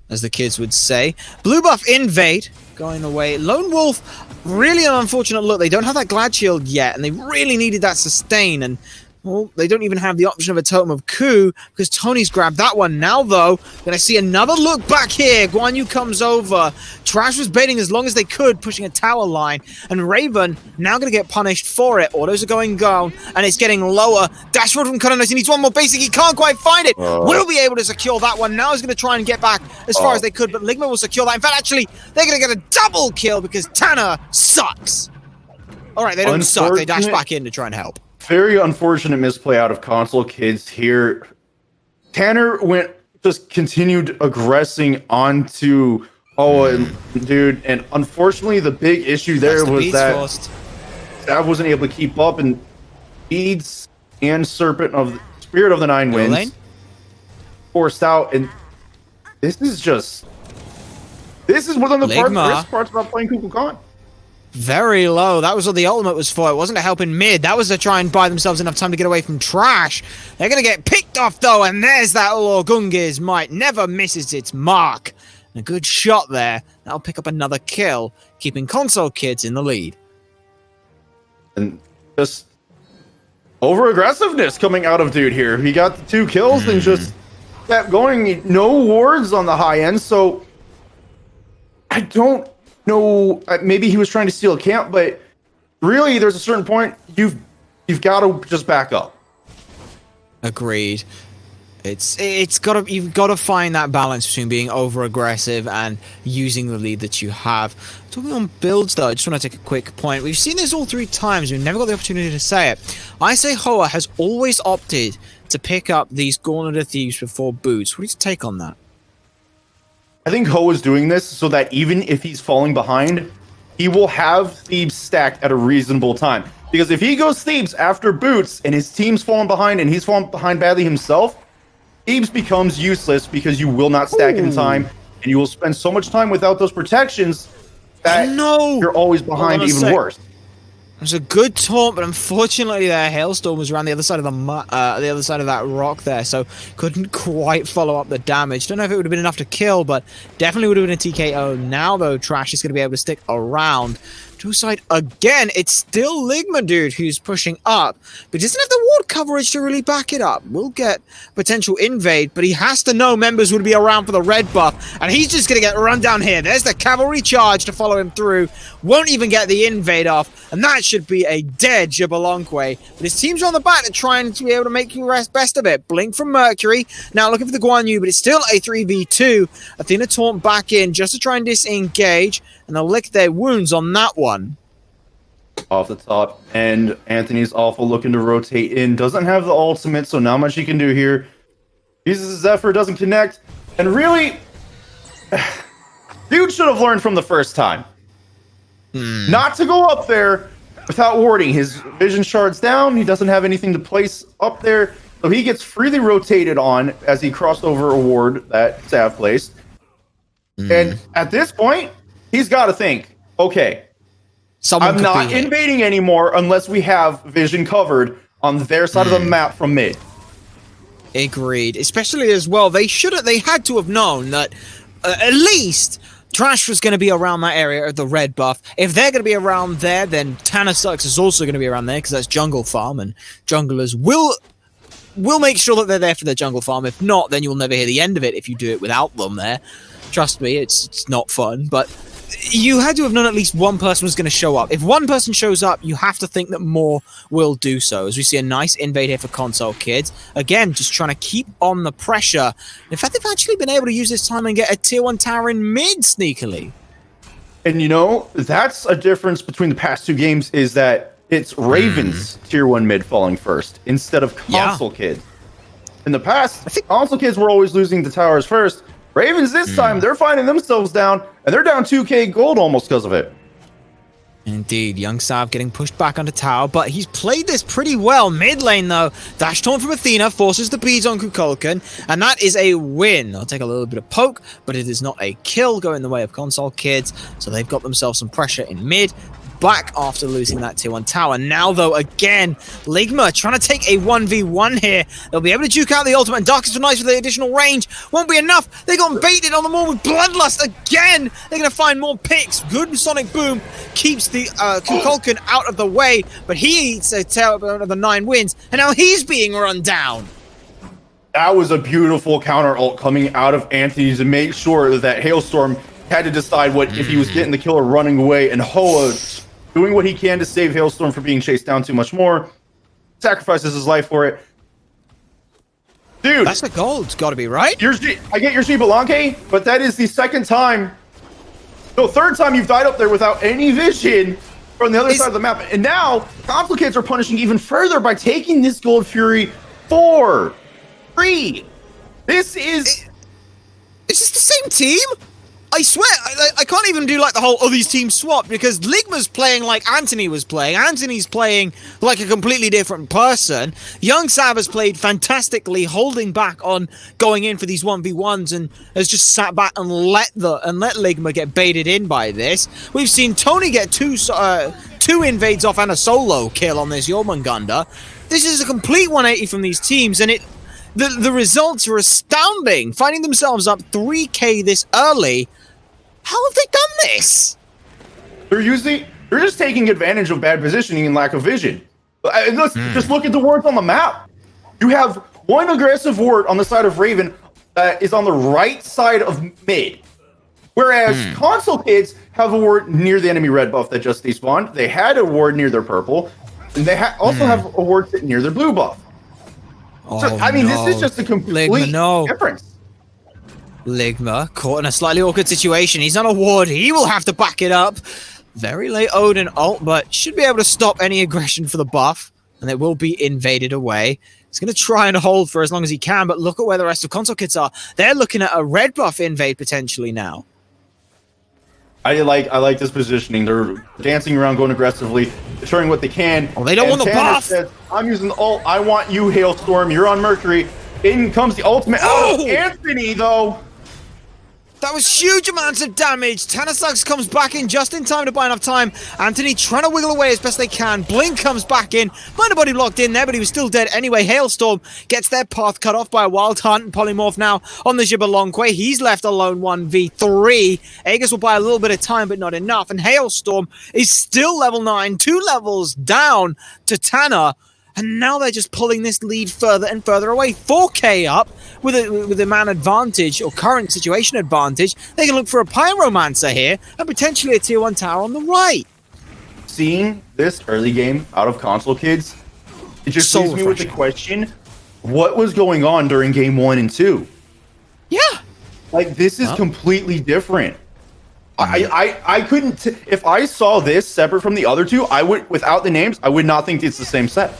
as the kids would say. Blue buff invade going away. Lone Wolf, really an unfortunate look. They don't have that Glad Shield yet, and they really needed that sustain, and well, they don't even have the option of a Totem of Coup, because Tony's grabbed that one. Now, though, gonna see another look back here. Guan Yu comes over. Trash was baiting as long as they could, pushing a tower line, and Raven now gonna get punished for it. Autos are going down, and it's getting lower. Dashboard from Cutternos, he needs one more basic, he can't quite find it. Will be able to secure that one. Now he's gonna try and get back as far as they could, but Ligma will secure that. In fact, actually, they're gonna get a double kill because Tanner sucks. Alright, they don't suck, they dash back in to try and help. Very unfortunate misplay out of Console Kids here. Tanner just continued aggressing onto dude, and unfortunately the big issue there was that Sav wasn't able to keep up, and Beads and Serpent of the Spirit of the Nine Winds forced out, and this is one of the worst parts about playing Kukulkan. Very low. That was what the ultimate was for. It wasn't to help in mid. That was to try and buy themselves enough time to get away from Trash. They're going to get picked off, though, and there's that Gungirs Might. Never misses its mark. And a good shot there. That'll pick up another kill, keeping Console Kids in the lead. And just over-aggressiveness coming out of dude here. He got the 2 kills and just kept going. No wards on the high end, so I don't know, maybe he was trying to steal a camp, but really there's a certain point you've got to just back up. Agreed. You've gotta find that balance between being over aggressive and using the lead that you have. Talking on builds though, I just want to take a quick point. We've seen this all 3 times, we've never got the opportunity to say it. I say Hoa has always opted to pick up these Gauntlet of Thieves before Boots. What do you take on that? I think Ho is doing this so that even if he's falling behind, he will have Thebes stacked at a reasonable time. Because if he goes Thebes after Boots and his team's falling behind and he's falling behind badly himself, Thebes becomes useless because you will not stack in time and you will spend so much time without those protections that you're always behind even worse. It was a good taunt, but unfortunately their Hailstorm was around the other side of that rock there, so couldn't quite follow up the damage. Don't know if it would have been enough to kill, but definitely would have been a TKO. Now though, Trash is going to be able to stick around. To side again, it's still Ligma dude who's pushing up, but doesn't have the ward coverage to really back it up. We'll get potential invade, but he has to know members would be around for the red buff, and he's just going to get run down here. There's the cavalry charge to follow him through. Won't even get the invade off, and that should be a dead Jabberwocky. But his team's on the back to trying to be able to make you best of it. Blink from Mercury, now looking for the Guan Yu, but it's still a 3v2. Athena taunt back in just to try and disengage, and they'll lick their wounds on that one. Off the top, and Anthony's awful looking to rotate in. Doesn't have the ultimate, so not much he can do here. Uses his Zephyr, doesn't connect. And really, dude should have learned from the first time. Not to go up there without warding. His vision shards down. He doesn't have anything to place up there. So he gets freely rotated on as he crossed over a ward that Sav placed. And at this point, he's got to think, okay, I'm not invading anymore unless we have vision covered on their side of the map from mid. Agreed. Especially as well, they had to have known that at least Trash was going to be around that area of the red buff. If they're going to be around there, then Tannersucks is also going to be around there because that's jungle farm, and junglers will make sure that they're there for their jungle farm. If not, then you'll never hear the end of it if you do it without them there. Trust me, it's not fun, but you had to have known at least one person was going to show up. If one person shows up, you have to think that more will do so. As we see a nice invade here for console kids. Again, just trying to keep on the pressure. In fact, they've actually been able to use this time and get a tier 1 tower in mid sneakily. And you know, that's a difference between the past 2 games is that it's Ravens tier 1 mid falling first instead of console kids. In the past, console kids were always losing the towers first. Ravens this time, they're finding themselves down, and they're down 2k gold almost because of it. Indeed, Young Sav getting pushed back onto tower, but he's played this pretty well. Mid lane, though, dash taunt from Athena forces the beads on Kukulkan, and that is a win. I'll take a little bit of poke, but it is not a kill going the way of console kids, so they've got themselves some pressure in mid. Back after losing that tier 1 tower. Now, though, again, Ligma trying to take a 1v1 here. They'll be able to juke out the ultimate, and Darkest for Nice with the additional range. Won't be enough. They got baited on the wall with Bloodlust again. They're going to find more picks. Good Sonic Boom keeps the Kukulkan out of the way, but he eats a tail of the 9 wins, and now he's being run down. That was a beautiful counter ult coming out of Anthony to make sure that Hailstorm had to decide what if he was getting the kill or running away, and Hoa doing what he can to save Hailstorm from being chased down too much more. Sacrifices his life for it. Dude. That's the gold. It's got to be, right? I get your Jabberwocky, but that is the second time. No, third time you've died up there without any vision from the other side of the map. And now, Complicates are punishing even further by taking this Gold Fury 4-3. This is... Is this the same team? I swear, I can't even do like the whole, these teams swap, because Ligma's playing like Anthony was playing. Anthony's playing like a completely different person. Young Sav has played fantastically, holding back on going in for these 1v1s and has just sat back and let Ligma get baited in by this. We've seen Tony get two invades off and a solo kill on this Jormungandr. This is a complete 180 from these teams, and the results are astounding. Finding themselves up 3k this early. How have they done this? They're just taking advantage of bad positioning and lack of vision. Let's just look at the wards on the map. You have one aggressive ward on the side of Raven that is on the right side of mid. Whereas console kids have a ward near the enemy red buff that just despawned. They had a ward near their purple. And they also have a ward sitting near their blue buff. Oh, So, I mean, no. this is just a complete Ligma, no. difference. Ligma caught in a slightly awkward situation. He's on a ward. He will have to back it up. Very late Odin ult, but should be able to stop any aggression for the buff. And it will be invaded away. He's going to try and hold for as long as he can, but look at where the rest of console kids are. They're looking at a red buff invade potentially now. I like this positioning. They're dancing around, going aggressively, showing what they can. Oh, they don't want the Tanner buff. says, I'm using the ult. I want you, Hailstorm. You're on Mercury. In comes the ultimate out of Anthony, though. That was huge amounts of damage. Tannersucks comes back in just in time to buy enough time. Anthony trying to wiggle away as best they can. Blink comes back in. Might have body blocked in there, but he was still dead anyway. Hailstorm gets their path cut off by a Wild Hunt. Polymorph now on the Jibbalonquay. He's left alone 1v3. Aegis will buy a little bit of time, but not enough. And Hailstorm is still level 9, 2 levels down to Tanner. And now they're just pulling this lead further and further away. 4K up with a man advantage or current situation advantage. They can look for a Pyromancer here and potentially a tier 1 tower on the right. Seeing this early game out of console kids, it just So leaves me with the refreshing. question: what was going on during game 1 and 2? Yeah. Like, this is Well. completely different. I couldn't if I saw this separate from the other two, I would, without the names, I would not think it's the same set.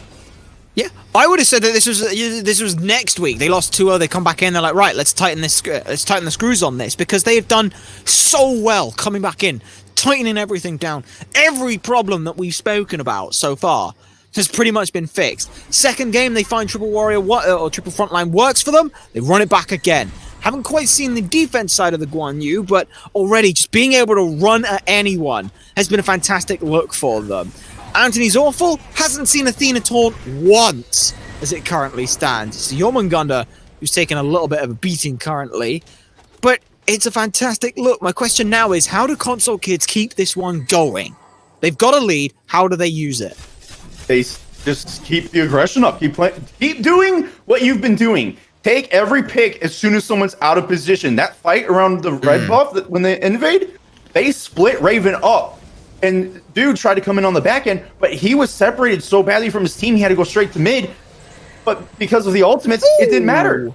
Yeah, I would have said that this was next week. They lost 2-0. They come back in. They're like, right, let's tighten the screws on this because they have done so well coming back in, tightening everything down. Every problem that we've spoken about so far has pretty much been fixed. Second game, they find triple warrior or triple frontline works for them. They run it back again. Haven't quite seen the defense side of the Guan Yu, but already just being able to run at anyone has been a fantastic look for them. Anthony's awful, hasn't seen Athena taunt once as it currently stands. It's Jormungandr who's taking a little bit of a beating currently, but it's a fantastic look. My question now is, how do console kids keep this one going? They've got a lead, how do they use it? They just keep the aggression up, keep doing what you've been doing. Take every pick as soon as someone's out of position. That fight around the red buff, that when they invade, they split Raven up. And dude tried to come in on the back end, but he was separated so badly from his team, he had to go straight to mid. But because of the ultimates, it didn't matter.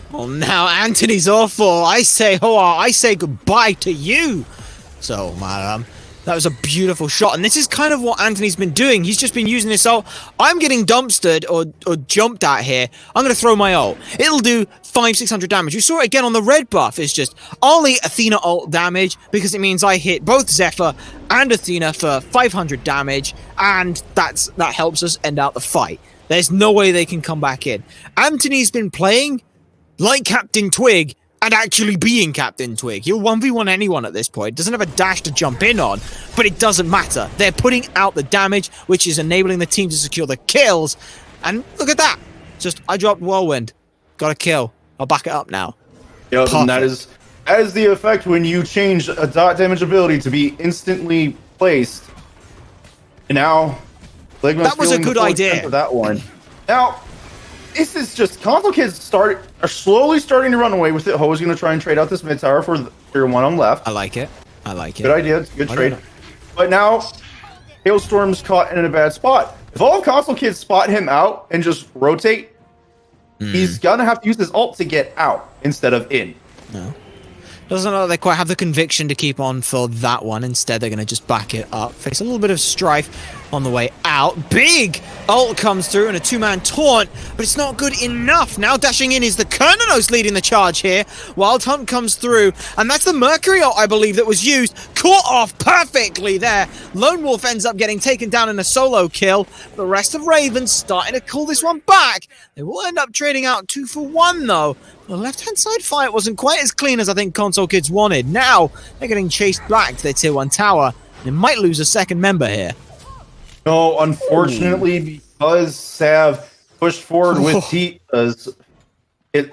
Well, now Anthony's awful. I say, Hoa, I say goodbye to you. So, madam, that was a beautiful shot. And this is kind of what Anthony's been doing. He's just been using this ult. I'm getting dumpstered or jumped at here. I'm going to throw my ult. It'll do 500-600 damage. You saw it again on the red buff. It's just only Athena ult damage because it means I hit both Zephyr and Athena for 500 damage. And that helps us end out the fight. There's no way they can come back in. Anthony's been playing like Captain Twig and actually being Captain Twig. He'll 1v1 anyone at this point. Doesn't have a dash to jump in on, but it doesn't matter. They're putting out the damage, which is enabling the team to secure the kills. And look at that. Just, I dropped Whirlwind. Got a kill. I'll back it up now. Yep, and that is the effect when you change a dot damage ability to be instantly placed. And now, Ligma's That was a feeling the good full idea. extent of that one. Now, this is just console kids are slowly starting to run away with it. Ho's going to try and trade out this mid tower for the tier 1 on left. I like it. I like it. Good idea. It's a good I trade. don't know. But now, Hailstorm's caught in a bad spot. If all of console kids spot him out and just rotate, he's gonna have to use his ult to get out instead of in. No. Doesn't look like they quite have the conviction to keep on for that one. Instead, they're going to just back it up. Face a little bit of strife on the way out. Big ult comes through and a 2-man taunt, but it's not good enough. Now dashing in is the Kernanos leading the charge here. Wild Hunt comes through, and that's the Mercury ult, I believe, that was used. Caught off perfectly there. Lone Wolf ends up getting taken down in a solo kill. The rest of Ravens starting to call this one back. They will end up trading out 2 for 1, though. The left-hand side fight wasn't quite as clean as I think console kids wanted. Now, they're getting chased back to their tier 1 tower. They might lose a second member here. No, unfortunately, because Sav pushed forward with T, it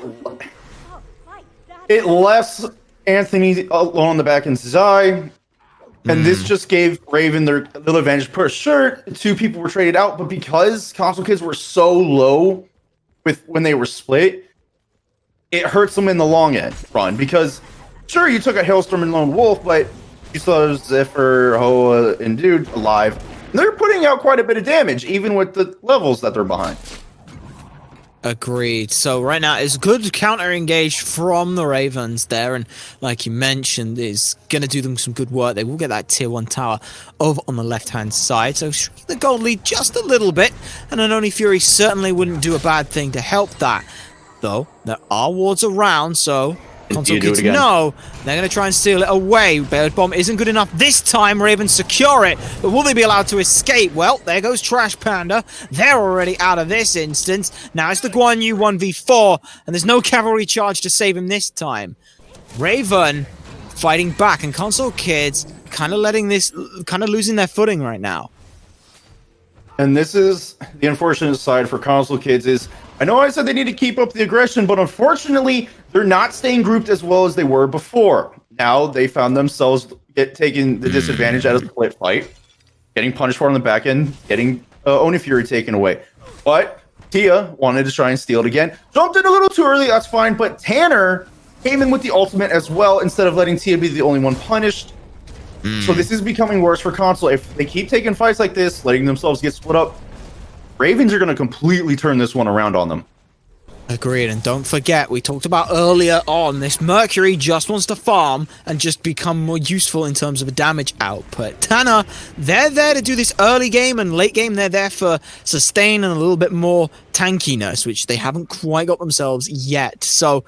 left Anthony alone on the back end Zai, and this just gave Raven their little advantage. For sure, 2 people were traded out, but because console kids were so low when they were split, it hurts them in the long end run. Because sure, you took a Hailstorm and Lone Wolf, but you still have Zephyr, Hoa, and Dude alive. They're putting out quite a bit of damage, even with the levels that they're behind. Agreed. So right now it's good counter engage from the Ravens there, and like you mentioned, is going to do them some good work. They will get that tier 1 tower over on the left hand side, so shrinking the gold lead just a little bit, and an Oni Fury certainly wouldn't do a bad thing to help that. Though there are wards around, so Console Kids know they're going to try and steal it away. Bird Bomb isn't good enough this time. Ravens secure it, but will they be allowed to escape? Well, there goes Trash Panda. They're already out of this instance. Now it's the Guan Yu 1v4, and there's no cavalry charge to save him this time. Raven fighting back, and Console Kids kind of losing their footing right now. And this is the unfortunate side for Console Kids is, I know I said they need to keep up the aggression, but unfortunately, they're not staying grouped as well as they were before. Now they found themselves taking the disadvantage out of the split fight, getting punished for on the back end, getting Oni Fury taken away. But Tia wanted to try and steal it again. Jumped in a little too early, that's fine, but Tanner came in with the ultimate as well instead of letting Tia be the only one punished. So this is becoming worse for Console. If they keep taking fights like this, letting themselves get split up, Ravens are going to completely turn this one around on them. Agreed, and don't forget, we talked about earlier on, this Mercury just wants to farm and just become more useful in terms of a damage output. Tanner, they're there to do this early game, and late game they're there for sustain and a little bit more tankiness, which they haven't quite got themselves yet. So,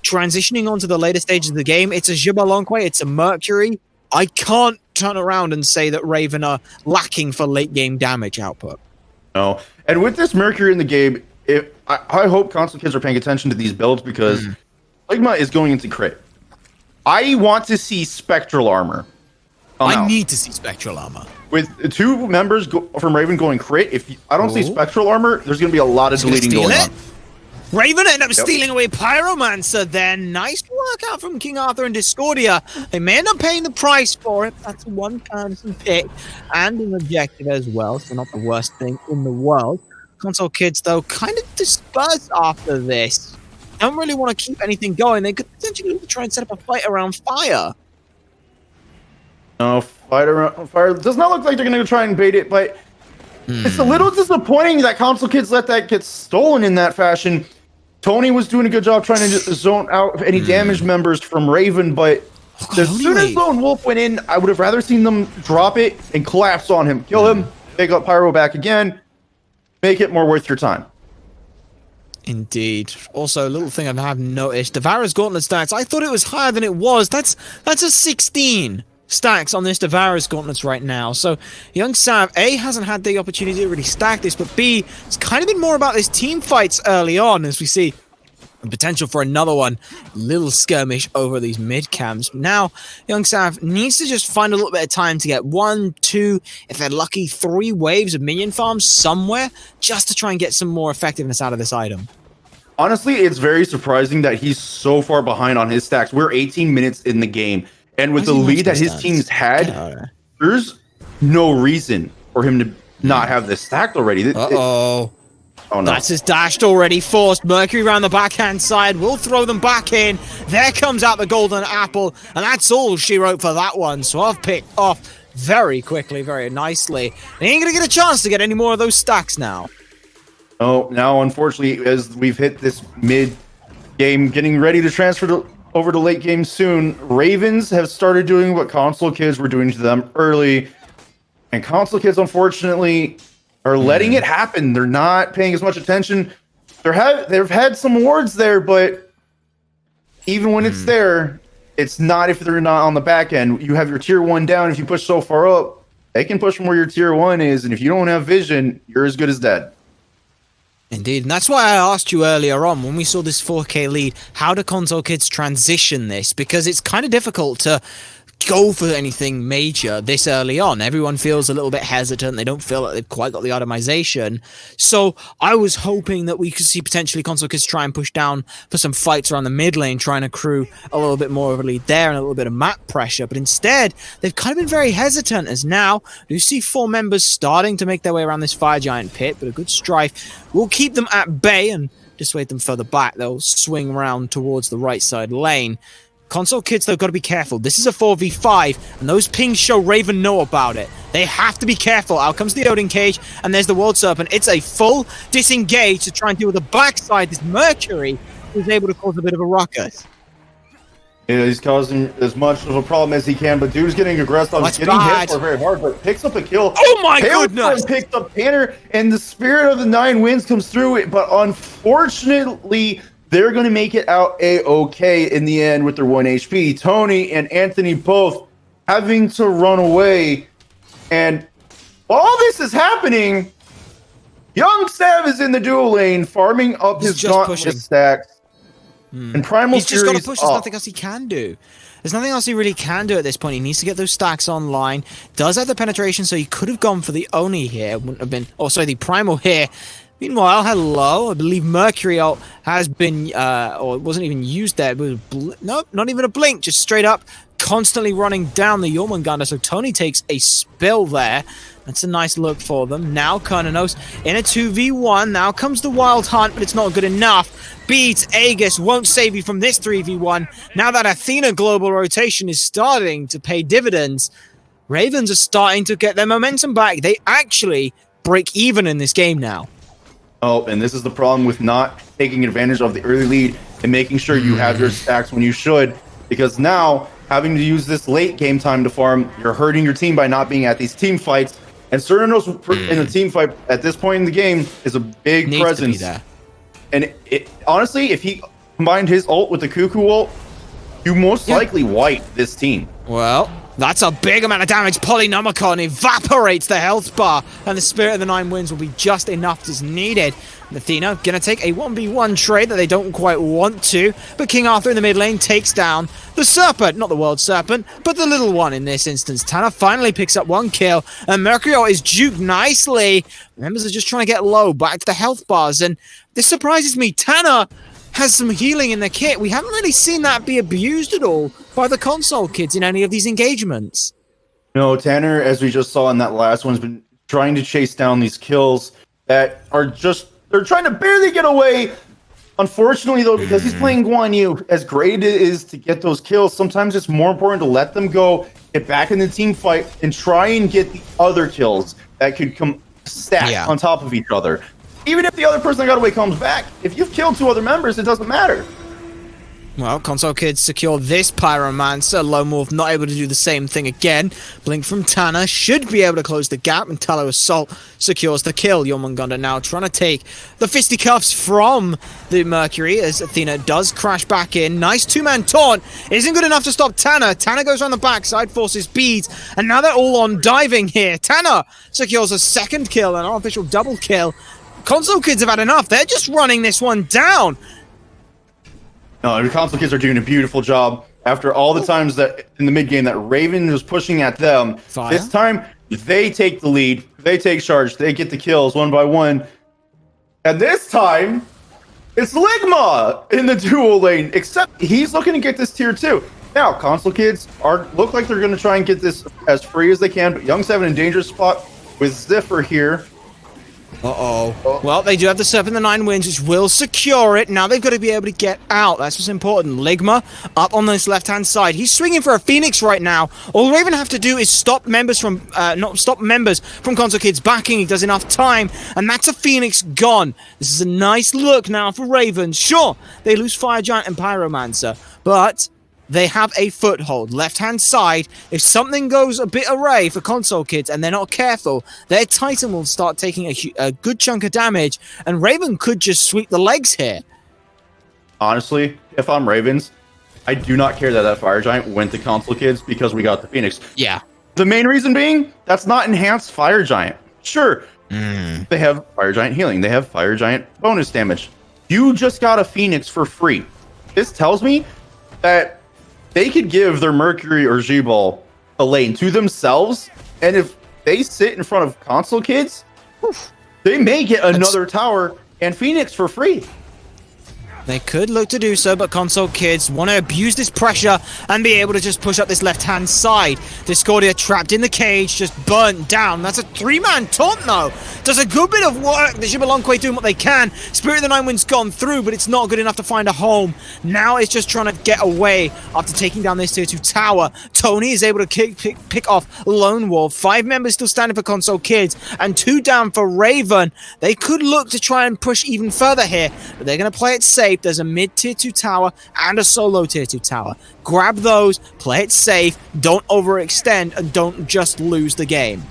transitioning on to the later stages of the game, it's a Jibalonquai, it's a Mercury. I can't turn around and say that Raven are lacking for late game damage output. No, and with this Mercury in the game, I hope Console Kids are paying attention to these builds because Ligma is going into crit. I want to see Spectral Armor. I need to see Spectral Armor. With 2 members from Raven going crit, if I don't see Spectral Armor, there's going to be a lot of deleting going on. Raven end up stealing away Pyromancer then. Nice work out from King Arthur and Discordia. They may end up paying the price for it. That's a one-person pick and an objective as well, so not the worst thing in the world. Console Kids, though, kind of dispersed after this. Don't really want to keep anything going. They could potentially try and set up a fight around fire. No, fight around fire. Does not look like they're going to try and bait it, but it's a little disappointing that Console Kids let that get stolen in that fashion. Tony was doing a good job trying to zone out any damage members from Raven, but as soon as Lone Wolf went in, I would have rather seen them drop it and collapse on him. Kill him, pick up Pyro back again, make it more worth your time. Indeed. Also, a little thing I have noticed, Devara's Gauntlet stats, I thought it was higher than it was. That's a 16 stacks on this Devara's Gauntlets right now. So, Young Sav, A, hasn't had the opportunity to really stack this, but B, it's kind of been more about this team fights early on, as we see the potential for another one. Little skirmish over these mid camps. Now, Young Sav needs to just find a little bit of time to get 1, 2, if they're lucky, 3 waves of minion farms somewhere, just to try and get some more effectiveness out of this item. Honestly, it's very surprising that he's so far behind on his stacks. We're 18 minutes in the game. And with the lead that his team's had, there's no reason for him to not have this stacked already. Oh no. That's his dashed already forced. Mercury around the backhand side will throw them back in. There comes out the golden apple. And that's all she wrote for that one. So I've picked off very quickly, very nicely. They ain't going to get a chance to get any more of those stacks now. Oh, now unfortunately, as we've hit this mid game, getting ready to transfer over to late game soon, Ravens have started doing what Console Kids were doing to them early, and Console Kids unfortunately are letting it happen. They're not paying as much attention. They've had some wards there, but even when it's there, it's not if they're not on the back end. You have your tier 1 down. If you push so far up, they can push from where your tier 1 is, and if you don't have vision, you're as good as dead. Indeed, and that's why I asked you earlier on, when we saw this 4K lead, how do Console Kids transition this? Because it's kind of difficult to go for anything major this early on. Everyone feels a little bit hesitant. They don't feel like they've quite got the itemization. So I was hoping that we could see potentially Console Kids try and push down for some fights around the mid lane, trying to accrue a little bit more of a lead there and a little bit of map pressure. But instead, they've kind of been very hesitant, as now you see 4 members starting to make their way around this Fire Giant pit, but a good strife will keep them at bay and dissuade them further back. They'll swing around towards the right side lane. Console kids, though, got to be careful. This is a 4v5, and those pings show Raven know about it. They have to be careful. Out comes the Odin Cage, and there's the World Serpent. It's a full disengage to try and deal with the backside. This Mercury is able to cause a bit of a ruckus. Yeah, he's causing as much of a problem as he can, but dude's getting aggressive. That's getting bad. hit for very hard, but picks up a kill. Oh my Tailwind goodness! Picks up Tanner, and the Spirit of the Nine Winds comes through it, but unfortunately, they're going to make it out A-okay in the end with their 1 HP. Tony and Anthony both having to run away, and while all this is happening, Young Sav is in the dual lane, farming up his gauntlet stacks. And Primal He's just got to Fury's push. There's up. nothing else he can do. There's nothing else he really can do at this point. He needs to get those stacks online. Does have the penetration, so he could have gone for the Oni here. Wouldn't have been... Oh, sorry, the Primal here. Meanwhile, hello. I believe Mercury ult has been... or it wasn't even used there. It was nope, not even a blink. Just straight up, constantly running down the Jormungandr. So Tony takes a spill there. That's a nice look for them. Now Kernanos in a 2v1. Now comes the Wild Hunt, but it's not good enough. Beats Aegis, won't save you from this 3v1. Now that Athena global rotation is starting to pay dividends, Ravens are starting to get their momentum back. They actually break even in this game now. Oh, and this is the problem with not taking advantage of the early lead and making sure you have your stacks when you should, because now having to use this late game time to farm, you're hurting your team by not being at these team fights. And Cernos in the team fight at this point in the game is a big Needs presence. to be there. And it honestly, if he combined his ult with the Cuckoo ult, you most likely wipe this team. Well, that's a big amount of damage. Polynomicon evaporates the health bar, and the Spirit of the Nine Winds will be just enough as needed. And Athena gonna take a 1v1 trade that they don't quite want to, but King Arthur in the mid lane takes down the Serpent, not the World Serpent, but the little one in this instance. Tanner finally picks up 1 kill, and Mercurio is juked nicely. Members are just trying to get low, back to the health bars, and this surprises me. Tanner has some healing in the kit. We haven't really seen that be abused at all by the console kids in any of these engagements. No, Tanner, as we just saw in that last one, has been trying to chase down these kills that are just, they're trying to barely get away. Unfortunately, though, because he's playing Guan Yu, as great it is to get those kills, sometimes it's more important to let them go, get back in the team fight, and try and get the other kills that could come stacked on top of each other. Even if the other person that got away comes back, if you've killed 2 other members, it doesn't matter. Well, console kids secure this Pyromancer. Lone Wolf not able to do the same thing again. Blink from Tanner should be able to close the gap, and Tallow Assault secures the kill. Jormungandr now trying to take the fisticuffs from the Mercury as Athena does crash back in. Nice 2-man taunt. Isn't good enough to stop Tanner. Tanner goes around the backside, forces beads, and now they're all on diving here. Tanner secures a 2nd kill, an unofficial double kill. Console kids have had enough. They're just running this one down. No, the console kids are doing a beautiful job. After all the times that in the mid game that Raven was pushing at them, this time they take the lead, they take charge, they get the kills 1 by 1. And this time, it's Ligma in the dual lane, except he's looking to get this tier 2. Now, console kids look like they're going to try and get this as free as they can, but Young 7 in dangerous spot with Ziffer here. Well, they do have the Serpent, the 9 Winds, which will secure it. Now they've got to be able to get out. That's what's important. Ligma up on this left-hand side. He's swinging for a Phoenix right now. All Raven have to do is stop members from console kids backing. He does enough time, and that's a Phoenix gone. This is a nice look now for Ravens. Sure, they lose Fire Giant and Pyromancer, but they have a foothold. Left-hand side, if something goes a bit awry for console kids and they're not careful, their Titan will start taking a good chunk of damage, and Raven could just sweep the legs here. Honestly, if I'm Ravens, I do not care that Fire Giant went to console kids because we got the Phoenix. Yeah. The main reason being, that's not enhanced Fire Giant. Sure, they have Fire Giant healing. They have Fire Giant bonus damage. You just got a Phoenix for free. This tells me that they could give their Mercury or G-Ball a lane to themselves, and if they sit in front of console kids, they may get another tower and Phoenix for free. They could look to do so, but Console Kids want to abuse this pressure and be able to just push up this left-hand side. Discordia trapped in the cage, just burnt down. That's a 3-man taunt, though. Does a good bit of work. The Xbalanque doing what they can. Spirit of the Nine Winds gone through, but it's not good enough to find a home. Now it's just trying to get away after taking down this tier 2 tower. Tony is able to pick off Lone Wolf. 5 members still standing for Console Kids, and 2 down for Raven. They could look to try and push even further here, but they're going to play it safe. There's a mid tier 2 tower and a solo tier 2 tower. Grab those, play it safe, don't overextend, and don't just lose the game.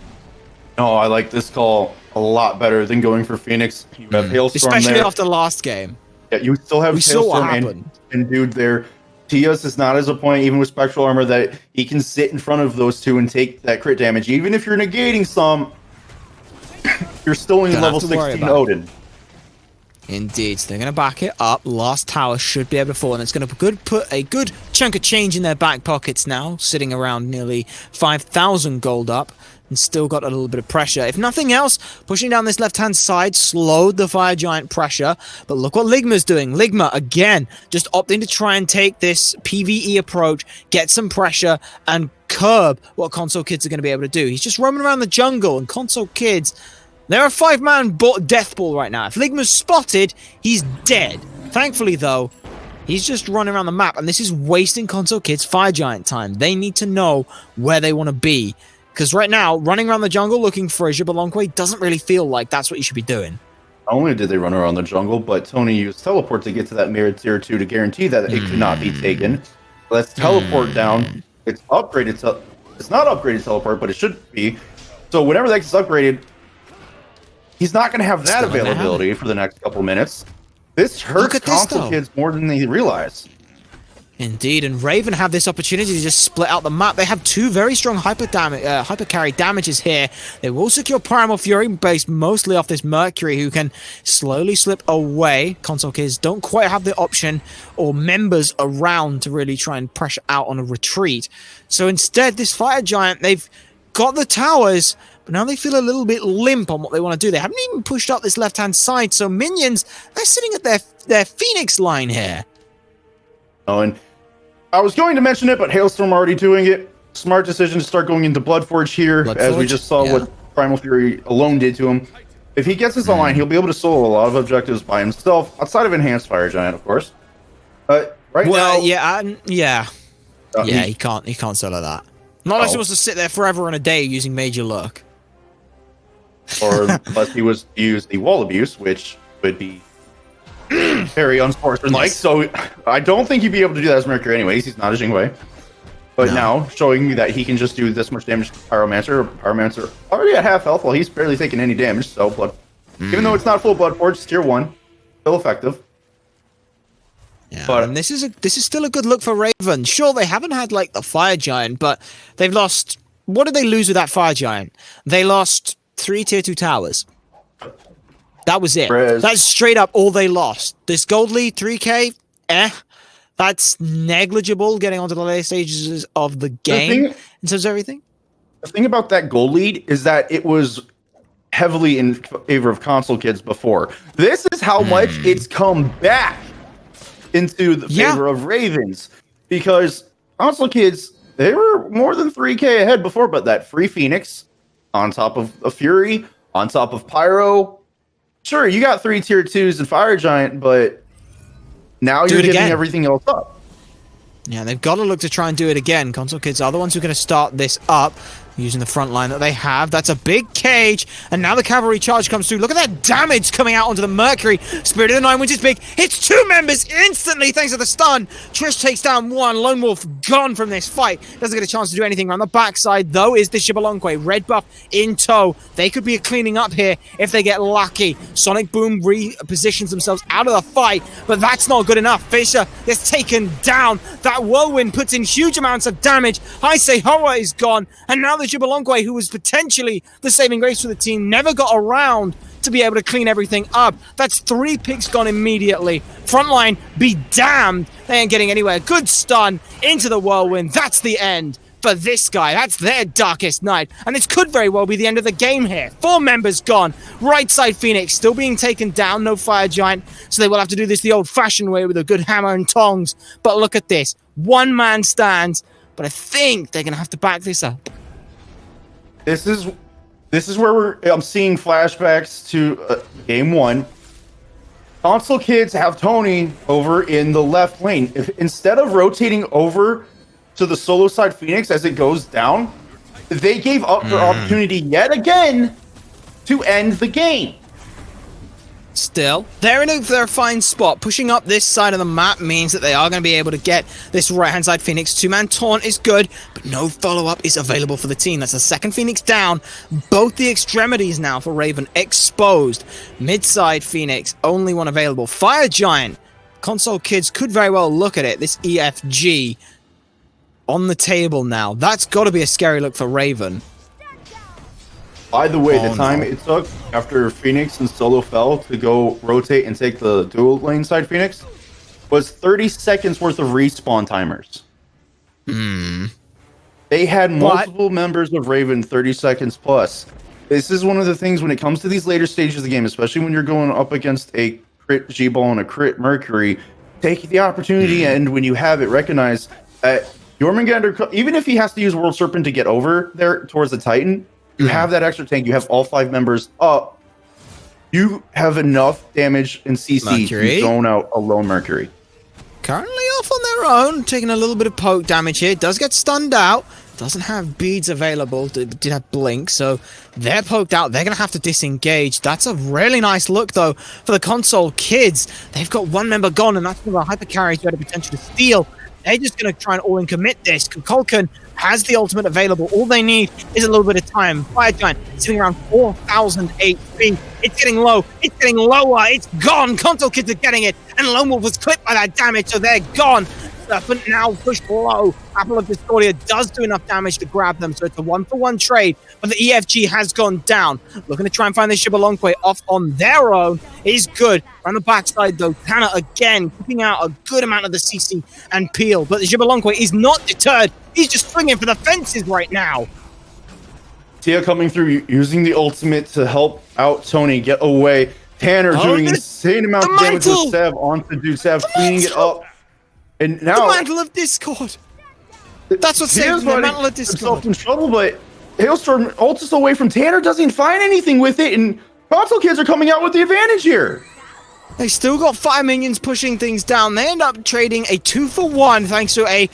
No, I like this call a lot better than going for Phoenix. You have Hailstorm especially there. after last game. Yeah, you still have Hailstorm and dude there. Tias is not as a point, even with Spectral Armor, that he can sit in front of those two and take that crit damage. Even if you're negating some, you're still in level 16 Odin. Indeed, so they're going to back it up. Last tower should be able to fall, and it's going to put a good chunk of change in their back pockets now, sitting around nearly 5,000 gold up, and still got a little bit of pressure. If nothing else, pushing down this left-hand side slowed the Fire Giant pressure, but look what Ligma's doing. Ligma, again, just opting to try and take this PvE approach, get some pressure, and curb what Console Kids are going to be able to do. He's just roaming around the jungle, and Console Kids... they're a 5-man death ball right now. If Ligma's spotted, he's dead. Thankfully, though, he's just running around the map, and this is wasting Console Kids' Fire Giant time. They need to know where they want to be. Because right now, running around the jungle looking for a Xbalanque doesn't really feel like that's what you should be doing. Not only did they run around the jungle, but Tony used teleport to get to that mirror tier 2 to guarantee that it could not be taken. Let's teleport down. It's upgraded. It's not upgraded teleport, but it should be. So whenever that gets upgraded, he's not going to have that availability for the next couple minutes. This hurts Console Kids more than they realize. Indeed, and Raven have this opportunity to just split out the map. They have 2 very strong hyper carry damages here. They will secure Primal Fury based mostly off this Mercury, who can slowly slip away. Console Kids don't quite have the option or members around to really try and pressure out on a retreat. So instead, this Fire Giant, they've got the towers, but now they feel a little bit limp on what they want to do. They haven't even pushed up this left-hand side, so minions, they're sitting at their Phoenix line here. Oh, and I was going to mention it, but Hailstorm already doing it. Smart decision to start going into Bloodforge here, as we just saw what Primal Fury alone did to him. If he gets this online, he'll be able to solo a lot of objectives by himself, outside of Enhanced Fire Giant, of course. But now... he can't solo that. Not unless he wants to sit there forever and a day using Major Luck. Or unless he was to use the wall abuse, which would be very unsportsmanlike. Yes. So I don't think he'd be able to do that as Mercury anyways. He's not a Jingwei. But now, showing you that he can just do this much damage to Pyromancer. Pyromancer already at half health while he's barely taking any damage. So, even though it's not full Blood Forge, it's tier 1. Still effective. Yeah, but and this is still a good look for Raven. Sure, they haven't had like the Fire Giant, but they've lost... what did they lose with that Fire Giant? They lost 3 tier 2 towers. That was it. That's straight up all they lost. This gold lead, 3k, that's negligible getting onto the later stages of the game in terms of everything. The thing about that gold lead is that it was heavily in favor of Console Kids before. This is how much it's come back into the favor of Ravens, because Console Kids, they were more than 3k ahead before, but that free Phoenix on top of a Fury, on top of Pyro. Sure, you got 3 tier 2s and Fire Giant, but now you're giving everything else up. Yeah, they've got to look to try and do it again. Console Kids are the ones who are going to start this up using the front line that they have. That's a big cage, and now the cavalry charge comes through. Look at that damage coming out onto the Mercury. Spirit of the Nine Winds is big. Hits 2 members instantly thanks to the stun. Trish takes down 1. Lone Wolf gone from this fight. Doesn't get a chance to do anything. On the backside, though, is the Xbalanque. Red buff in tow. They could be cleaning up here if they get lucky. Sonic Boom repositions themselves out of the fight, but that's not good enough. Fisher gets taken down. That Whirlwind puts in huge amounts of damage. I say Horror is gone, and now the Xbalanque, who was potentially the saving grace for the team, never got around to be able to clean everything up. That's 3 picks gone immediately. Frontline, be damned. They ain't getting anywhere. Good stun into the Whirlwind. That's the end. for this guy. That's their darkest night. And this could very well be the end of the game here. 4 members gone. Right side Phoenix still being taken down. No Fire Giant. So they will have to do this the old-fashioned way with a good hammer and tongs. But look at this. 1 man stands. But I think they're going to have to back this up. This is where I'm seeing flashbacks to game 1. Console kids have Tony over in the left lane. Instead of rotating over to the solo side Phoenix as it goes down, they gave up their opportunity yet again to end the game. Still, they're in their fine spot. Pushing up this side of the map means that they are going to be able to get this right-hand side Phoenix. 2-man taunt is good, but no follow-up is available for the team. That's the second Phoenix down. Both the extremities now for Raven exposed. Mid-side Phoenix, only one available. Fire Giant. Console kids could very well look at it. This EFG on the table now. That's got to be a scary look for Raven. By the way, the time it took after Phoenix and Solo fell to go rotate and take the dual lane side Phoenix was 30 seconds worth of respawn timers. They had multiple members of Raven 30 seconds plus. This is one of the things when it comes to these later stages of the game, especially when you're going up against a crit G-Ball and a crit Mercury, take the opportunity and when you have it, recognize that Jormungandr, even if he has to use World Serpent to get over there towards the Titan, you have that extra tank. You have all 5 members up. You have enough damage in CC to zone out a lone Mercury. Currently off on their own, taking a little bit of poke damage here. Does get stunned out. Doesn't have beads available. Did have blink, so they're poked out. They're going to have to disengage. That's a really nice look, though, for the console kids. They've got 1 member gone, and that's one of the hyper carries who had the potential to steal. They're just going to try and all-in commit this. Kukulkan has the ultimate available. All they need is a little bit of time. Fire Giant sitting around 4,000 HP. It's getting low. It's getting lower. It's gone. Console kids are getting it. And Lone Wolf was clipped by that damage, so they're gone. But now pushed low. Apple of Discordia does do enough damage to grab them, so it's a 1-for-1 trade. But the EFG has gone down. Looking to try and find the Shibalonque off on their own is good. On the backside, though, Tanner again keeping out a good amount of the CC and peel. But the Shibalonque is not deterred. He's just swinging for the fences right now. Tia coming through, using the ultimate to help out Tony get away. Tanner doing insane amount of damage with Sev onto Dude. Sev cleaning it up. And now the Mantle of Discord. That's what saves the Mantle of Discord. In trouble, but Hailstorm ults away from Tanner, doesn't find anything with it, and console kids are coming out with the advantage here. They still got 5 minions pushing things down. They end up trading a 2-for-1 thanks to a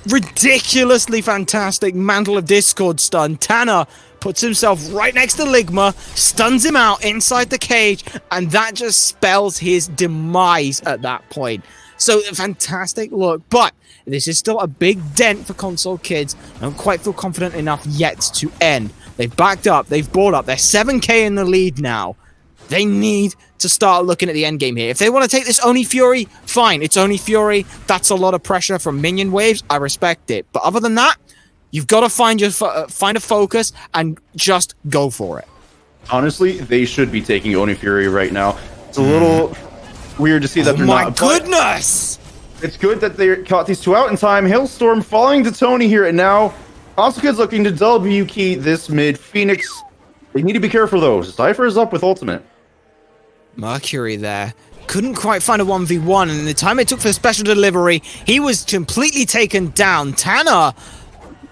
ridiculously fantastic Mantle of Discord stun. Tanner puts himself right next to Ligma, stuns him out inside the cage, and that just spells his demise at that point. So, a fantastic look, but this is still a big dent for console kids. I don't quite feel confident enough yet to end. They've backed up, they've brought up, they're 7k in the lead now. They need to start looking at the end game here. If they want to take this Oni Fury, fine, it's Oni Fury. That's a lot of pressure from minion waves, I respect it. But other than that, you've got to find a focus and just go for it. Honestly, they should be taking Oni Fury right now. It's a little weird to see that they're not. Oh my goodness! It's good that they caught these 2 out in time. Hailstorm falling to Tony here, and now console kids looking to W key this mid. Phoenix, they need to be careful though. Cypher is up with ultimate. Mercury there. Couldn't quite find a 1v1, and the time it took for the special delivery, he was completely taken down. Tanner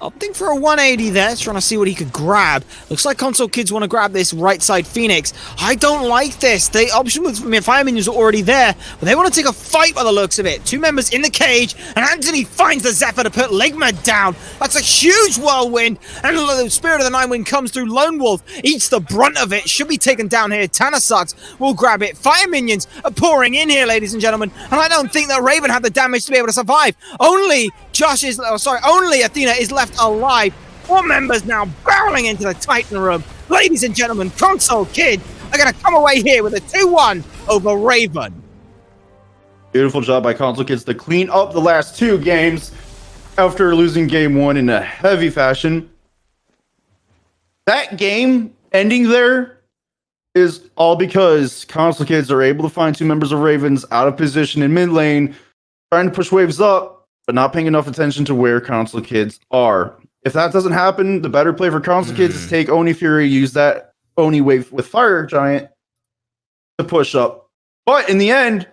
opting for a 180 there, trying to see what he could grab. Looks like console kids want to grab this right side Phoenix. I don't like this. The option with Fire Minions are already there, but they want to take a fight by the looks of it. 2 members in the cage, and Anthony finds the Zephyr to put Ligma down. That's a huge whirlwind, and the Spirit of the Nine Wind comes through. Lone Wolf eats the brunt of it. Should be taken down here. Tannersucks will grab it. Fire Minions are pouring in here, ladies and gentlemen, and I don't think that Raven had the damage to be able to survive. Only Athena is left alive. 4 members now barreling into the Titan room. Ladies and gentlemen, console kids are going to come away here with a 2-1 over Raven. Beautiful job by console kids to clean up the last 2 games after losing game 1 in a heavy fashion. That game ending there is all because console kids are able to find 2 members of Ravens out of position in mid lane, trying to push waves up, but not paying enough attention to where console kids are. If that doesn't happen, the better play for Console Kids is take Oni Fury, use that Oni wave with Fire Giant to push up. But in the end,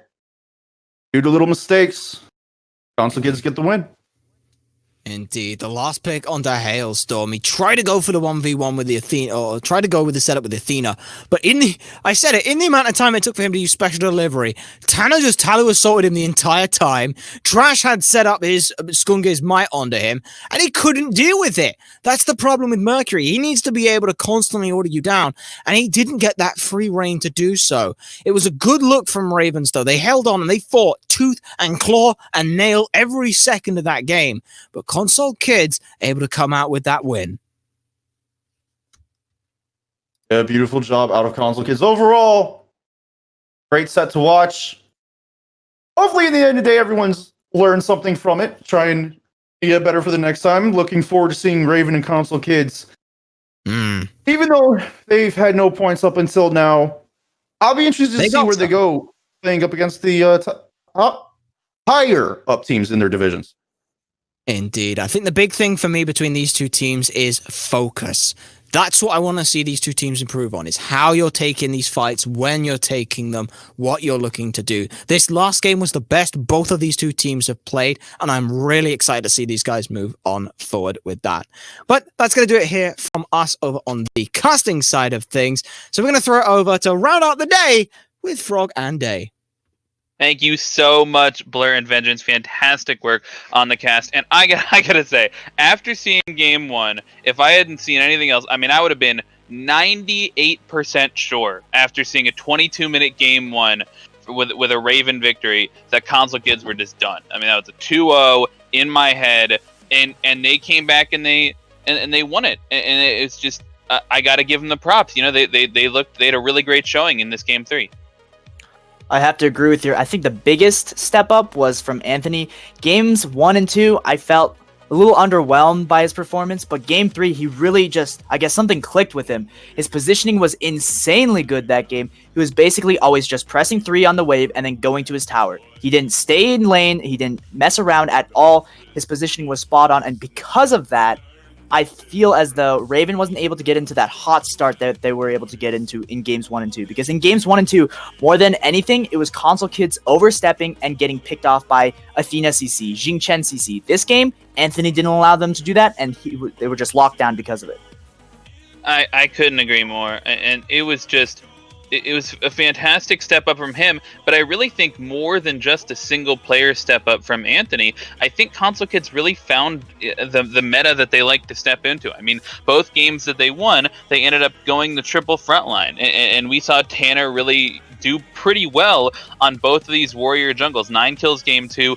due to little mistakes, Console Kids get the win. Indeed, the last pick onto Hailstorm. He tried to go for the 1v1 with the Athena, or tried to go with the setup with Athena, but in the amount of time it took for him to use special delivery, Tanner just Talu assaulted him the entire time. Trash had set up his Skunge's Might onto him, and he couldn't deal with it. That's the problem with Mercury. He needs to be able to constantly order you down, and he didn't get that free reign to do so. It was a good look from Ravens, though. They held on and they fought tooth and claw and nail every second of that game, but Console Kids able to come out with that win. Yeah, beautiful job out of Console Kids. Overall, great set to watch. Hopefully, in the end of the day, everyone's learned something from it. Try and get better for the next time. Looking forward to seeing Raven and Console Kids. Even though they've had no points up until now, I'll be interested to see where they go playing up against the higher up teams in their divisions. Indeed. I think the big thing for me between these two teams is focus. That's what I want to see these two teams improve on, is how you're taking these fights, when you're taking them, what you're looking to do. This last game was the best both of these two teams have played, and I'm really excited to see these guys move on forward with that. But that's going to do it here from us over on the casting side of things. So we're going to throw it over to round out the day with Frog and Day. Thank you so much, Blur and Vengeance. Fantastic work on the cast. And I gotta say, after seeing Game 1, if I hadn't seen anything else, I mean, I would have been 98% sure after seeing a 22-minute Game 1 with a Raven victory that Console Kids were just done. I mean, that was a 2-0 in my head, and they came back and they won it. And it's just, I gotta give them the props. You know, they had a really great showing in this Game 3. I have to agree with you. I think the biggest step up was from Anthony. Games 1 and 2, I felt a little underwhelmed by his performance, but Game 3, he really just, I guess something clicked with him. His positioning was insanely good that game. He was basically always just pressing 3 on the wave and then going to his tower. He didn't stay in lane, he didn't mess around at all. His positioning was spot on, and because of that, I feel as though Raven wasn't able to get into that hot start that they were able to get into in Games 1 and 2. Because in Games 1 and 2, more than anything, it was Console Kids overstepping and getting picked off by Athena CC, Jingchen CC. This game, Anthony didn't allow them to do that, and they were just locked down because of it. I couldn't agree more. And it was just... It was a fantastic step up from him, but I really think more than just a single player step up from Anthony. I think Console Kids really found the meta that they like to step into. I mean, both games that they won, they ended up going the triple frontline, and we saw Tanner really do pretty well on both of these warrior jungles. 9 kills Game 2,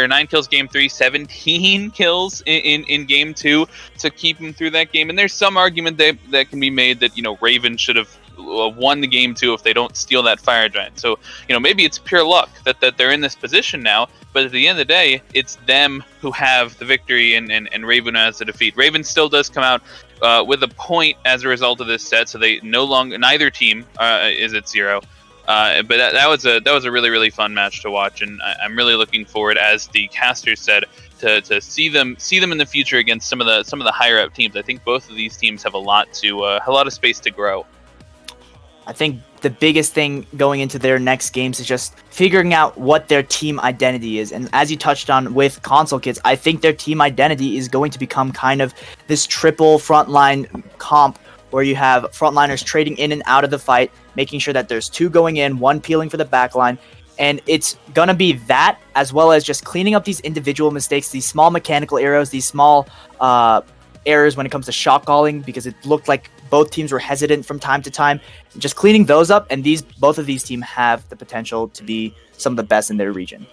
9 kills Game 3, 17 kills in Game 2 to keep him through that game. And there's some argument that can be made that, you know, Raven should have won the Game 2 if they don't steal that Fire Giant. So, you know, maybe it's pure luck that they're in this position now, but at the end of the day, it's them who have the victory and Raven has the defeat. Raven still does come out with a point as a result of this set, so they neither team is at 0. But that was a really, really fun match to watch, and I'm really looking forward, as the casters said, to see them in the future against some of the higher up teams. I think both of these teams have a lot of space to grow. I think the biggest thing going into their next games is just figuring out what their team identity is. And as you touched on with Console Kids, I think their team identity is going to become kind of this triple frontline comp where you have frontliners trading in and out of the fight, making sure that there's 2 going in, 1 peeling for the backline. And it's going to be that, as well as just cleaning up these individual mistakes, these small mechanical errors, these small errors when it comes to shot calling, because it looked like both teams were hesitant from time to time. Just cleaning those up, and both of these teams have the potential to be some of the best in their region.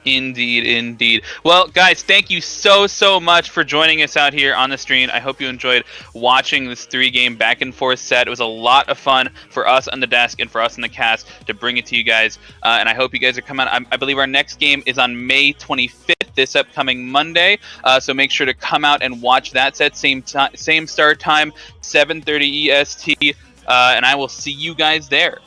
Indeed. Well, guys, thank you so much for joining us out here on the stream. I hope you enjoyed watching this 3-game back and forth set. It was a lot of fun for us on the desk and for us in the cast to bring it to you guys. And I hope you guys are coming out. I believe our next game is on May 25th, this upcoming Monday. So make sure to come out and watch that set. Same start time, 7:30 EST. And I will see you guys there.